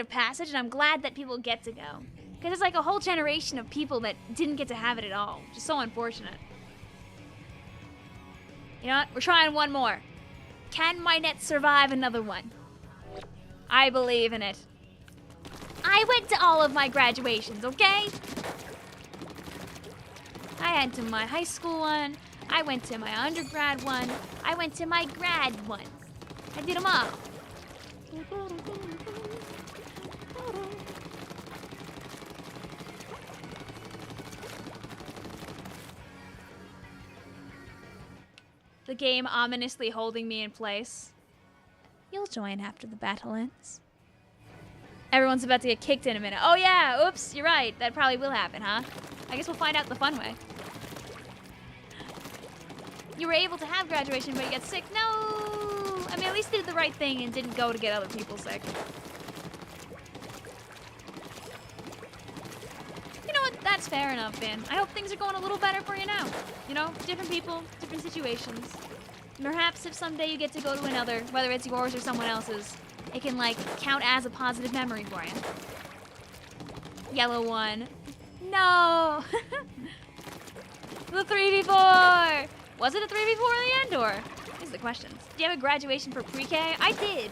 Speaker 1: passage, and I'm glad that people get to go. Because it's like a whole generation of people that didn't get to have it at all. Just so unfortunate. You know what? We're trying one more. Can my net survive another one? I believe in it. I went to all of my graduations, okay? I went to my high school one. I went to my undergrad one. I went to my grad one. I did them all. The game ominously holding me in place. You'll join after the battle ends. Everyone's about to get kicked in a minute. Oh yeah, oops, you're right. That probably will happen, huh? I guess we'll find out the fun way. You were able to have graduation, but you got sick. No! I mean, at least they did the right thing and didn't go to get other people sick. You know what? That's fair enough, Vin. I hope things are going a little better for you now. You know, different people, different situations. Perhaps if someday you get to go to another, whether it's yours or someone else's, it can, like, count as a positive memory for you. Yellow one. No! The 3v4! Was it a 3v4 in the end, or? These are the questions. Do you have a graduation for pre-K? I did.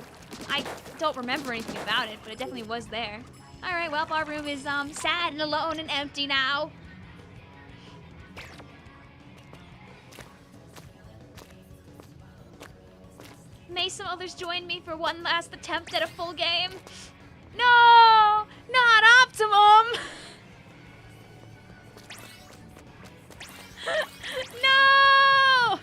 Speaker 1: I don't remember anything about it, but it definitely was there. Alright, well, our room is, sad and alone and empty now. May some others join me for one last attempt at a full game? No! Not Optimum! No!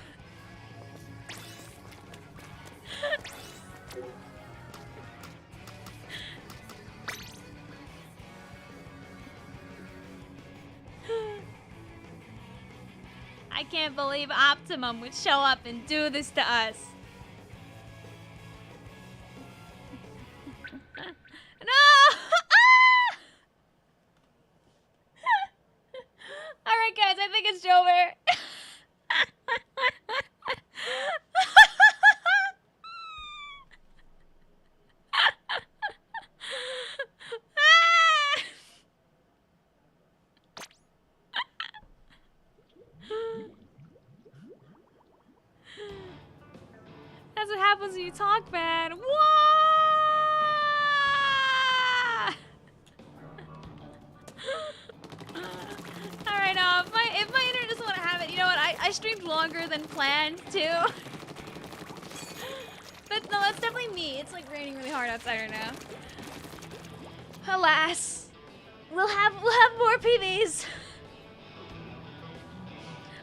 Speaker 1: I can't believe Optimum would show up and do this to us. No! Alright guys, I think it's over. That's what happens when you talk bad. What? Alright, if my internet doesn't want to have it, you know what? I streamed longer than planned too. But no, that's definitely me. It's like raining really hard outside right now. Alas, we'll have more PBs.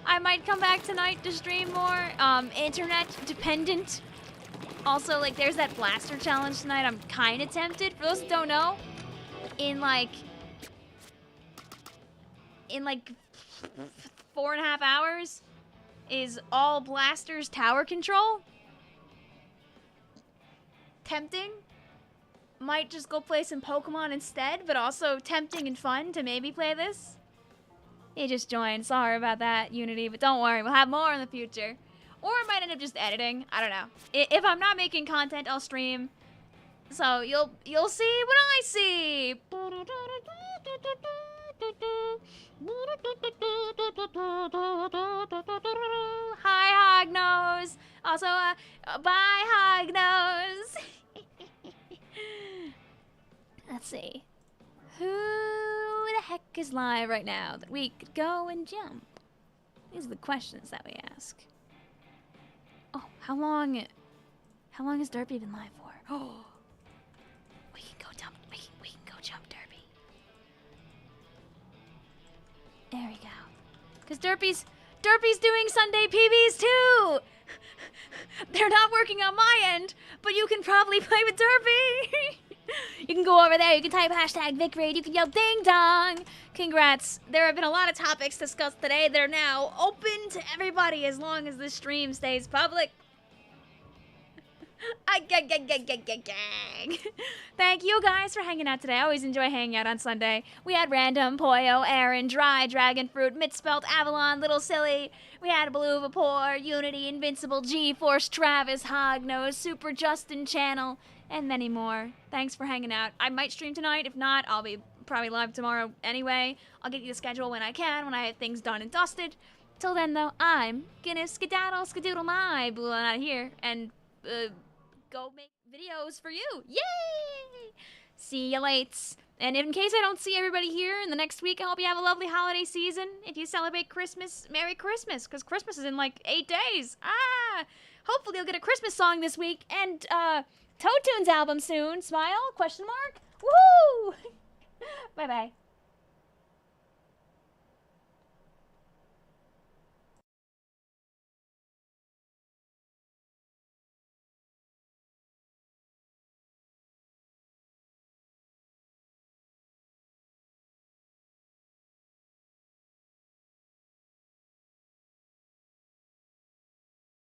Speaker 1: I might come back tonight to stream more. Internet dependent. Also, like, there's that blaster challenge tonight. I'm kind of tempted. For those that don't know, in like 4.5 hours is all blasters tower control. Tempting. Might just go play some Pokemon instead, but also tempting and fun to maybe play this. He just joined. Sorry about that, Unity, but don't worry, we'll have more in the future. Or I might end up just editing. I don't know. If I'm not making content, I'll stream. So you'll see what I see. Hi, Hognose. Also, bye, Hognose. Let's see. Who the heck is live right now that we could go and jump? These are the questions that we ask. Oh, how long has Derpy been live for? Oh, we can go jump. We can go jump Derpy. There we go. Cause Derpy's doing Sunday PBs too. They're not working on my end, but you can probably play with Derpy. You can go over there, you can type hashtag VicRaid, you can yell ding dong. Congrats. There have been a lot of topics discussed today. They're now open to everybody as long as the stream stays public. Thank you guys for hanging out today. I always enjoy hanging out on Sunday. We had Random, Poyo, Aaron, Dry, Dragon Fruit, Misspelt, Avalon, Little Silly. We had Blue Vapor, Unity, Invincible, G-Force, Travis, Hognose, Super Justin Channel, and many more. Thanks for hanging out. I might stream tonight. If not, I'll be probably live tomorrow anyway. I'll get you the schedule when I can, when I have things done and dusted. Till then, though, I'm gonna skedaddle my Villon out of here and go make videos for you. Yay! See you lates. And in case I don't see everybody here in the next week, I hope you have a lovely holiday season. If you celebrate Christmas, Merry Christmas, because Christmas is in like 8 days. Hopefully you'll get a Christmas song this week and Toad Tunes album soon. Smile? Question mark? Woohoo! Bye-bye.